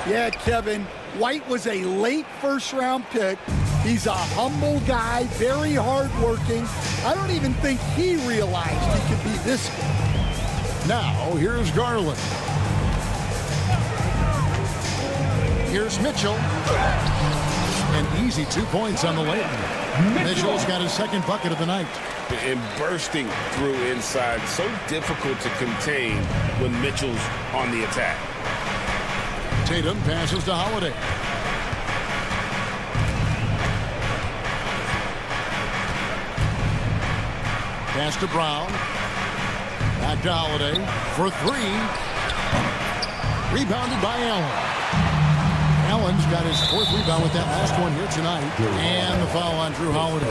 Yeah, Kevin, White was a late first-round pick. He's a humble guy, very hardworking. I don't even think he realized he could be this good. Now, here's Garland. Here's Mitchell. An easy 2 points on the layup. Mitchell's got his second bucket of the night. And bursting through inside. So difficult to contain when Mitchell's on the attack. Tatum passes to Holiday. Pass to Brown. Back to Holiday for 3. Rebounded by Allen. Allen's got his 4th rebound with that last one here tonight. And the foul on Drew Holiday.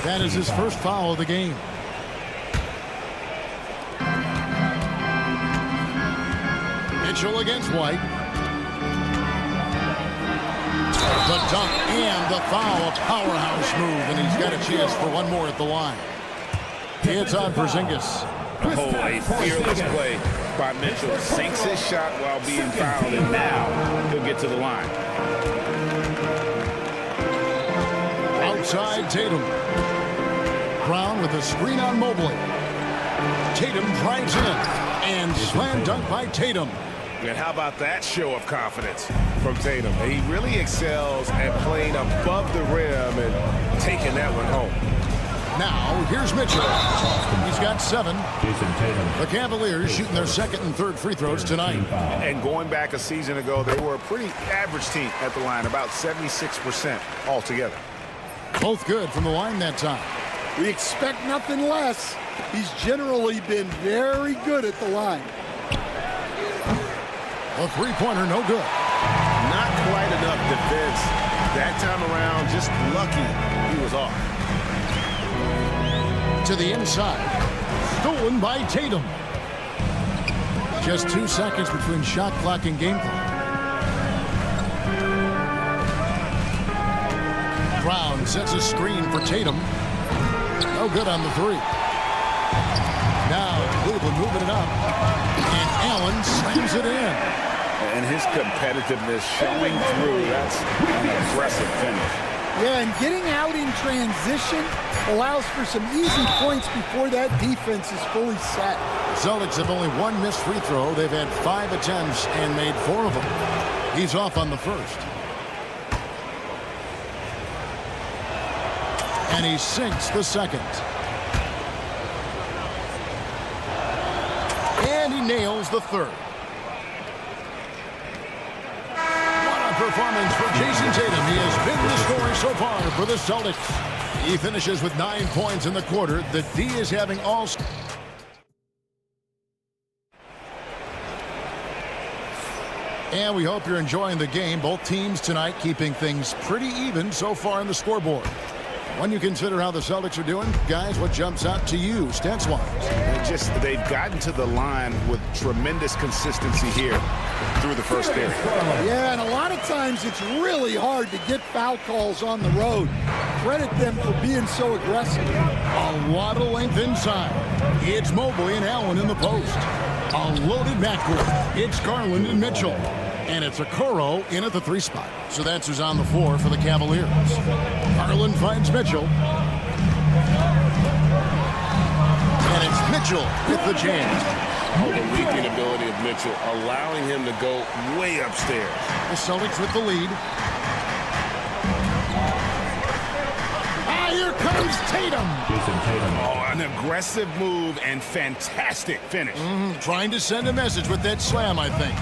That is his first foul of the game. Mitchell against White. The dunk and the foul, a powerhouse move, and he's got a chance for one more at the line. It's on Porzingis. Oh, a fearless play spot Mitchell sinks his shot while being fouled, and now he'll get to the line. Outside Tatum. Brown with a screen on Mobley. Tatum drives in and slam dunk by Tatum. And how about that show of confidence from Tatum? He really excels at playing above the rim and taking that one home. Now, here's Mitchell. He's got 7. The Cavaliers shooting their second and third free throws tonight. And going back a season ago, they were a pretty average team at the line, about 76% altogether. Both good from the line that time. We expect nothing less. He's generally been very good at the line. A three-pointer, no good. Not quite enough defense that time around. Just lucky he was off. To the inside. Stolen by Tatum. Just 2 seconds between shot clock and game clock. Brown sets a screen for Tatum. No good on the 3. Now Cleveland moving it up. And Allen slams it in. And his competitiveness showing through. That's an aggressive finish. Yeah, and getting out in transition allows for some easy points before that defense is fully set. Celtics have only 1 missed free throw. They've had 5 attempts and made 4 of them. He's off on the first. And he sinks the second. And he nails the third. Performance for Jason Tatum. He has been the story so far for the Celtics. He finishes with 9 points in the quarter. The D is having all... And we hope you're enjoying the game. Both teams tonight keeping things pretty even so far in the scoreboard. When you consider how the Celtics are doing, guys, what jumps out to you, stats-wise? They've gotten to the line with tremendous consistency here through the first period. Yeah, and a lot of times it's really hard to get foul calls on the road. Credit them for being so aggressive. A lot of length inside. It's Mobley and Allen in the post. A loaded backcourt. It's Garland and Mitchell. And it's Okoro in at the 3 spot. So that's who's on the floor for the Cavaliers. Garland finds Mitchell. And it's Mitchell with the jam. Oh, the leaping ability of Mitchell, allowing him to go way upstairs. The Celtics with the lead. Here comes Tatum. Oh, an aggressive move and fantastic finish. Trying to send a message with that slam, I think.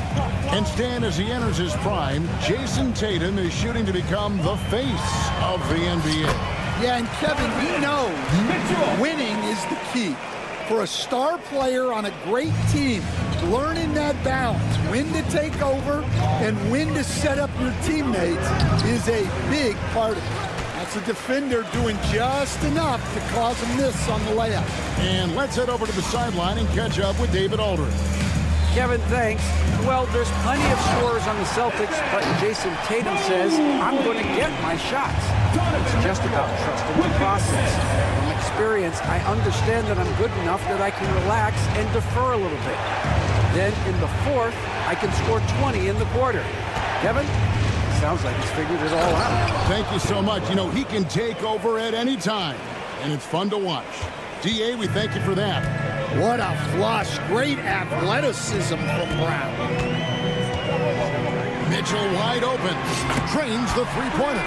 And Stan, as he enters his prime, Jason Tatum is shooting to become the face of the NBA. Yeah, and Kevin, he knows winning is the key. For a star player on a great team, learning that balance, when to take over and when to set up your teammates is a big part of it. That's a defender doing just enough to cause a miss on the layup. And let's head over to the sideline and catch up with David Aldridge. Kevin, thanks. Well, there's plenty of scorers on the Celtics, but Jason Tatum says, I'm going to get my shots. It's just about trusting the process. From experience, I understand that I'm good enough that I can relax and defer a little bit. Then in the 4th, I can score 20 in the quarter. Kevin? Sounds like he's figured it all out. Thank you so much. You know, he can take over at any time, and it's fun to watch. DA, we thank you for that. What a flush. Great athleticism from Brown. Mitchell wide open. Trains the three-pointer.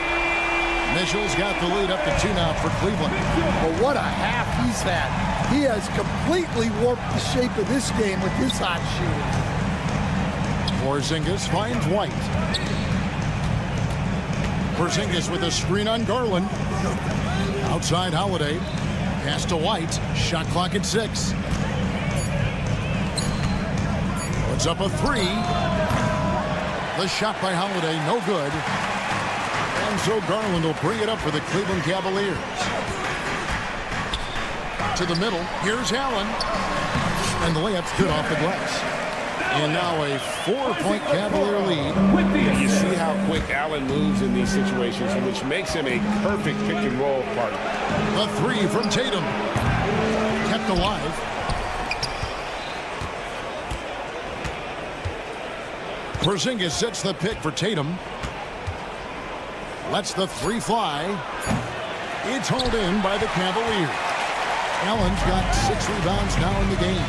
Mitchell's got the lead up to 2 now for Cleveland. Well, what a half he's had. He has completely warped the shape of this game with his hot shooting. Porzingis finds White. Porzingis with a screen on Garland. Outside Holiday. Pass to White. Shot clock at 6. Puts up a 3. The shot by Holiday, no good. And so Garland will bring it up for the Cleveland Cavaliers. To the middle. Here's Allen. And the layup's good off the glass. And now a 4-point Cavalier lead. You see how quick Allen moves in these situations, which makes him a perfect pick-and-roll partner. The 3 from Tatum. Kept alive. Porzingis sets the pick for Tatum. Lets the three fly. It's hauled in by the Cavaliers. Allen's got 6 rebounds now in the game.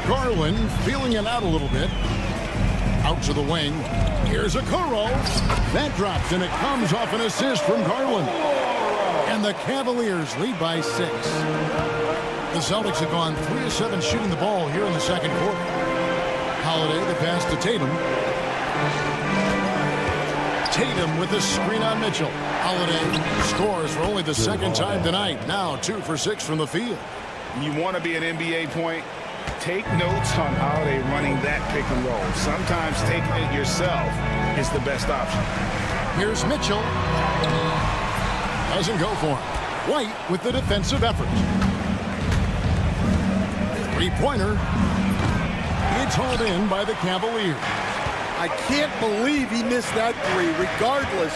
Garland feeling it out a little bit. Out to the wing. Here's a Okoro. That drops, and it comes off an assist from Garland. And the Cavaliers lead by 6. The Celtics have gone 3 of 7 shooting the ball here in the second quarter. Holiday, the pass to Tatum. Tatum with the screen on Mitchell. Holiday scores for only the second time tonight. Now 2 for 6 from the field. You want to be an NBA point? Take notes on Holiday running that pick and roll. Sometimes taking it yourself is the best option. Here's Mitchell. Doesn't go for him. White with the defensive effort. Three-pointer. It's hauled in by the Cavaliers. I can't believe he missed that three. Regardless,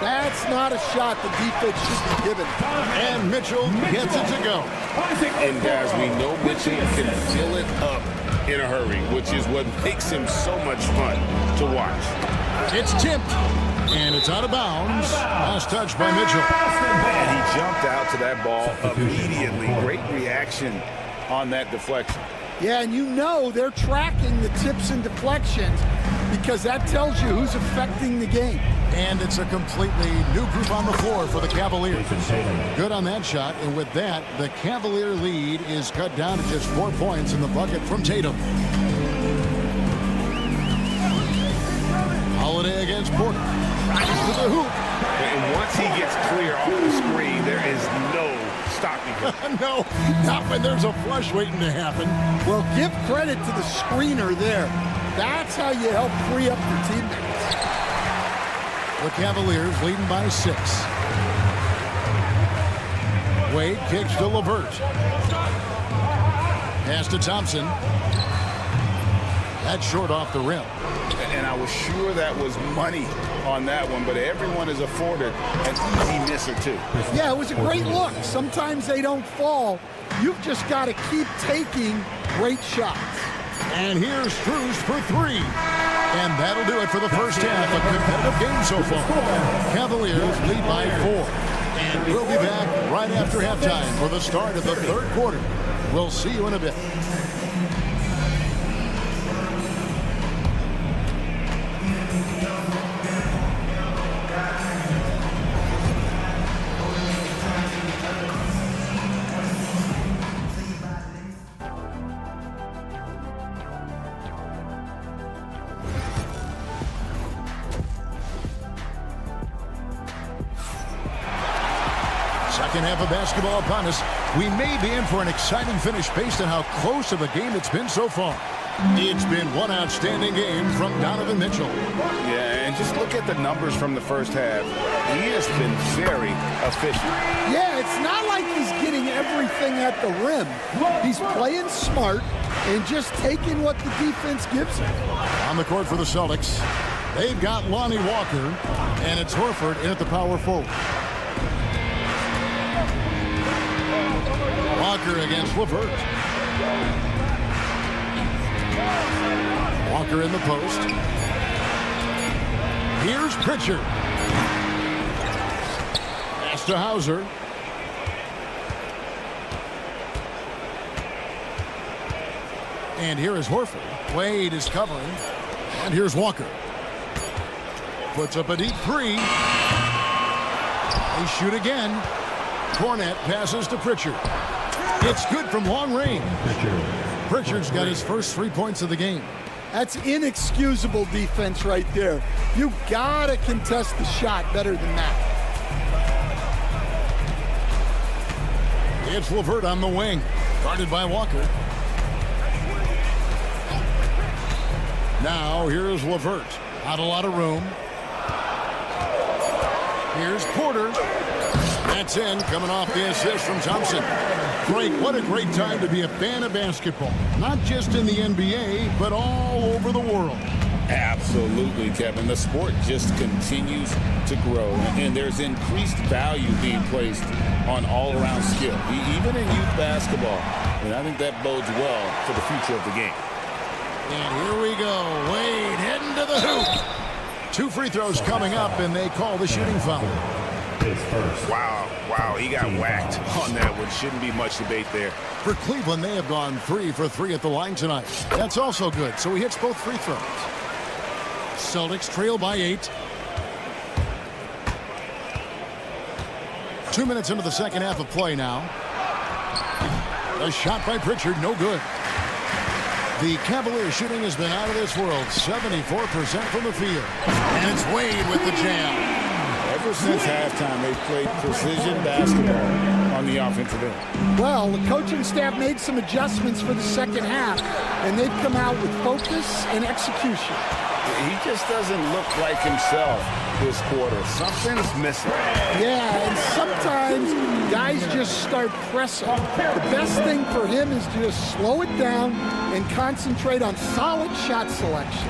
that's not a shot the defense should be given. And Mitchell gets it to go. And guys, we know Mitchell can fill it up in a hurry, which is what makes him so much fun to watch. It's tipped, and it's out of bounds. Last touch by Mitchell. And he jumped out to that ball immediately. Great reaction on that deflection. Yeah, and you know they're tracking the tips and deflections because that tells you who's affecting the game. And it's a completely new group on the floor for the Cavaliers. Good on that shot, and with that, the Cavalier lead is cut down to just 4 points in the bucket from Tatum. Holiday against Porter. Right to the hoop. And once he gets clear off the screen, there is no stopping him. No, not when there's a flush waiting to happen. Well, give credit to the screener there. That's how you help free up your teammates. The Cavaliers leading by 6. Wade kicks to LeVert. Pass to Thompson. That's short off the rim. And I was sure that was money on that one, but everyone is afforded an easy miss or two. Yeah, it was a great look. Sometimes they don't fall. You've just got to keep taking great shots. And here's Strus for 3. And that'll do it for the first half. A competitive game so far. Cavaliers lead by 4. And we'll be back right after halftime for the start of the third quarter. We'll see you in a bit. Second half of basketball upon us. We may be in for an exciting finish based on how close of a game it's been so far. It's been one outstanding game from Donovan Mitchell. Yeah, and just look at the numbers from the first half. He has been very efficient. Yeah, it's not like he's getting everything at the rim. He's playing smart and just taking what the defense gives him. On the court for the Celtics, they've got Lonnie Walker, and it's Horford in at the power forward. Walker against LeVert. Walker in the post. Here's Pritchard. Pass to Hauser. And here is Horford. Wade is covering. And here's Walker. Puts up a deep 3. They shoot again. Cornette passes to Pritchard. It's good from long range. Pritchard's got his first 3 points of the game. That's inexcusable defense right there. You gotta contest the shot better than that. It's LeVert on the wing, guarded by Walker. Now here's LeVert. Not a lot of room. Here's Porter. That's in, coming off the assist from Thompson. Frank, what a great time to be a fan of basketball. Not just in the NBA, but all over the world. Absolutely, Kevin. The sport just continues to grow, and there's increased value being placed on all-around skill. Even in youth basketball, And I think that bodes well for the future of the game. And here we go. Wade heading to the hoop. 2 free throws coming up, and they call the shooting foul. Wow, he got whacked on that one. Shouldn't be much debate there. For Cleveland, they have gone 3 for 3 at the line tonight. That's also good, so he hits both free throws. Celtics trail by 8. 2 minutes into the second half of play now. A shot by Pritchard, no good. The Cavaliers shooting has been out of this world, 74% from the field. And it's Wade with the jam. Ever since halftime, they've played precision basketball on the offensive end. Well, the coaching staff made some adjustments for the second half, and they've come out with focus and execution. He just doesn't look like himself this quarter. Something's missing. Yeah, and sometimes guys just start pressing. The best thing for him is to just slow it down and concentrate on solid shot selection.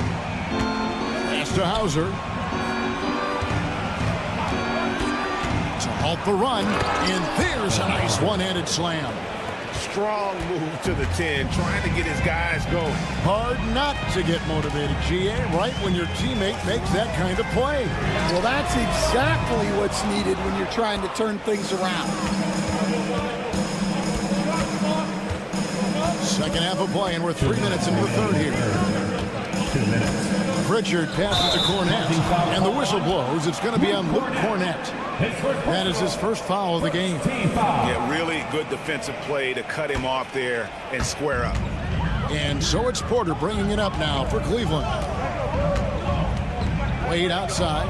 Pass to Hauser. To halt the run, and there's a nice one-handed slam. Strong move to the 10, trying to get his guys going. Hard not to get motivated, GA, right when your teammate makes that kind of play. Well, that's exactly what's needed when you're trying to turn things around. Second half of play, and we're 3 minutes into the third here. 2 minutes. Pritchard passes to Cornette, and the whistle blows. It's going to be on Luke Cornette. That is his first foul of the game. Yeah, really good defensive play to cut him off there and square up. And so it's Porter bringing it up now for Cleveland. Wade outside.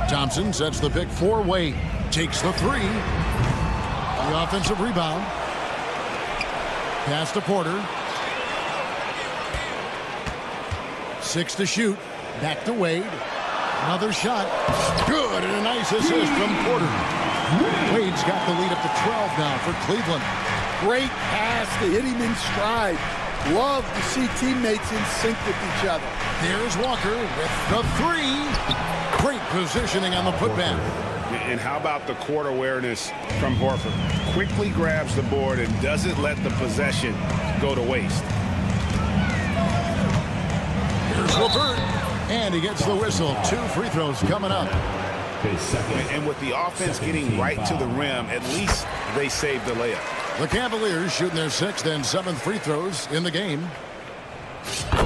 Thompson sets the pick for Wade. Takes the 3. The offensive rebound. Pass to Porter. 6 to shoot. Back to Wade. Another shot. Good, and a nice assist from Porter. Wade's got the lead up to 12 now for Cleveland. Great pass to hit him in stride. Love to see teammates in sync with each other. There's Walker with the 3. Great positioning on the putback. And how about the court awareness from Horford? Quickly grabs the board and doesn't let the possession go to waste. Here's LeVert. And he gets the whistle. 2 free throws coming up. And with the offense getting right to the rim, at least they saved the layup. The Cavaliers shooting their 6th and 7th free throws in the game.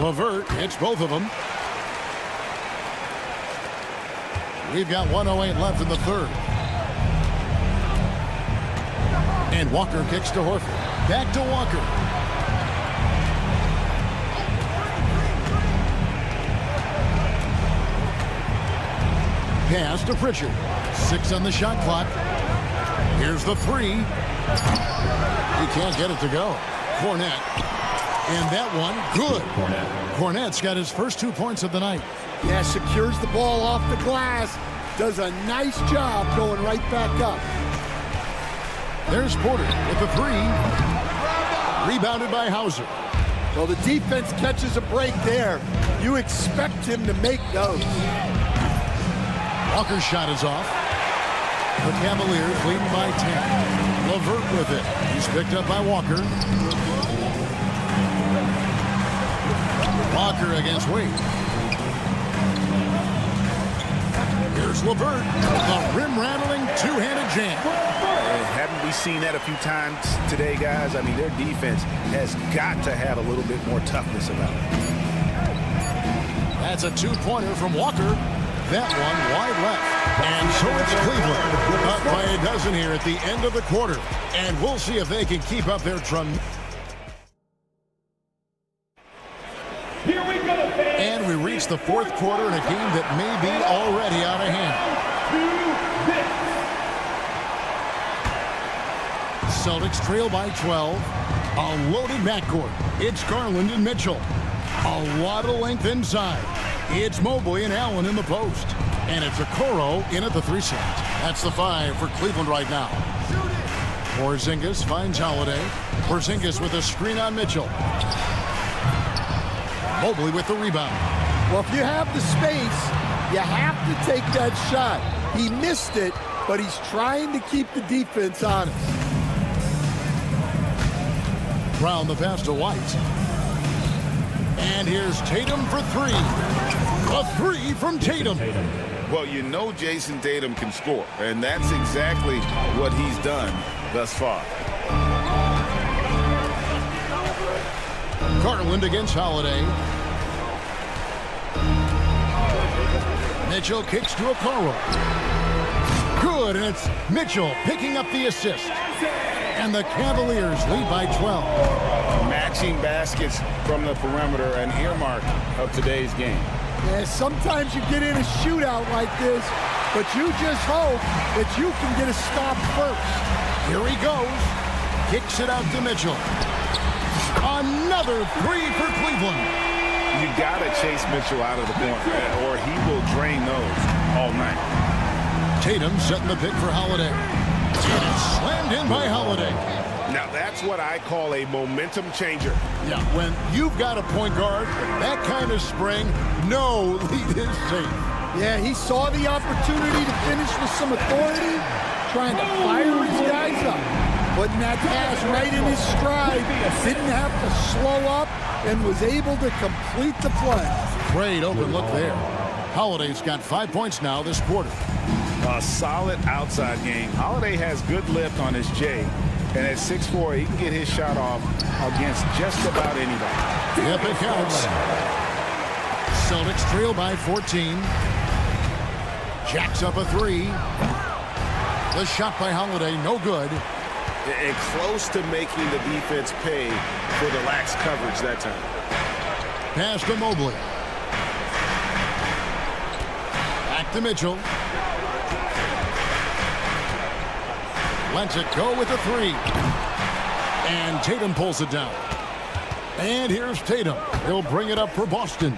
LeVert hits both of them. We've got 1:08 left in the third. And Walker kicks to Horford. Back to Walker. Pass to Pritchard. 6 on the shot clock. Here's the 3. He can't get it to go. Cornette. And that one, good. Cornette's got his first 2 points of the night. Yeah, secures the ball off the glass. Does a nice job going right back up. There's Porter with the 3. Rebounded by Hauser. Well, the defense catches a break there. You expect him to make those. Walker's shot is off. The Cavaliers leading by 10. LeVert with it. He's picked up by Walker. Walker against Wade. Here's LeVert. The rim-rattling two-handed jam. And haven't we seen that a few times today, guys? I mean, their defense has got to have a little bit more toughness about it. That's a 2-pointer from Walker. That one wide left. And so it's Cleveland up by a dozen here at the end of the quarter. And we'll see if they can keep up their tremendous. And we reach the 4th quarter in a game that may be already out of hand. Celtics trail by 12. A loaded backcourt. It's Garland and Mitchell. A lot of length inside. It's Mobley and Allen in the post. And it's Okoro in at the 3 slot. That's the 5 for Cleveland right now. Porzingis finds Holiday. Porzingis with a screen on Mitchell. Mobley with the rebound. Well, if you have the space, you have to take that shot. He missed it, but he's trying to keep the defense honest. Brown the pass to White. And here's Tatum for three. A three from Tatum. Well, you know Jason Tatum can score, and that's exactly what he's done thus far. Garland against Holiday. Mitchell kicks to Okoro. Good, and it's Mitchell picking up the assist. And the Cavaliers lead by 12. Matching baskets from the perimeter, an earmark of today's game. Yeah, sometimes you get in a shootout like this, but you just hope that you can get a stop first. Here he goes. Kicks it out to Mitchell. Another three for Cleveland. You got to chase Mitchell out of the corner, or he will drain those all night. Tatum setting the pick for Holiday. And it's slammed in by Holiday. Now, that's what I call a momentum changer. Yeah, when you've got a point guard, that kind of spring, no lead is safe. Yeah, he saw the opportunity to finish with some authority, trying to fire his guys up. Putting that pass right in his stride, didn't have to slow up, and was able to complete the play. Great open look there. Holiday's got 5 points now this quarter. A solid outside game. Holiday has good lift on his J. And at 6'4", he can get his shot off against just about anybody. Yep, it counts. Celtics trail by 14. Jacks up a three. The shot by Holiday, no good. And close to making the defense pay for the lax coverage that time. Pass to Mobley. Back to Mitchell. Lets it go with a three. And Tatum pulls it down. And here's Tatum. He'll bring it up for Boston.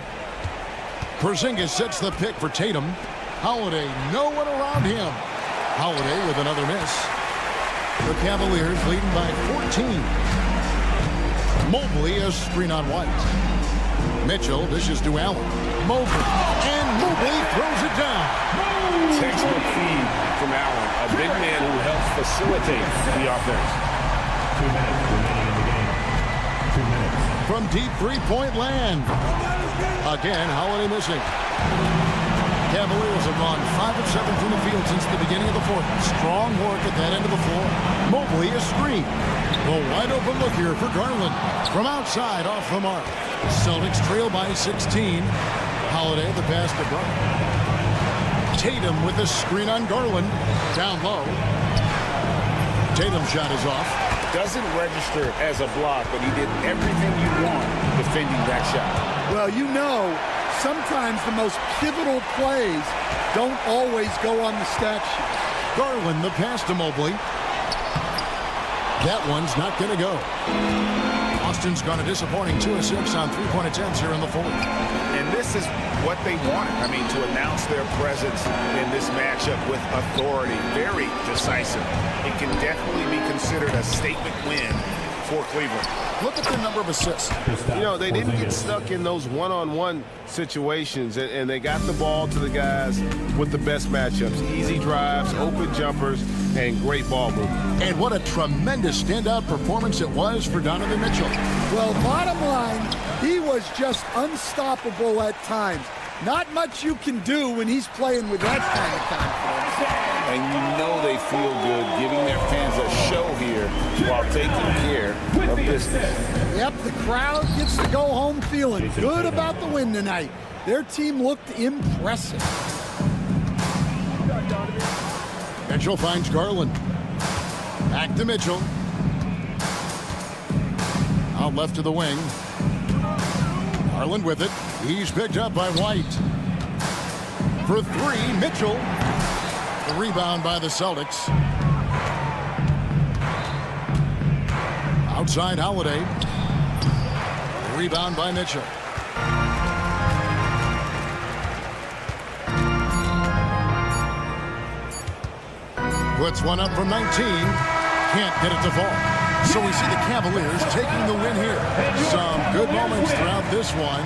Porzingis sets the pick for Tatum. Holiday, no one around him. Holiday with another miss. The Cavaliers leading by 14. Mobley a screen on White. Mitchell dishes to Allen. Mobley. And Mobley throws it down. Textbook feed from Allen, a big man who helps facilitate the offense. 2 minutes remaining in the game. 2 minutes. From deep three-point land. Again, Holiday missing. Cavaliers have gone 5 of 7 from the field since the beginning of the fourth. Strong work at that end of the floor. Mobley a screen. The wide open look here for Garland. From outside, off the mark. Celtics trail by 16. Holiday the pass to Brown. Tatum with a screen on Garland. Down low. Tatum's shot is off. Doesn't register as a block, but he did everything you want defending that shot. Well, you know, sometimes the most pivotal plays don't always go on the stat sheet. Garland the pass to Mobley. That one's not going to go. Boston's gone a disappointing 2 of 6 on three-point attempts here in the fourth. And this is what they wanted. I mean, to announce their presence in this matchup with authority, very decisive. It can definitely be considered a statement win for Cleveland. Look at the number of assists. You know, they didn't get stuck in those one-on-one situations, and they got the ball to the guys with the best matchups. Easy drives, open jumpers, and great ball movement. And what a tremendous standout performance it was for Donovan Mitchell. Well, bottom line, he was just unstoppable at times. Not much you can do when he's playing with that kind of confidence. And you know they feel good giving their fans a show here while taking care of business. Yep, the crowd gets to go home feeling good about the win tonight. Their team looked impressive. Mitchell finds Garland. Back to Mitchell. Out left to the wing. Garland with it. He's picked up by White. For three, Mitchell. The rebound by the Celtics. Outside Holiday. Rebound by Mitchell. Puts one up from 19. Can't get it to fall. So we see the Cavaliers taking the win here. Some good moments throughout this one.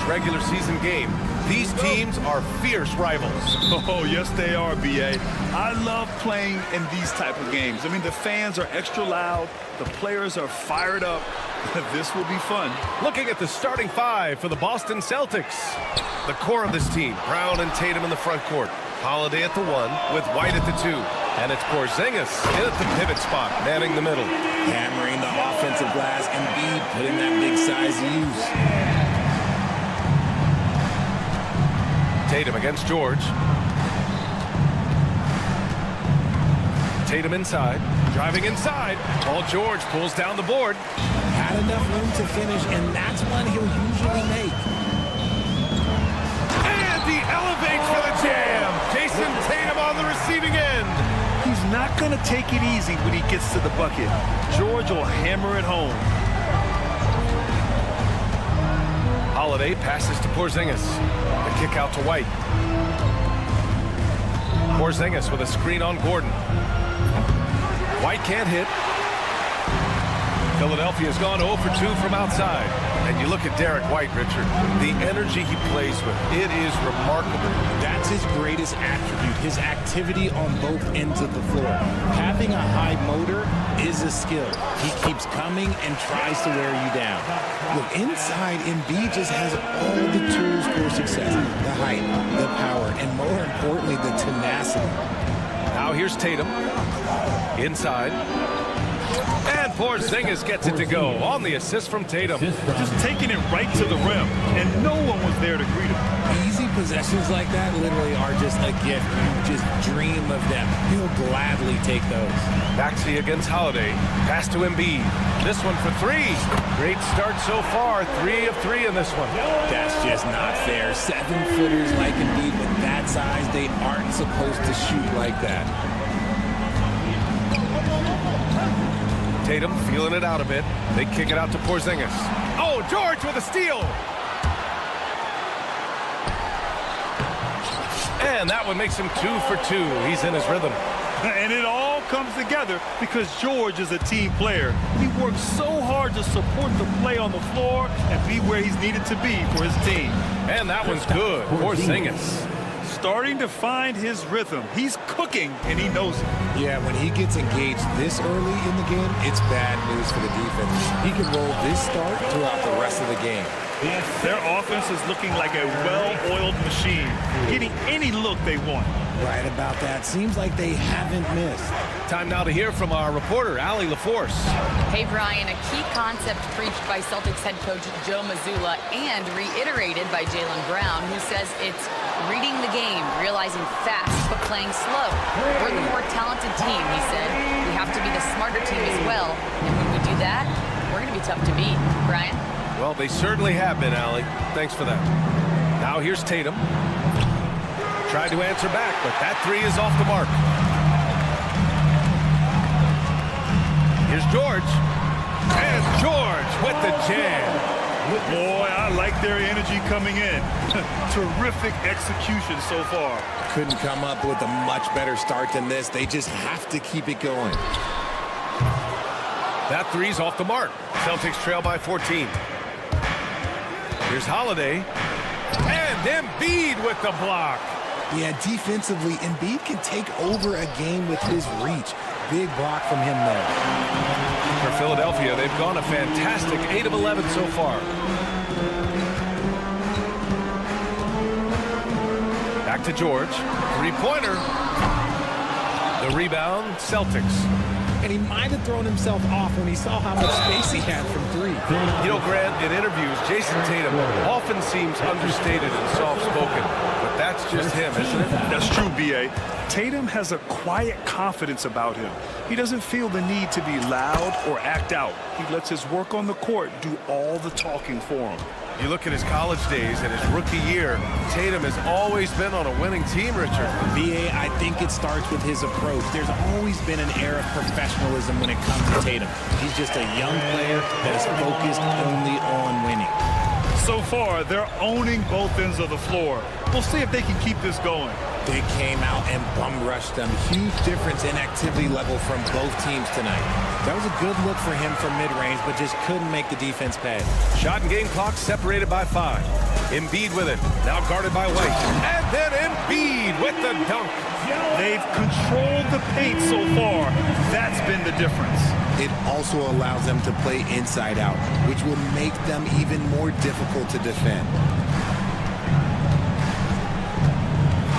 regular season game. These teams are fierce rivals. Oh, yes, they are, B.A. I love playing in these type of games. I mean, the fans are extra loud. The players are fired up. This will be fun. Looking at the starting five for the Boston Celtics. The core of this team, Brown and Tatum in the front court. Holiday at the 1 with White at the 2. And it's Porzingis in at the pivot spot, manning the middle. Hammering the offensive glass, Embiid putting that big size to use. Tatum against George. Tatum inside, driving inside. Paul George pulls down the board. Had enough room to finish, and that's one he'll usually make. And he elevates for the jam. Jason Tatum on the receiving end. He's not going to take it easy when he gets to the bucket. George will hammer it home. Holiday passes to Porzingis. The kick out to White. Porzingis with a screen on Gordon. White can't hit. Philadelphia's gone 0 for 2 from outside. And you look at Derek White, Richard, the energy he plays with, it is remarkable. That's his greatest attribute, his activity on both ends of the floor. Having a high motor is a skill. He keeps coming and tries to wear you down. Look, inside, Embiid just has all the tools for success. The height, the power, and more importantly, the tenacity. Now here's Tatum. Inside. And Porzingis gets it to go on the assist from Tatum. Just taking it right to the rim, and no one was there to greet him. Easy possessions like that literally are just a gift. You just dream of them. He'll gladly take those. Maxey against Holiday. Pass to Embiid. This one for 3. Great start so far. 3 of 3 in this one. That's just not fair. 7-footers like Embiid with that size, they aren't supposed to shoot like that. Tatum feeling it out a bit. They kick it out to Porzingis. Oh, George with a steal. And that one makes him 2 for 2. He's in his rhythm. And it all comes together because George is a team player. He works so hard to support the play on the floor and be where he's needed to be for his team. And that one's good. Porzingis. Starting to find his rhythm. He's cooking, and he knows it. Yeah, when he gets engaged this early in the game, it's bad news for the defense. He can roll this start throughout the rest of the game. Their offense is looking like a well-oiled machine, getting any look they want. Right about that. Seems like they haven't missed. Time now to hear from our reporter, Allie LaForce. Hey, Brian, a key concept preached by Celtics head coach Joe Mazzulla and reiterated by Jaylen Brown, who says it's reading the game, realizing fast, but playing slow. We're the more talented team, he said. We have to be the smarter team as well. And when we do that, we're going to be tough to beat. Brian? Well, they certainly have been, Allie. Thanks for that. Now here's Tatum. Tried to answer back, but that 3 is off the mark. Here's George. And George with the jam. Boy, I like their energy coming in. Terrific execution so far. Couldn't come up with a much better start than this. They just have to keep it going. That 3's off the mark. Celtics trail by 14. Here's Holiday. And Embiid with the block. Yeah, defensively, Embiid can take over a game with his reach. Big block from him there. For Philadelphia, they've gone a fantastic 8 of 11 so far. Back to George. 3-pointer. The rebound, Celtics. And he might have thrown himself off when he saw how much space he had from 3. You know, Grant, in interviews, Jason Tatum often seems understated and soft-spoken, but that's just him, isn't it? That's true, B.A. Tatum has a quiet confidence about him. He doesn't feel the need to be loud or act out. He lets his work on the court do all the talking for him. You look at his college days and his rookie year, Tatum has always been on a winning team, Richard. B.A., I think it starts with his approach. There's always been an air of professionalism when it comes to Tatum. He's just a young player that is focused only on winning. So far, they're owning both ends of the floor. We'll see if they can keep this going. They came out and bum rushed them. Huge difference in activity level from both teams tonight. That was a good look for him from mid-range, but just couldn't make the defense pay. Shot and game clock separated by 5. Embiid with it. Now guarded by White. And then Embiid with the dunk. They've controlled the paint so far. That's been the difference. It also allows them to play inside out, which will make them even more difficult to defend.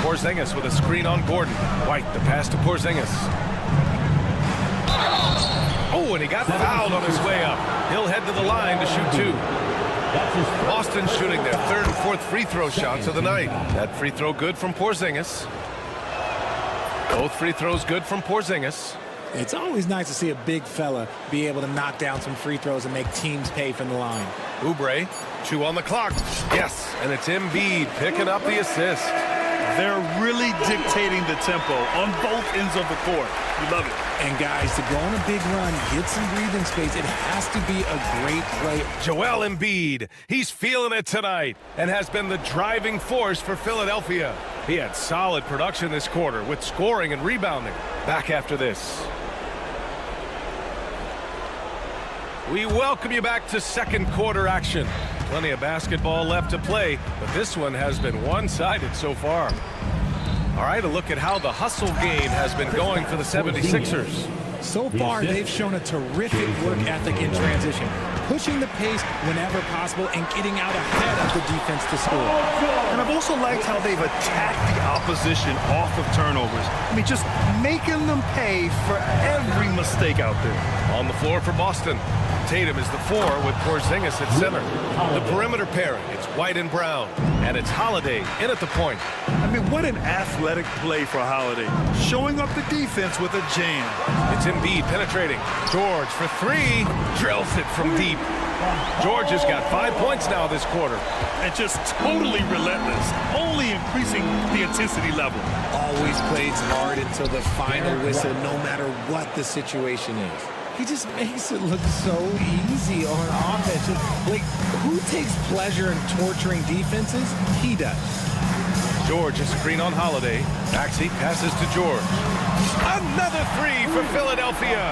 Porzingis with a screen on Gordon. White, the pass to Porzingis. Oh, and he got fouled on his way up. He'll head to the line to shoot 2. Boston shooting their 3rd and 4th free throw shots of the night. That free throw good from Porzingis. Both free throws good from Porzingis. It's always nice to see a big fella be able to knock down some free throws and make teams pay from the line. Oubre, 2 on the clock. Yes, and it's Embiid picking up the assist. They're really dictating the tempo on both ends of the court. You love it. And guys, to go on a big run, get some breathing space, it has to be a great play. Joel Embiid, he's feeling it tonight and has been the driving force for Philadelphia. He had solid production this quarter with scoring and rebounding. Back after this. We welcome you back to second quarter action. Plenty of basketball left to play, but this one has been one-sided so far. All right, a look at how the hustle game has been going for the 76ers. So far, they've shown a terrific work ethic in transition, pushing the pace whenever possible and getting out ahead of the defense to score. And I've also liked how they've attacked the opposition off of turnovers. I mean, just making them pay for every mistake out there. On the floor for Boston, Tatum is the 4 with Porzingis at center. The perimeter pairing, it's White and Brown, and it's Holiday in at the point. I mean, what an athletic play for Holiday, showing up the defense with a jam. It's Embiid penetrating. George for 3, drills it from deep. George has got 5 points now this quarter. And just totally relentless, only increasing the intensity level. Always plays hard until the final whistle, no matter what the situation is. He just makes it look so easy on offense. Like, who takes pleasure in torturing defenses? He does. George, a screen on Holiday. Maxey passes to George. Another 3 for Philadelphia.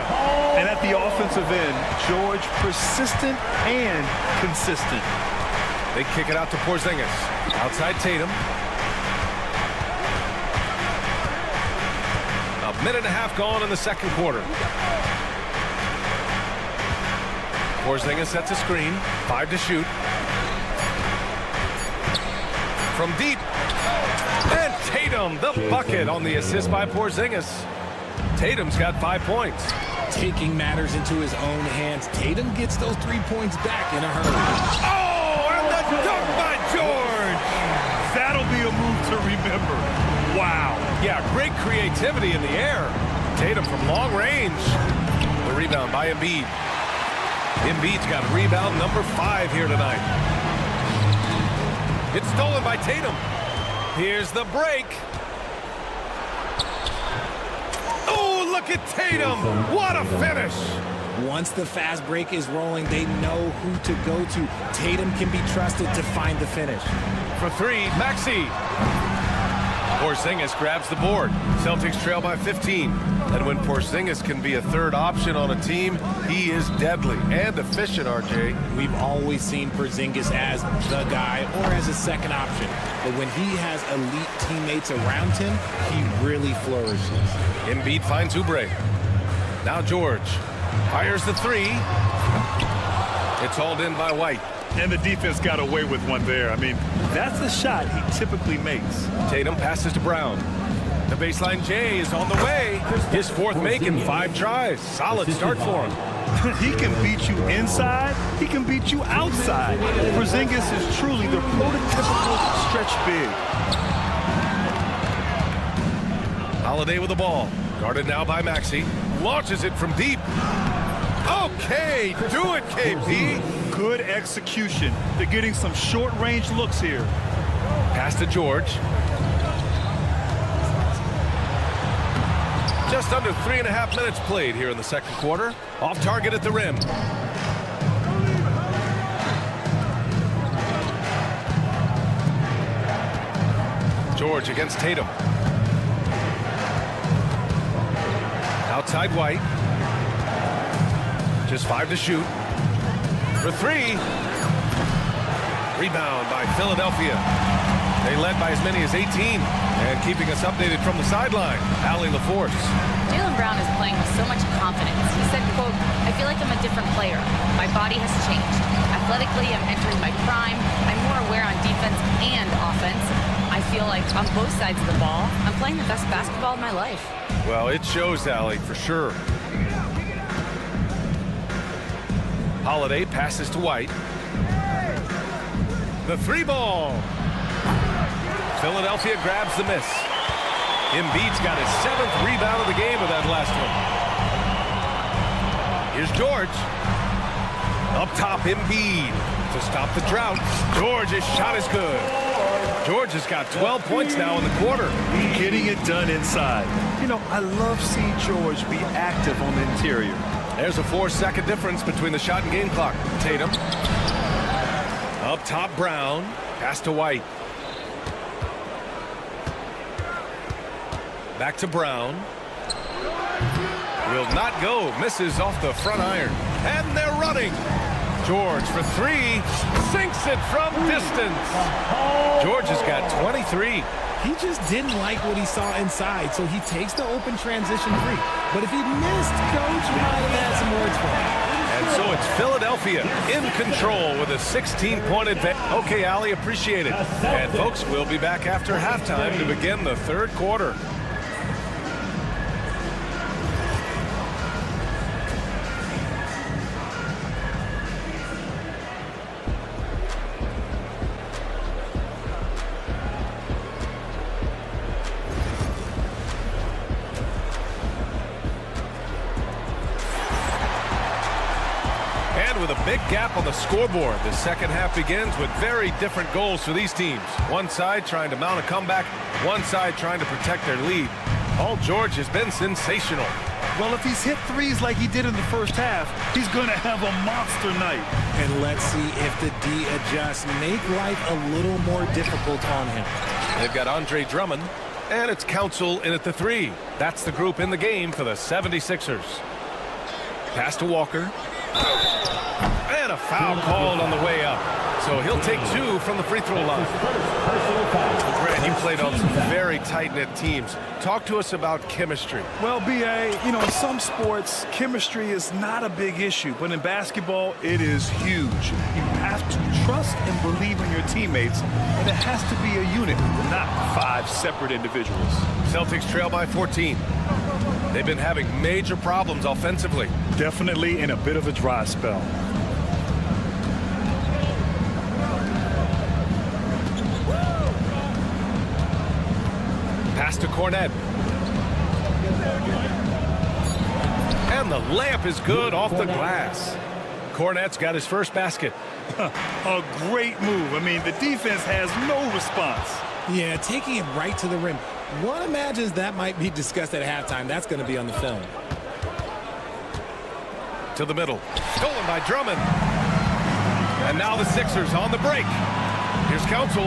And at the offensive end, George persistent and consistent. They kick it out to Porzingis. Outside Tatum. A minute and a half gone in the second quarter. Porzingis sets a screen. 5 to shoot. From deep. And Tatum, the bucket on the assist by Porzingis. Tatum's got 5 points. Taking matters into his own hands. Tatum gets those 3 points back in a hurry. Oh, and the dunk by George. That'll be a move to remember. Wow. Yeah, great creativity in the air. Tatum from long range. The rebound by Embiid. Embiid's got rebound number 5 here tonight. It's stolen by Tatum. Here's the break. Oh, look at Tatum. What a finish. Once the fast break is rolling, they know who to go to. Tatum can be trusted to find the finish. For 3, Maxey. Porzingis grabs the board. Celtics trail by 15. And when Porzingis can be a third option on a team, he is deadly and efficient, RJ. We've always seen Porzingis as the guy or as a second option. But when he has elite teammates around him, he really flourishes. Embiid finds Oubre. Now George fires the 3. It's hauled in by White. And the defense got away with one there. I mean, that's a shot he typically makes. Tatum passes to Brown. The baseline J is on the way. His 4th make in 5 tries. Solid start for him. He can beat you inside. He can beat you outside. Porzingis is truly the prototypical stretch big. Holiday with the ball. Guarded now by Maxey. Launches it from deep. Okay, do it, KP. Good execution. They're getting some short-range looks here. Pass to George. Just under 3.5 minutes played here in the second quarter. Off target at the rim. George against Tatum. Outside White. Just 5 to shoot. For 3. Rebound by Philadelphia. They led by as many as 18. And keeping us updated from the sideline, Allie LaForce. Jaylen Brown is playing with so much confidence. He said, quote, "I feel like I'm a different player. My body has changed. Athletically, I'm entering my prime. I'm more aware on defense and offense. I feel like on both sides of the ball, I'm playing the best basketball of my life." Well, it shows, Allie, for sure. Holiday passes to White. The 3 ball. Philadelphia grabs the miss. Embiid's got his 7th rebound of the game with that last one. Here's George. Up top, Embiid to stop the drought. George's shot is good. George has got 12 points now in the quarter. Getting it done inside. You know, I love seeing George be active on the interior. There's a 4-second difference between the shot and game clock. Tatum. Up top, Brown. Pass to White. Back to Brown. Will not go. Misses off the front iron. And they're running. George for 3. Sinks it from distance. George has got 23. He just didn't like what he saw inside, so he takes the open transition 3. But if he missed, Coach might have had some words for him. And so it's Philadelphia in control with a 16-point advantage. Okay, Allie, appreciate it. And folks, we'll be back after halftime to begin the 3rd quarter. With a big gap on the scoreboard, the second half begins with very different goals for these teams. One side trying to mount a comeback, one side trying to protect their lead. Paul George has been sensational. Well, if he's hit threes like he did in the first half, he's going to have a monster night. And let's see if the D adjusts, make life a little more difficult on him. They've got Andre Drummond, and it's Council in at the 3. That's the group in the game for the 76ers. Pass to Walker. And a foul called on the way up. So he'll take 2 from the free throw line. Grant, you played on some very tight-knit teams. Talk to us about chemistry. Well, B.A., you know, in some sports, chemistry is not a big issue. But in basketball, it is huge. You have to trust and believe in your teammates. And it has to be a unit, not 5 separate individuals. Celtics trail by 14. They've been having major problems offensively. Definitely in a bit of a dry spell. Pass to Cornet. And the layup is good off the glass. Cornet's got his first basket. A great move. I mean, the defense has no response. Yeah, taking it right to the rim. One imagines that might be discussed at halftime. That's going to be on the film. To the middle. Stolen by Drummond. And now the Sixers on the break. Here's Council.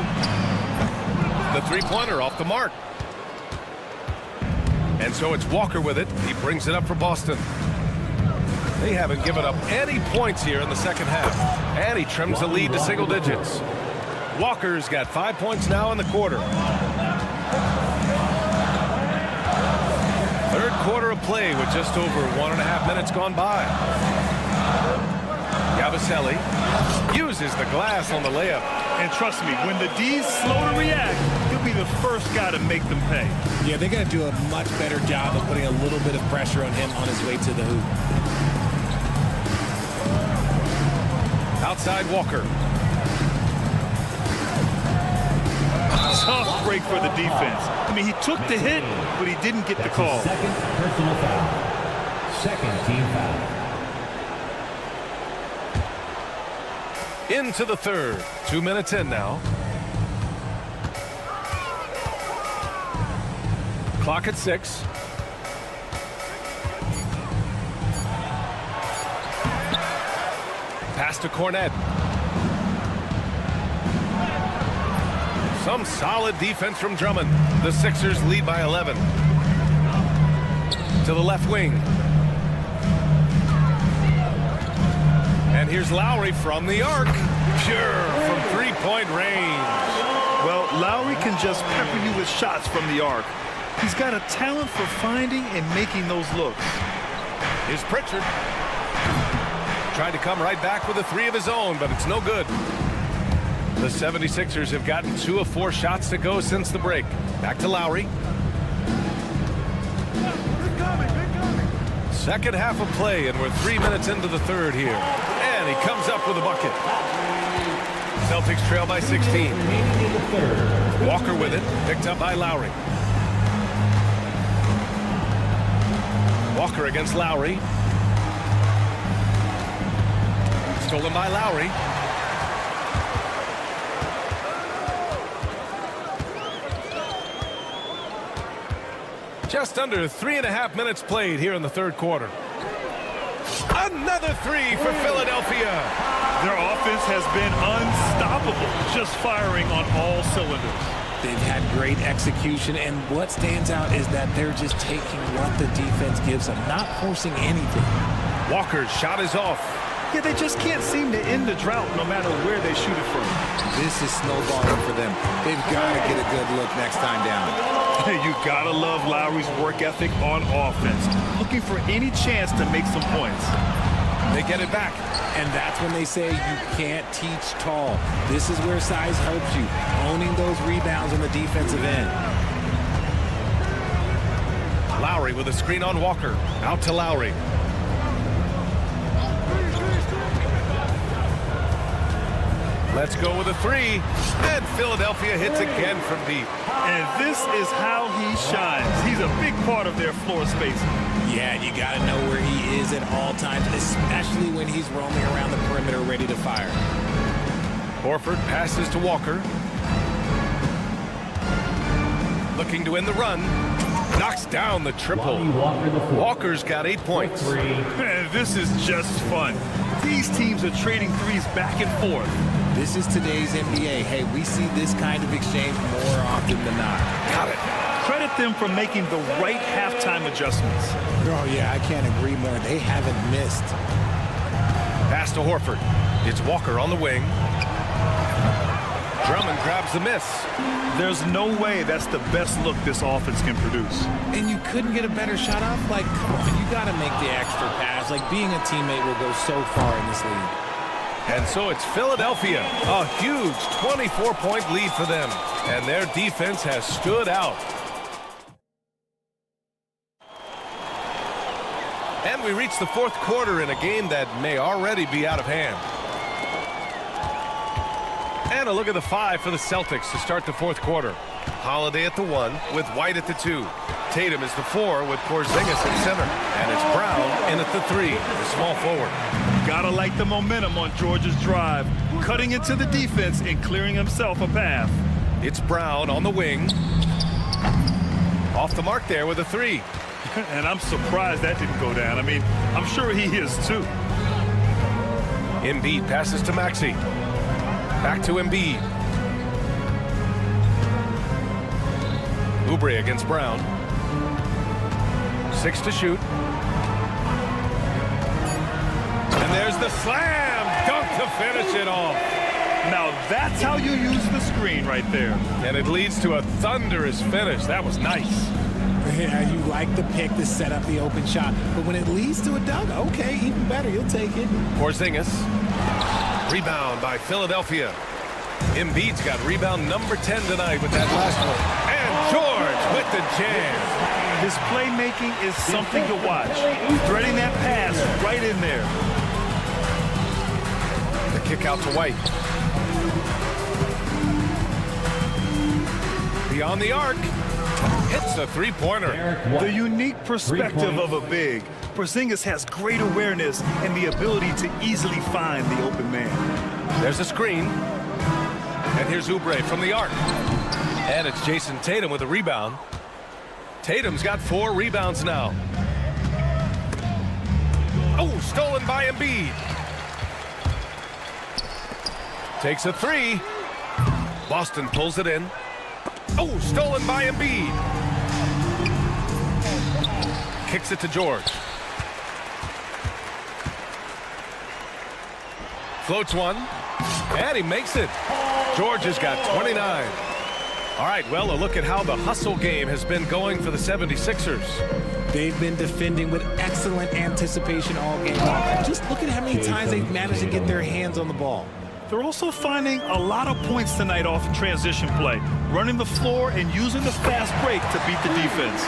The 3-pointer off the mark. And so it's Walker with it. He brings it up for Boston. They haven't given up any points here in the second half. And he trims the lead to single digits. Walker's got 5 points now in the quarter. Third quarter of play with just over 1.5 minutes gone by. Yabusele uses the glass on the layup. And trust me, when the D's slow to react, he'll be the first guy to make them pay. Yeah, they're going to do a much better job of putting a little bit of pressure on him on his way to the hoop. Outside Walker. Tough break for the defense. I mean, he took the hit, but he didn't get the call. Second personal foul. Second team foul. Into the third. 2 minutes in now. Clock at 6. Pass to Cornet. Some solid defense from Drummond. The Sixers lead by 11. to the left wing. And here's Lowry from the arc. Pure from three-point range. Well, Lowry can just pepper you with shots from the arc. He's got a talent for finding and making those looks. Here's Pritchard. Tried to come right back with a three of his own, but it's no good. The 76ers have gotten 2 of 4 shots to go since the break. Back to Lowry. Second half of play, and we're 3 minutes into the third here. And he comes up with a bucket. Celtics trail by 16. Walker with it, picked up by Lowry. Walker against Lowry. Stolen by Lowry. Just under 3.5 minutes played here in the third quarter. Another three for Philadelphia. Their offense has been unstoppable, just firing on all cylinders. They've had great execution, and what stands out is that they're just taking what the defense gives them, not forcing anything. Walker's shot is off. Yeah, they just can't seem to end the drought no matter where they shoot it from. This is snowballing for them. They've got to get a good look next time down. You gotta love Lowry's work ethic on offense, looking for any chance to make some points. They get it back. And that's when they say you can't teach tall. This is where size helps you, owning those rebounds on the defensive end. Lowry with a screen on Walker. Out to Lowry. Let's go with a three. And Philadelphia hits again from deep. And this is how he shines. He's a big part of their floor spacing. Yeah, you got to know where he is at all times, especially when he's roaming around the perimeter ready to fire. Horford passes to Walker. Looking to end the run. Knocks down the triple. Walker's got 8 points. Man, this is just fun. These teams are trading threes back and forth. This is today's NBA. Hey, we see this kind of exchange more often than not. Got it. Credit them for making the right halftime adjustments. Oh, yeah, I can't agree more. They haven't missed. Pass to Horford. It's Walker on the wing. Drummond grabs the miss. There's no way that's the best look this offense can produce. And you couldn't get a better shot off? Like, come on, you got to make the extra pass. Like, being a teammate will go so far in this league. And so it's Philadelphia. A huge 24-point lead for them. And their defense has stood out. And we reach the fourth quarter in a game that may already be out of hand. And a look at the 5 for the Celtics to start the fourth quarter. Holiday at the 1 with White at the 2. Tatum is the 4 with Porzingis at center. And it's Brown in at the 3, the small forward. Gotta like the momentum on George's drive, cutting into the defense and clearing himself a path. It's Brown on the wing. Off the mark there with a 3. And I'm surprised that didn't go down. I mean, I'm sure he is too. Embiid passes to Maxey. Back to Embiid. Oubre against Brown. 6 to shoot. And there's the slam dunk to finish it off. Now that's how you use the screen right there. And it leads to a thunderous finish. That was nice. Yeah, you like the pick to set up the open shot, but when it leads to a dunk, okay, even better, you'll take it. Porzingis. Rebound by Philadelphia. Embiid's got rebound number 10 tonight with that last one. And George with the jam. His playmaking is something to watch. Threading that pass right in there. The kick out to White. Beyond the arc. Hits the three-pointer. The unique perspective of a big. Porzingis has great awareness and the ability to easily find the open man. There's a screen. And here's Oubre from the arc. And it's Jason Tatum with a rebound. Tatum's got 4 rebounds now. Oh, stolen by Embiid. Takes a 3. Boston pulls it in. Oh, stolen by Embiid. kicks it to George. Floats one, and he makes it. George has got 29. All right, well, a look at how the hustle game has been going for the 76ers. They've been defending with excellent anticipation all game long. Just look at how many times they've managed to get their hands on the ball. They're also finding a lot of points tonight off transition play, running the floor and using the fast break to beat the defense.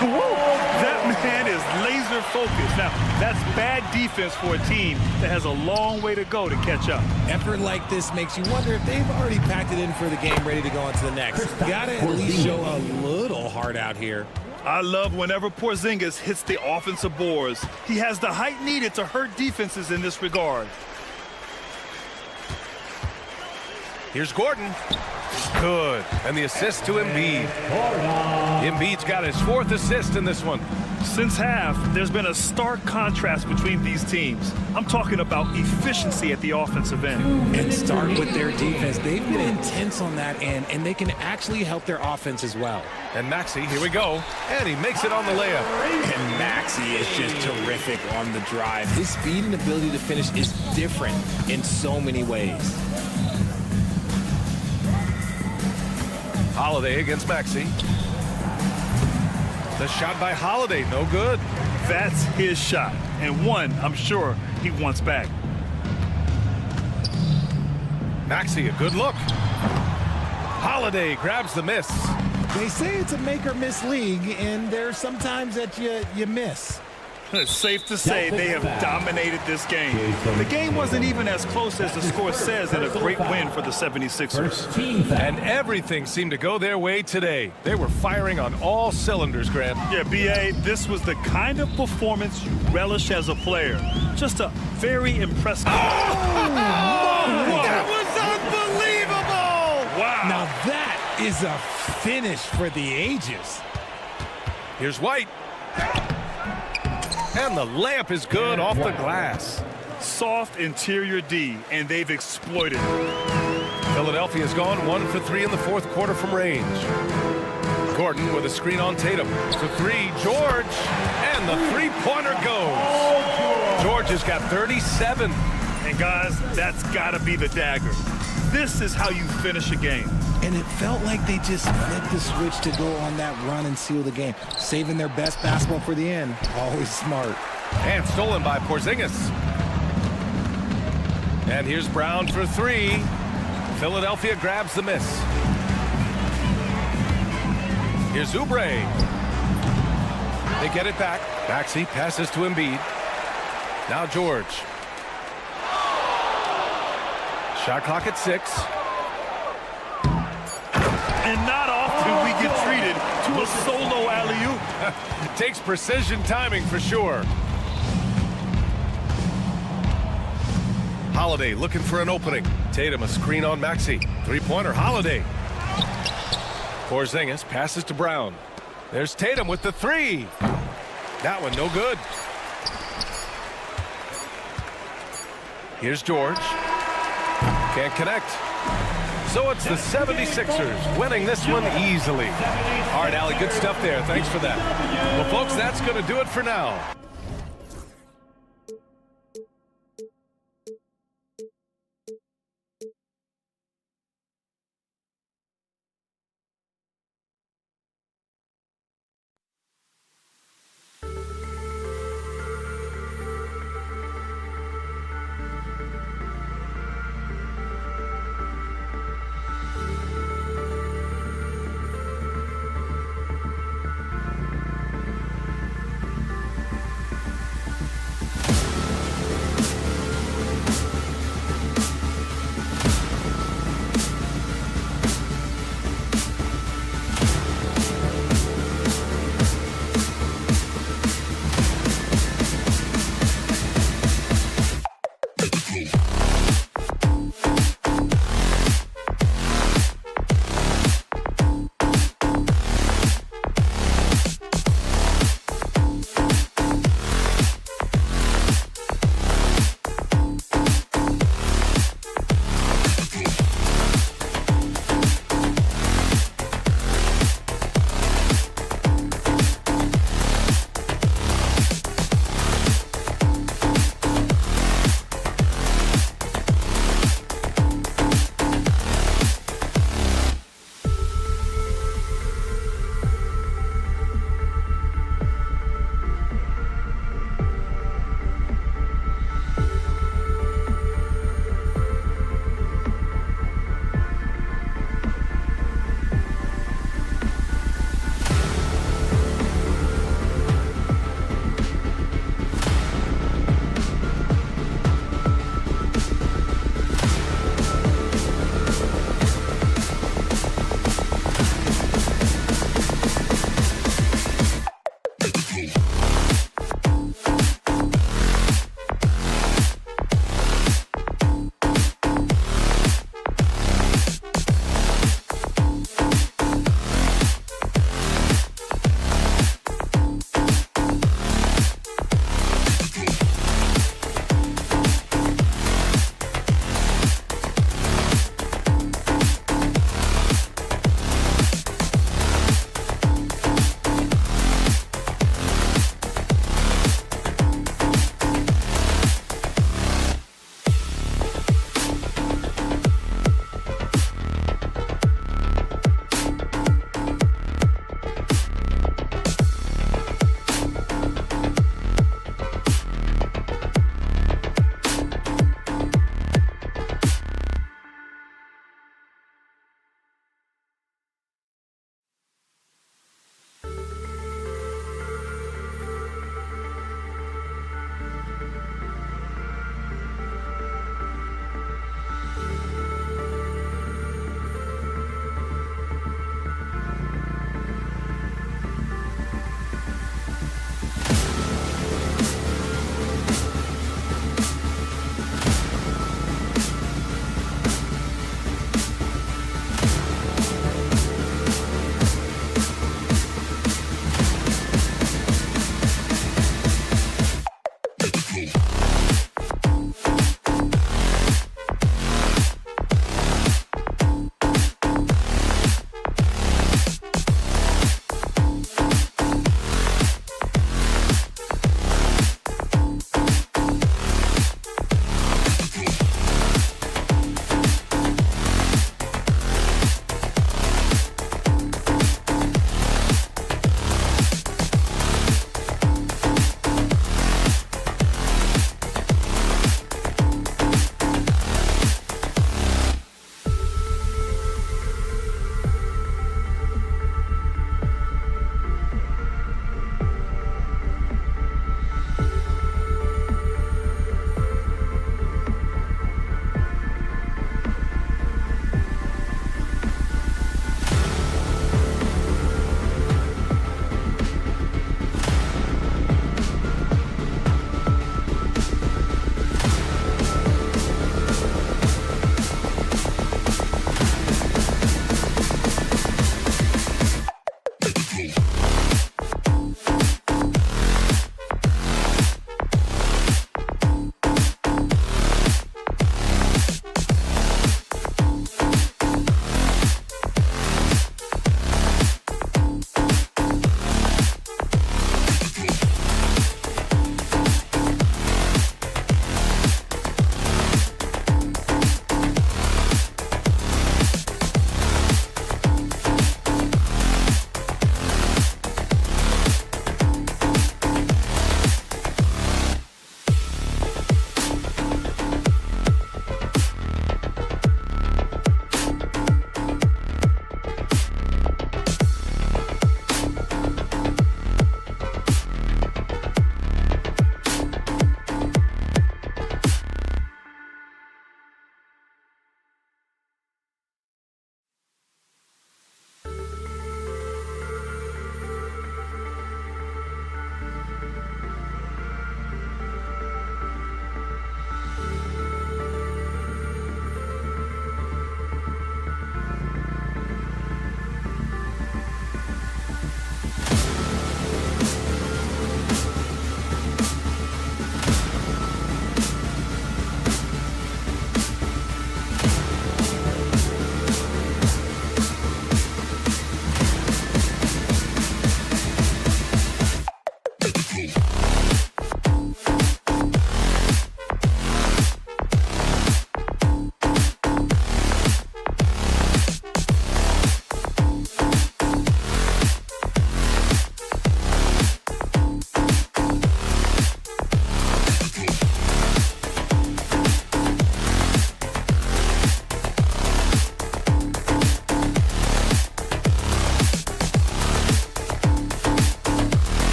Whoa, that man is laser focused. Now, that's bad defense for a team that has a long way to go to catch up. Effort like this makes you wonder if they've already packed it in for the game, ready to go on to the next. Gotta at least show a little heart out here. I love whenever Porzingis hits the offensive boards. He has the height needed to hurt defenses in this regard. Here's Gordon. Good. And the assist to Embiid. Embiid's got his 4th assist in this one. Since half, there's been a stark contrast between these teams. I'm talking about efficiency at the offensive end. And start with their defense. They've been intense on that end, and they can actually help their offense as well. And Maxey, here we go. And he makes it on the layup. And Maxey is just terrific on the drive. His speed and ability to finish is different in so many ways. Holiday against Maxey. The shot by Holiday, no good. That's his shot, and one I'm sure he wants back. Maxey, a good look. Holiday grabs the miss. They say it's a make-or-miss league, and there's sometimes that you miss. It's safe to say they have dominated this game. The game wasn't even as close as the score says, and a great win for the 76ers. And everything seemed to go their way today. They were firing on all cylinders, Grant. Yeah, B.A., this was the kind of performance you relish as a player. Just a very impressive. That was unbelievable! Wow. Now that is a finish for the ages. Here's White. And the layup is good off the glass. Soft interior D, and they've exploited it. Philadelphia's gone 1 for 3 in the 4th quarter from range. Gordon with a screen on Tatum. To 3, George. And the three-pointer goes. George has got 37. And guys, that's got to be the dagger. This is how you finish a game. And it felt like they just flipped the switch to go on that run and seal the game. Saving their best basketball for the end. Always smart. And stolen by Porzingis. And here's Brown for 3. Philadelphia grabs the miss. Here's Oubre. They get it back. Maxey passes to Embiid. Now George. Shot clock at 6. And not often we get treated to a solo alley-oop. Takes precision timing for sure. Holiday looking for an opening. Tatum a screen on Maxey. Three-pointer, Holiday. Porzingis passes to Brown. There's Tatum with the 3. That one no good. Here's George. Can't connect. So it's the 76ers winning this one easily. All right, Allie, good stuff there. Thanks for that. Well, folks, that's going to do it for now.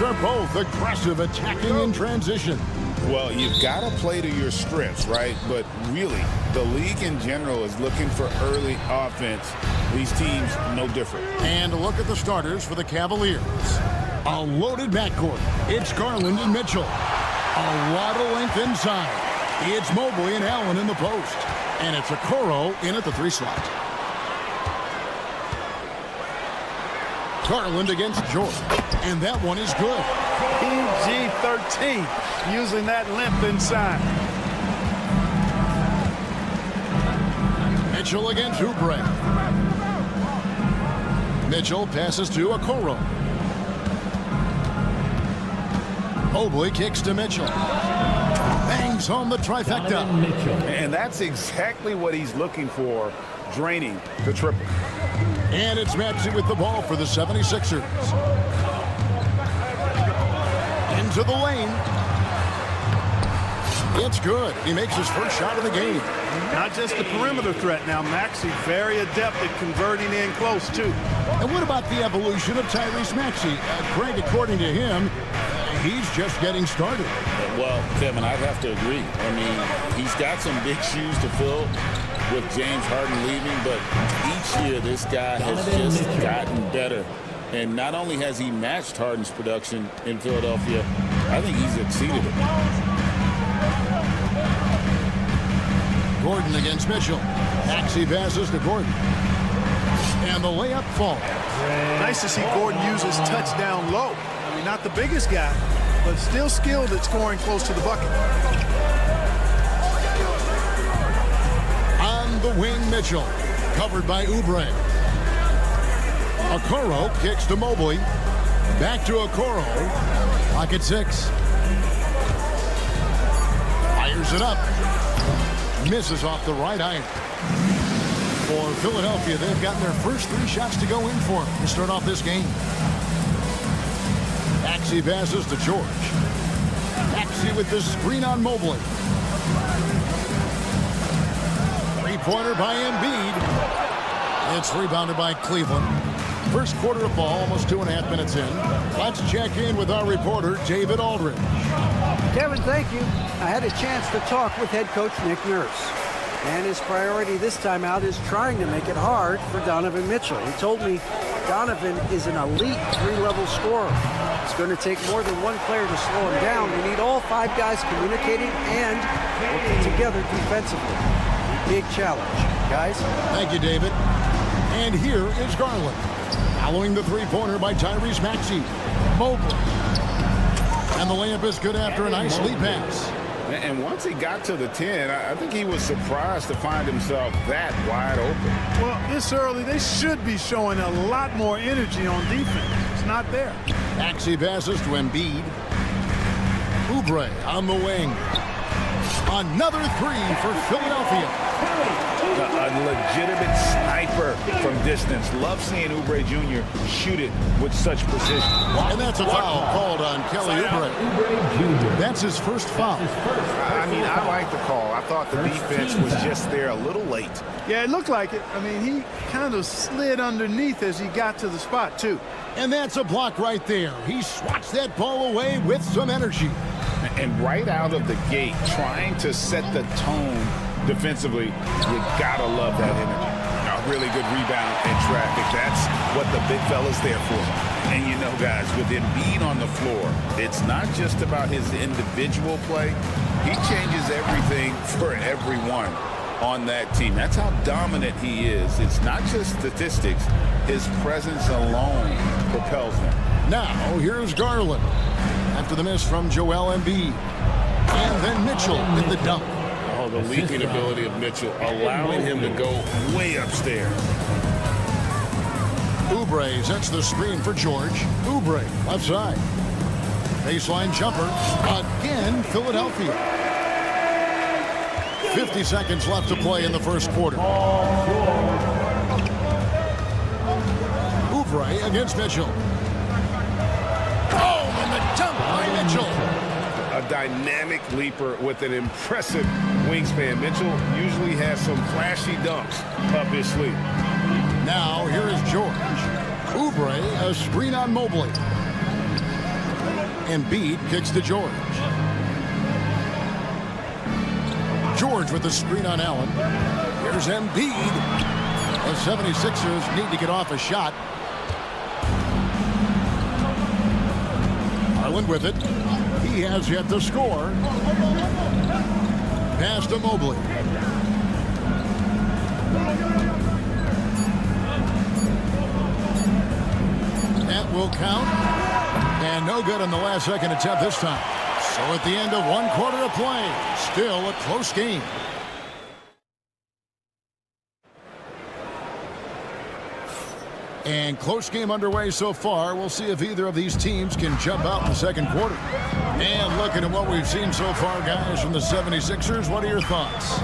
are both aggressive, attacking in transition. Well, you've got to play to your strengths, right? But really, the league in general is looking for early offense. These teams, no different. And look at the starters for the Cavaliers. A loaded backcourt. It's Garland and Mitchell. A lot of length inside. It's Mobley and Allen in the post. And it's Okoro in at the 3 slot. Garland against George. And that one is good. PG-13, using that length inside. Mitchell against Oubre. Mitchell passes to Okoro. Mobley kicks to Mitchell. Bangs home the trifecta. And that's exactly what he's looking for, draining the triple. And it's Maxey with the ball for the 76ers. Into the lane. It's good. He makes his first shot of the game. Not just the perimeter threat now. Maxey very adept at converting in close, too. And what about the evolution of Tyrese Maxey? Greg, according to him, he's just getting started. Well, Kevin, I'd have to agree. I mean, he's got some big shoes to fill with James Harden leaving, but each year this guy has just gotten better. And not only has he matched Harden's production in Philadelphia, I think he's exceeded it. Gordon against Mitchell. Maxey passes to Gordon. And the layup falls. Nice to see Gordon use his touchdown low. I mean, not the biggest guy, but still skilled at scoring close to the bucket. On the wing, Mitchell. Covered by Oubre. Okoro kicks to Mobley. Back to Okoro. Pocket 6. Fires it up. Misses off the right iron. For Philadelphia, they've gotten their first 3 shots to go in for to start off this game. Maxey passes to George. Maxey with the screen on Mobley. 3-pointer by Embiid. It's rebounded by Cleveland. First quarter of ball, almost 2.5 minutes in. Let's check in with our reporter, David Aldridge. Kevin, thank you. I had a chance to talk with head coach Nick Nurse. And his priority this time out is trying to make it hard for Donovan Mitchell. He told me Donovan is an elite 3-level scorer. It's going to take more than one player to slow him down. We need all 5 guys communicating and working together defensively. Big challenge, guys. Thank you, David. And here is Garland. Following the 3-pointer by Tyrese Maxey. Mobley. And the layup is good after a nice lead pass. And once he got to the 10, I think he was surprised to find himself that wide open. Well, this early, they should be showing a lot more energy on defense. It's not there. Maxey passes to Embiid. Oubre on the wing. Another 3 for Philadelphia. A legitimate sniper from distance. Love seeing Oubre Jr. shoot it with such precision. And that's a foul called on Kelly Oubre. That's his first foul. I mean, I like the call. I thought the defense was just there a little late. Yeah, it looked like it. I mean, he kind of slid underneath as he got to the spot, too. And that's a block right there. He swats that ball away with some energy. And right out of the gate, trying to set the tone defensively, you gotta love that energy. A really good rebound in traffic. That's what the big fella's there for. And you know, guys, with Embiid on the floor, it's not just about his individual play. He changes everything for everyone on that team. That's how dominant he is. It's not just statistics. His presence alone propels him. Now, here's Garland. After the miss from Joel Embiid. And then Mitchell with the dunk. Oh, the leaping ability of Mitchell, allowing him to go way upstairs. Oubre sets the screen for George. Oubre, left side. Baseline jumper. Again, Philadelphia. 50 seconds left to play in the first quarter. Oubre against Mitchell. Oh, and the dunk by Mitchell. A dynamic leaper with an impressive wingspan. Mitchell usually has some flashy dunks up his sleeve. Now, here is George. Oubre, a screen on Mobley. Embiid kicks to George. George with the screen on Allen. Here's Embiid. The 76ers need to get off a shot. Garland with it. He has yet to score. Pass to Mobley. That will count. And no good on the last second attempt this time. So at the end of 1 quarter of play, still a close game. And close game underway so far. We'll see if either of these teams can jump out in the second quarter. And looking at what we've seen so far, guys, from the 76ers, what are your thoughts?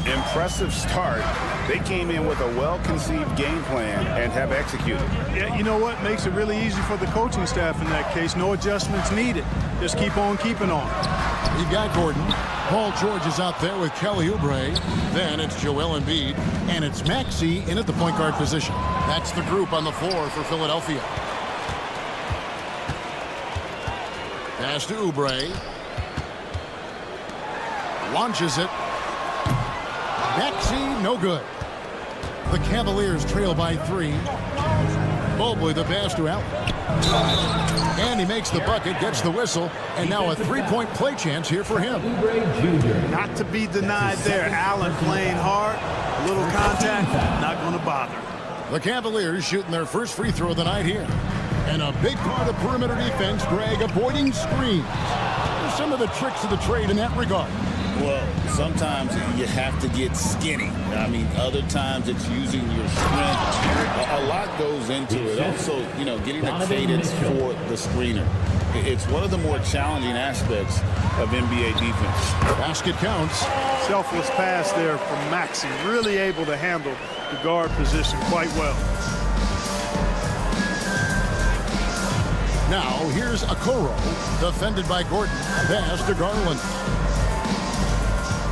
Impressive start. They came in with a well-conceived game plan and have executed. Yeah, you know what? Makes it really easy for the coaching staff in that case. No adjustments needed. Just keep on keeping on. You've got Gordon. Paul George is out there with Kelly Oubre. Then it's Joel Embiid. And it's Maxey in at the point guard position. That's the group on the floor for Philadelphia. Pass to Oubre. Launches it. Maxey, no good. The Cavaliers trail by 3. Mobley the pass to Allen. And he makes the bucket, gets the whistle, and now a 3-point play chance here for him. Not to be denied there. Allen playing hard. A little contact, not going to bother. The Cavaliers shooting their first free throw of the night here. And a big part of perimeter defense, Greg, avoiding screens. Some of the tricks of the trade in that regard. Well, sometimes you have to get skinny. I mean, other times it's using your strength. A lot goes into it. Also, you know, getting a cadence for the screener. It's one of the more challenging aspects of NBA defense. Basket counts. Selfless pass there from Maxey. Really able to handle the guard position quite well. Now, here's Okoro, defended by Gordon. Pass to Garland.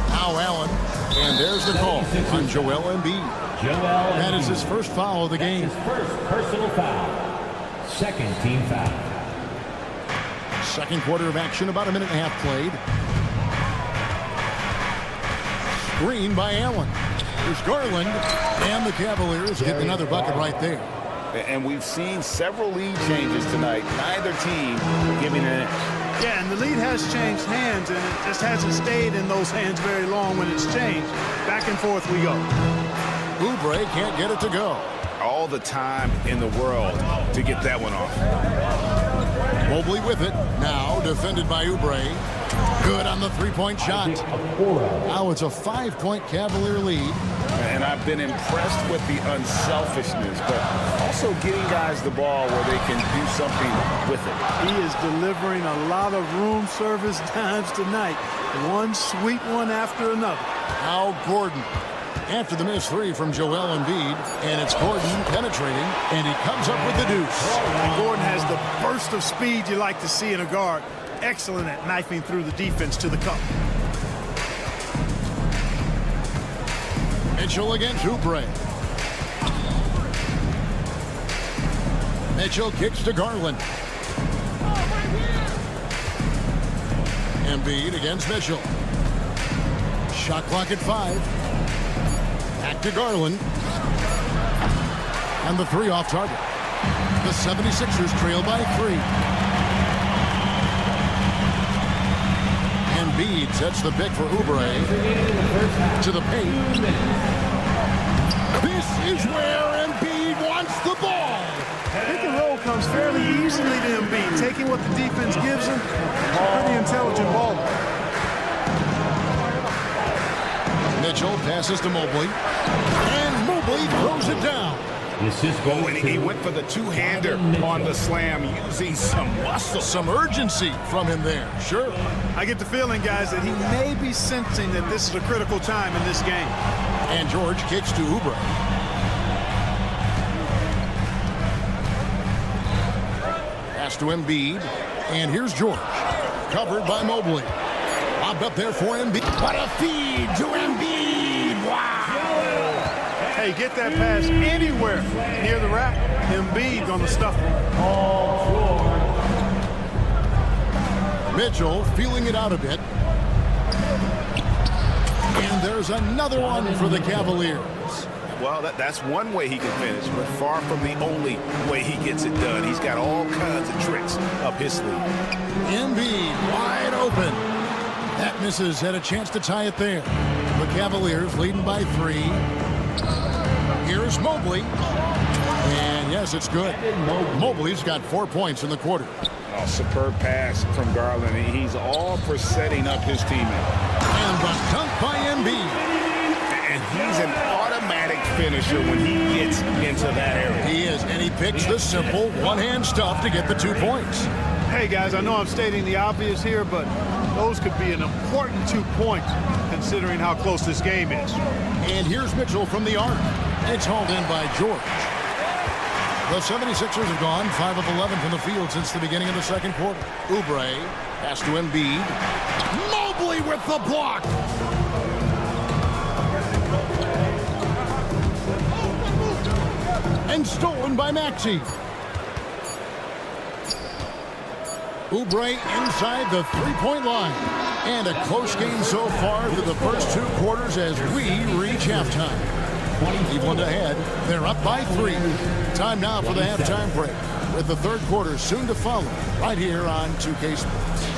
Now Allen, and there's the call on Joel Embiid. That is his first foul of the game. His first personal foul. Second team foul. Second quarter of action, about a minute and a half played. Screen by Allen. There's Garland, and the Cavaliers get another bucket right there. And we've seen several lead changes tonight. Neither team giving an inch. Yeah, and the lead has changed hands, and it just hasn't stayed in those hands very long when it's changed. Back and forth we go. Oubre can't get it to go. All the time in the world to get that one off. Mobley with it. Now defended by Oubre. Good on the three-point shot. Now it's a 5-point Cavalier lead. And I've been impressed with the unselfishness, but also getting guys the ball where they can do something with it. He is delivering a lot of room service times tonight. One sweet one after another. Now Gordon. After the missed 3 from Joel Embiid, and it's Gordon penetrating, and he comes up with the deuce. And Gordon has the burst of speed you like to see in a guard. Excellent at knifing through the defense to the cup. Mitchell against Oubre. Mitchell kicks to Garland. Embiid against Mitchell. Shot clock at 5. Back to Garland. And the 3 off target. The 76ers trail by 3. Embiid sets the pick for Oubre. To the paint. This is where Embiid wants the ball. Pick and roll comes fairly easily to Embiid, taking what the defense gives him. Pretty intelligent ball. Mitchell passes to Mobley. And Mobley throws it down. And he went for the two-hander on the slam, using some muscle. Some urgency from him there, sure. I get the feeling, guys, that he may be sensing that this is a critical time in this game. And George kicks to Oubre. Pass to Embiid. And here's George. Covered by Mobley. Lobbed up there for Embiid. What a feed to Embiid. Wow. Hey, get that pass anywhere near the rack. Embiid on the stuff. Mitchell feeling it out a bit. And there's another one for the Cavaliers. Well, that's one way he can finish, but far from the only way he gets it done. He's got all kinds of tricks up his sleeve. Embiid wide open. That misses. Had a chance to tie it there. The Cavaliers leading by 3. Here's Mobley. And yes, it's good. Mobley's got 4 points in the quarter. Oh, superb pass from Garland. He's all for setting up his teammate. And the dunk by Embiid. And he's an automatic finisher when he gets into that area. He is, and he picks the simple one-hand stuff to get the 2 points. Hey, guys, I know I'm stating the obvious here, but those could be an important 2 points considering how close this game is. And here's Mitchell from the arc. It's hauled in by George. The 76ers have gone 5 of 11 from the field since the beginning of the second quarter. Oubre pass to Embiid. Mobley with the block. And stolen by Maxey. Oubre inside the three-point line. And a close game so far through the first 2 quarters as we reach halftime. Cleveland ahead. They're up by 3. Time now for the halftime break, with the third quarter soon to follow right here on 2K Sports.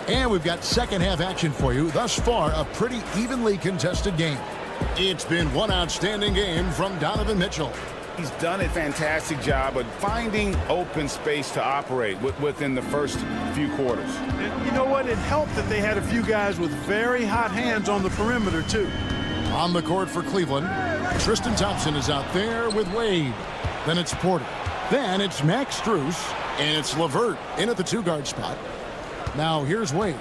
And we've got second half action for you. Thus far, a pretty evenly contested game. It's been one outstanding game from Donovan Mitchell. He's done a fantastic job of finding open space to operate within the first few quarters. And you know what? It helped that they had a few guys with very hot hands on the perimeter, too. On the court for Cleveland, Tristan Thompson is out there with Wade. Then it's Porter. Then it's Max Strus. And it's LeVert in at the 2-guard spot. Now here's Wade.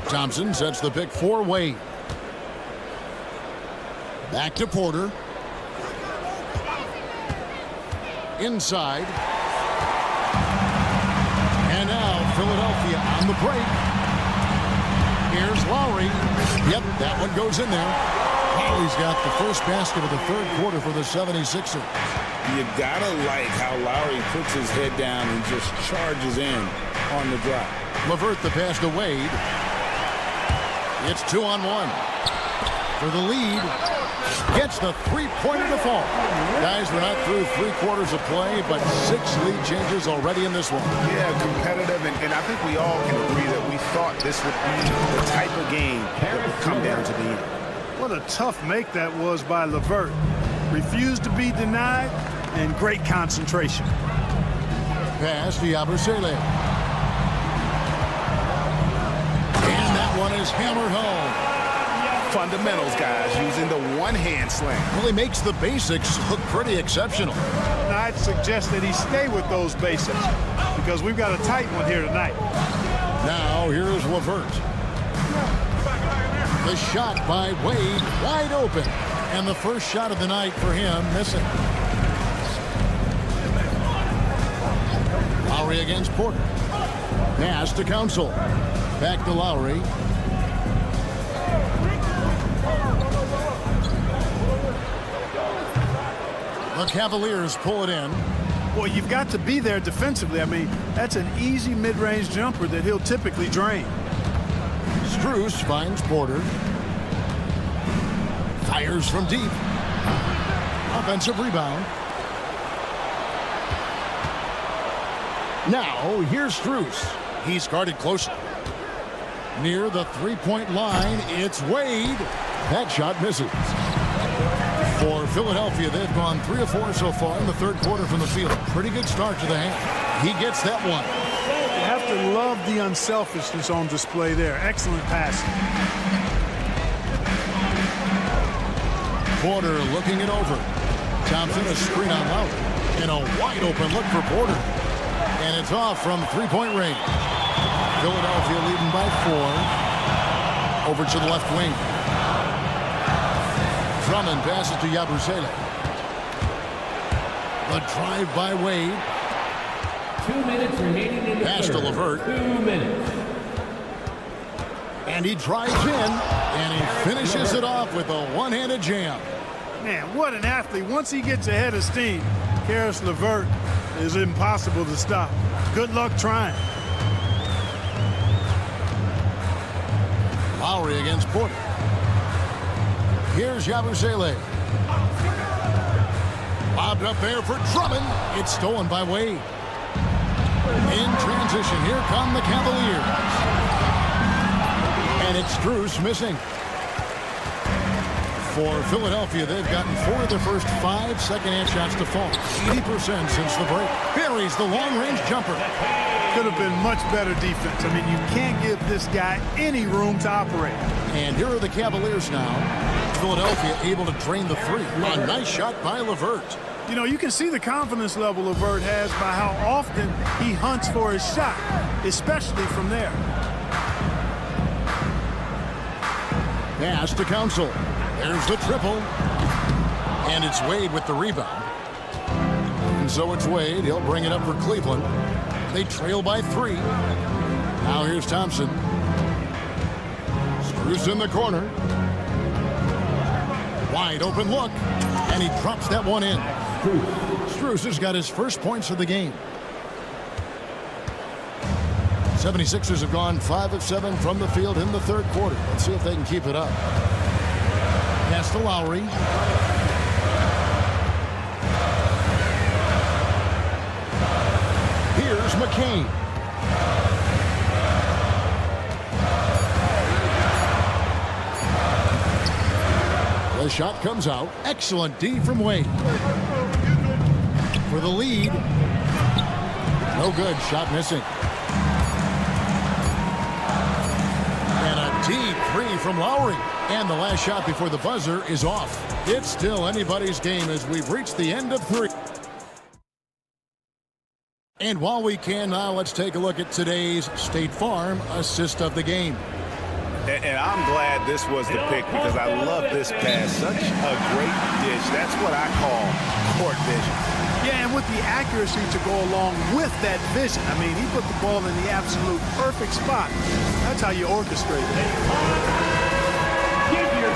Thompson sets the pick for Wade. Back to Porter. Inside. And now Philadelphia on the break. Here's Lowry. Yep, that one goes in there. Lowry's got the first basket of the third quarter for the 76ers. You gotta like how Lowry puts his head down and just charges in on the drive. LeVert the pass to Wade. It's 2-on-1. For the lead. Gets the three-pointer to fall. Guys, we're not through 3 quarters of play, but 6 lead changes already in this one. Yeah, competitive, and I think we all can agree that we thought this would be the type of game that would come down to the end. What a tough make that was by LeVert. Refused to be denied, and great concentration. Pass to Yabusele. And that one is hammered home. Fundamentals, guys, using the one-hand slam. Well, he makes the basics look pretty exceptional. Now, I'd suggest that he stay with those basics because we've got a tight one here tonight. Now, here's LeVert. The shot by Wade, wide open. And the first shot of the night for him, missing. Lowry against Porter. Pass to Council. Back to Lowry. The Cavaliers pull it in. Well, you've got to be there defensively. I mean, that's an easy mid-range jumper that he'll typically drain. Strus finds Porter. Fires from deep. Offensive rebound. Now, here's Strus. He's guarded closely. Near the three-point line, it's Wade. That shot misses. For Philadelphia, they've gone 3 of 4 so far in the third quarter from the field. Pretty good start to the half. He gets that one. You have to love the unselfishness on display there. Excellent pass. Porter looking it over. Thompson a screen on Lowry. And a wide open look for Porter. And it's off from three-point range. Philadelphia leading by 4. Over to the left wing. Drummond passes to Yabusele. The drive by Wade. 2 minutes remaining in the Pass to LeVert. 2 minutes. And he drives in, and he finishes it off with a one-handed jam. Man, what an athlete. Once he gets ahead of steam, Caris LeVert is impossible to stop. Good luck trying. Lowry against Porter. Here's Yabusele. Lobbed up there for Drummond. It's stolen by Wade. In transition, here come the Cavaliers. And it's Strus missing. For Philadelphia, they've gotten 4 of their first 5 second-hand shots to fall. 80% since the break. Buries the long-range jumper. Could have been much better defense. I mean, you can't give this guy any room to operate. And here are the Cavaliers now. Philadelphia able to drain the 3. A nice shot by LeVert. You know, you can see the confidence level LeVert has by how often he hunts for his shot, especially from there. Pass to Council. There's the triple. And it's Wade with the rebound. And so it's Wade. He'll bring it up for Cleveland. They trail by 3. Now here's Thompson. Strus in the corner. Wide open look. And he drops that one in. Strus has got his first points of the game. 76ers have gone 5 of 7 from the field in the third quarter. Let's see if they can keep it up. Pass to Lowry. Here's McCain. The shot comes out. Excellent D from Wade. For the lead. No good. Shot missing. And a deep 3 from Lowry. And the last shot before the buzzer is off. It's still anybody's game as we've reached the end of 3. And while we can now, let's take a look at today's State Farm assist of the game. And I'm glad this was the pick because I love this pass. Such a great dish. That's what I call court vision. Yeah, and with the accuracy to go along with that vision. I mean, he put the ball in the absolute perfect spot. That's how you orchestrate it.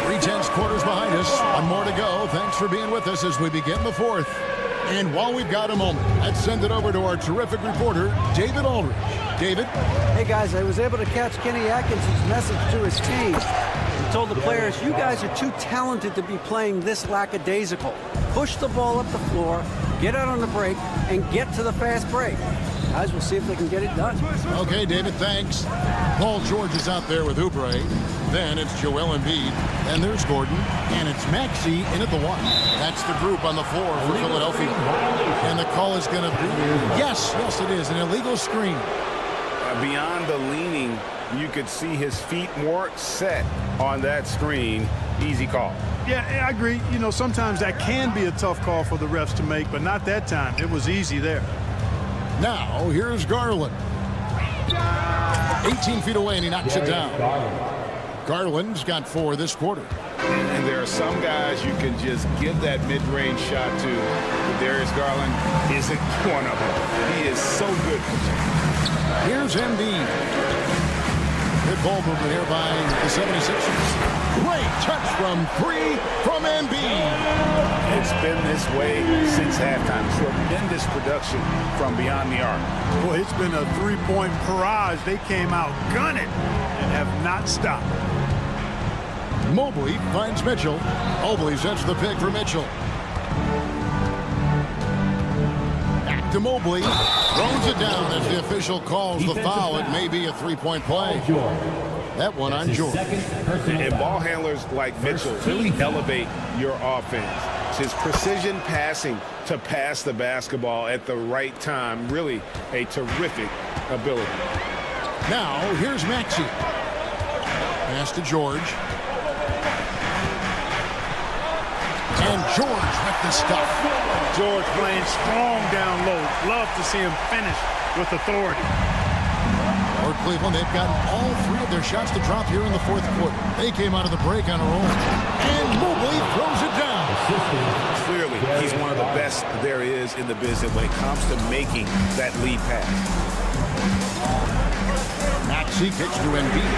3/10 quarters behind us. One more to go. Thanks for being with us as we begin the 4th. And while we've got a moment, let's send it over to our terrific reporter, David Aldridge. David? Hey, guys, I was able to catch Kenny Atkinson's message to his team. He told the players, you guys are too talented to be playing this lackadaisical. Push the ball up the floor, get out on the break, and get to the fast break. Guys, we'll see if they can get it done. Okay, David, thanks. Paul George is out there with Oubre. Then it's Joel Embiid. And there's Gordon. And it's Maxey in at the 1. That's the group on the floor for Philadelphia. And the call is going to be, yes, it is, an illegal screen. Beyond the leaning, you could see his feet more set on that screen. Easy call. Yeah, I agree. You know, sometimes that can be a tough call for the refs to make, but not that time. It was easy there. Now, here's Garland. 18 feet away, and he knocks it down. Garland's got 4 this quarter. And there are some guys you can just give that mid-range shot to. But Darius Garland isn't one of them. He is so good. Here's Embiid. Good ball movement here by the 76ers. Great touch from 3 from Embiid. It's been this way since halftime. Tremendous production from beyond the arc. Boy, it's been a 3-point barrage. They came out gunning and have not stopped. Mobley finds Mitchell. Mobley sets the pick for Mitchell. Back to Mobley. Throws it down as the official calls the foul. It may be a 3-point play. That one on George. And ball handlers like Mitchell really elevate your offense. It's his precision passing to pass the basketball at the right time. Really a terrific ability. Now, here's Maxey. Pass to George. And George with the stuff. George playing strong down low. Love to see him finish with authority. For Cleveland, they've gotten all 3 of their shots to drop here in the 4th quarter. They came out of the break on a roll. And Mobley throws it down. Clearly, he's one of the best there is in the business when it comes to making that lead pass. Maxey kicks to Embiid.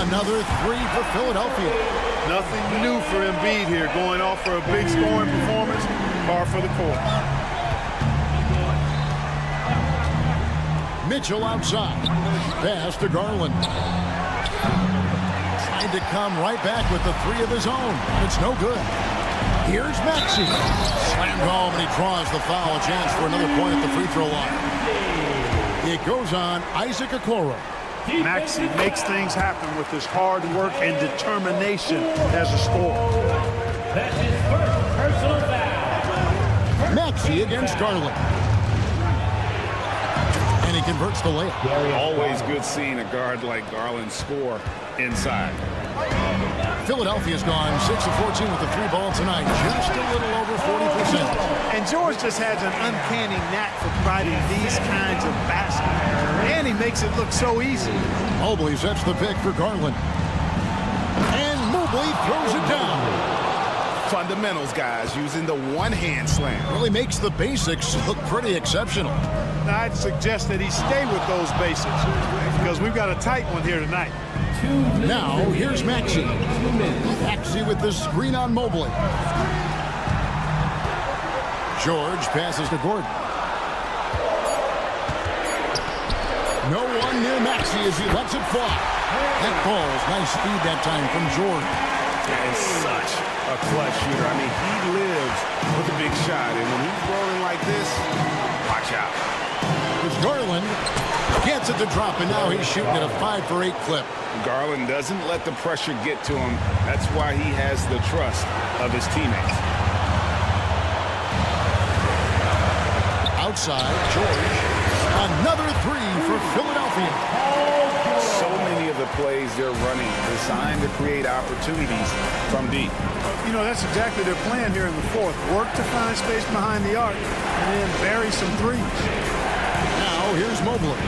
Another three for Philadelphia. Nothing new for Embiid here, going off for a big scoring performance, par for the course. Mitchell outside. Pass to Garland. Trying to come right back with the three of his own. It's no good. Here's Maxey. Slammed home, and he draws the foul. Chance for another point at the free throw line. It goes on Isaac Okoro. Maxey makes things happen with his hard work and determination as a scorer. That's his first personal foul. Maxey against Garland. And he converts the layup. Always good seeing a guard like Garland score inside. Philadelphia's gone 6 of 14 with the three ball tonight. Just a little over 40%. And George just has an uncanny knack for providing these kinds of baskets. And he makes it look so easy. Mobley sets the pick for Garland. And Mobley throws it down. Fundamentals, guys, using the one-hand slam. Really makes the basics look pretty exceptional. Now, I'd suggest that he stay with those basics because we've got a tight one here tonight. Now, here's Maxey. Maxey with the screen on Mobley. George passes to Gordon. No one near Maxey as he lets it fly. That ball's nice speed that time from George. And such a clutch shooter. I mean, he lives with a big shot. And when he's rolling like this, watch out. As Garland gets it to drop, and now he's shooting at a 5 for 8 clip. Garland doesn't let the pressure get to him. That's why he has the trust of his teammates. Outside, George. Another three for Philadelphia. So many of the plays they're running designed to create opportunities from deep. You know, that's exactly their plan here in the fourth. Work to find space behind the arc and then bury some threes. Now, here's Mobley.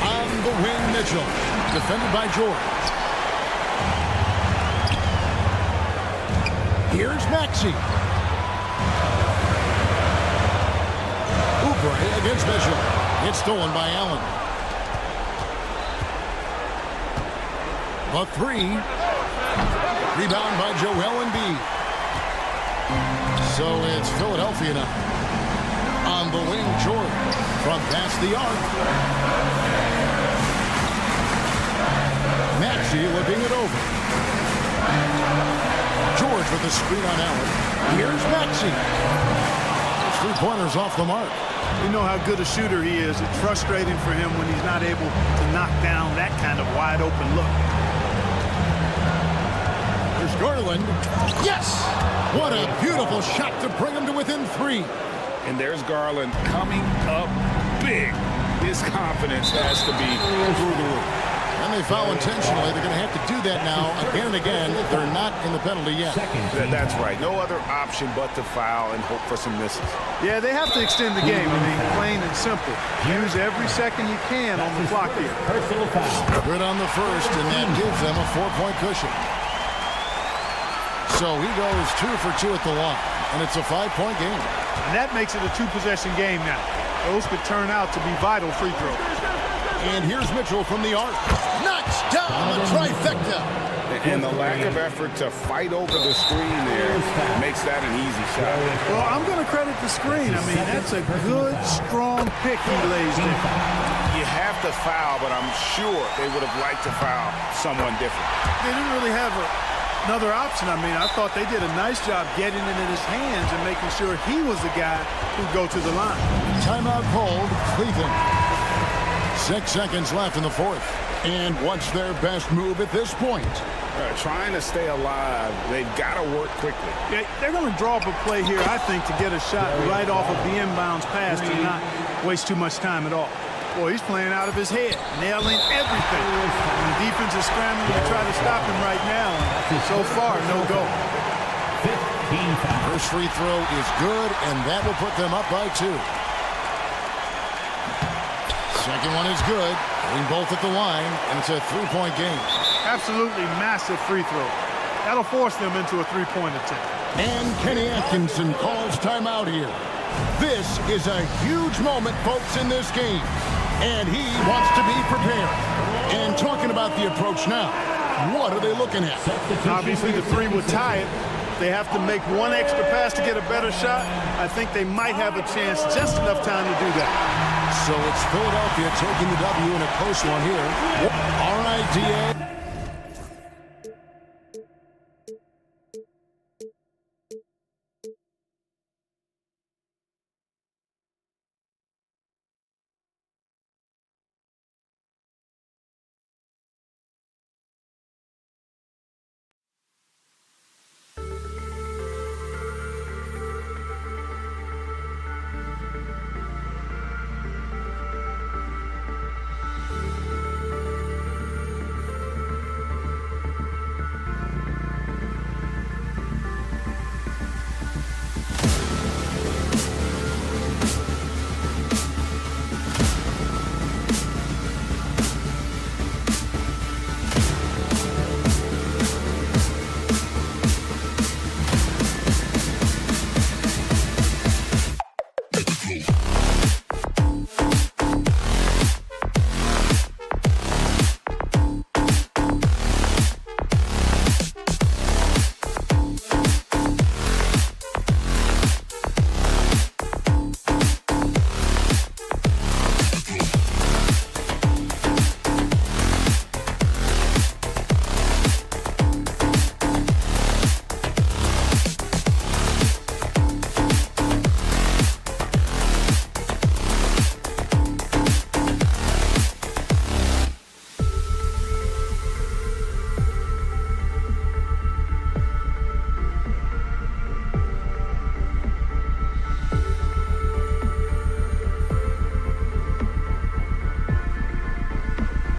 On the wing, Mitchell. Defended by George. Here's Maxey. Oubre against Mitchell. It's stolen by Allen. The three. Rebound by Joel Embiid. So it's Philadelphia now. On the wing, George. From past the arc. Maxey looking it over. George with the screen on Allen. Here's Maxey. Three-pointers off the mark. You know how good a shooter he is. It's frustrating for him when he's not able to knock down that kind of wide-open look. There's Garland. Yes! What a beautiful shot to bring him to within three. And there's Garland coming up big. His confidence has to be through the roof. And they foul intentionally. They're going to have to do that now again and again. They're not in the penalty yet. That's right. No other option but to foul and hope for some misses. Yeah, they have to extend the game. I mean, plain and simple. Use every second you can on the clock here. Good on the first, and that gives them a 4-point cushion. So he goes 2 for 2 at the line, and it's a 5-point game. And that makes it a 2-possession game now. Those could turn out to be vital free throws. And here's Mitchell from the arc. Knocks down the trifecta. And the lack of effort to fight over the screen there makes that an easy shot. Well, I'm going to credit the screen. I mean, that's a good, strong pick he lays there. You have to foul, but I'm sure they would have liked to foul someone different. They didn't really have another option. I mean, I thought they did a nice job getting it in his hands and making sure he was the guy who'd go to the line. Timeout called, Cleveland. 6 seconds left in the fourth. And what's their best move at this point? Trying to stay alive. They've got to work quickly. Yeah, they're going to draw up a play here, I think, to get a shot right off of the inbounds pass to not waste too much time at all. Boy, he's playing out of his head, nailing everything. And the defense is scrambling to try to stop him right now. And so far, no go. First free throw is good, and that will put them up by 2. Second one is good. Getting both at the line, and it's a 3-point game. Absolutely massive free throw. That'll force them into a 3-point attempt. And Kenny Atkinson calls timeout here. This is a huge moment, folks, in this game. And he wants to be prepared. And talking about the approach now, what are they looking at? Obviously, the three would tie it. They have to make one extra pass to get a better shot. I think they might have a chance, just enough time to do that. So it's Philadelphia taking the W in a close one here. All right, DA.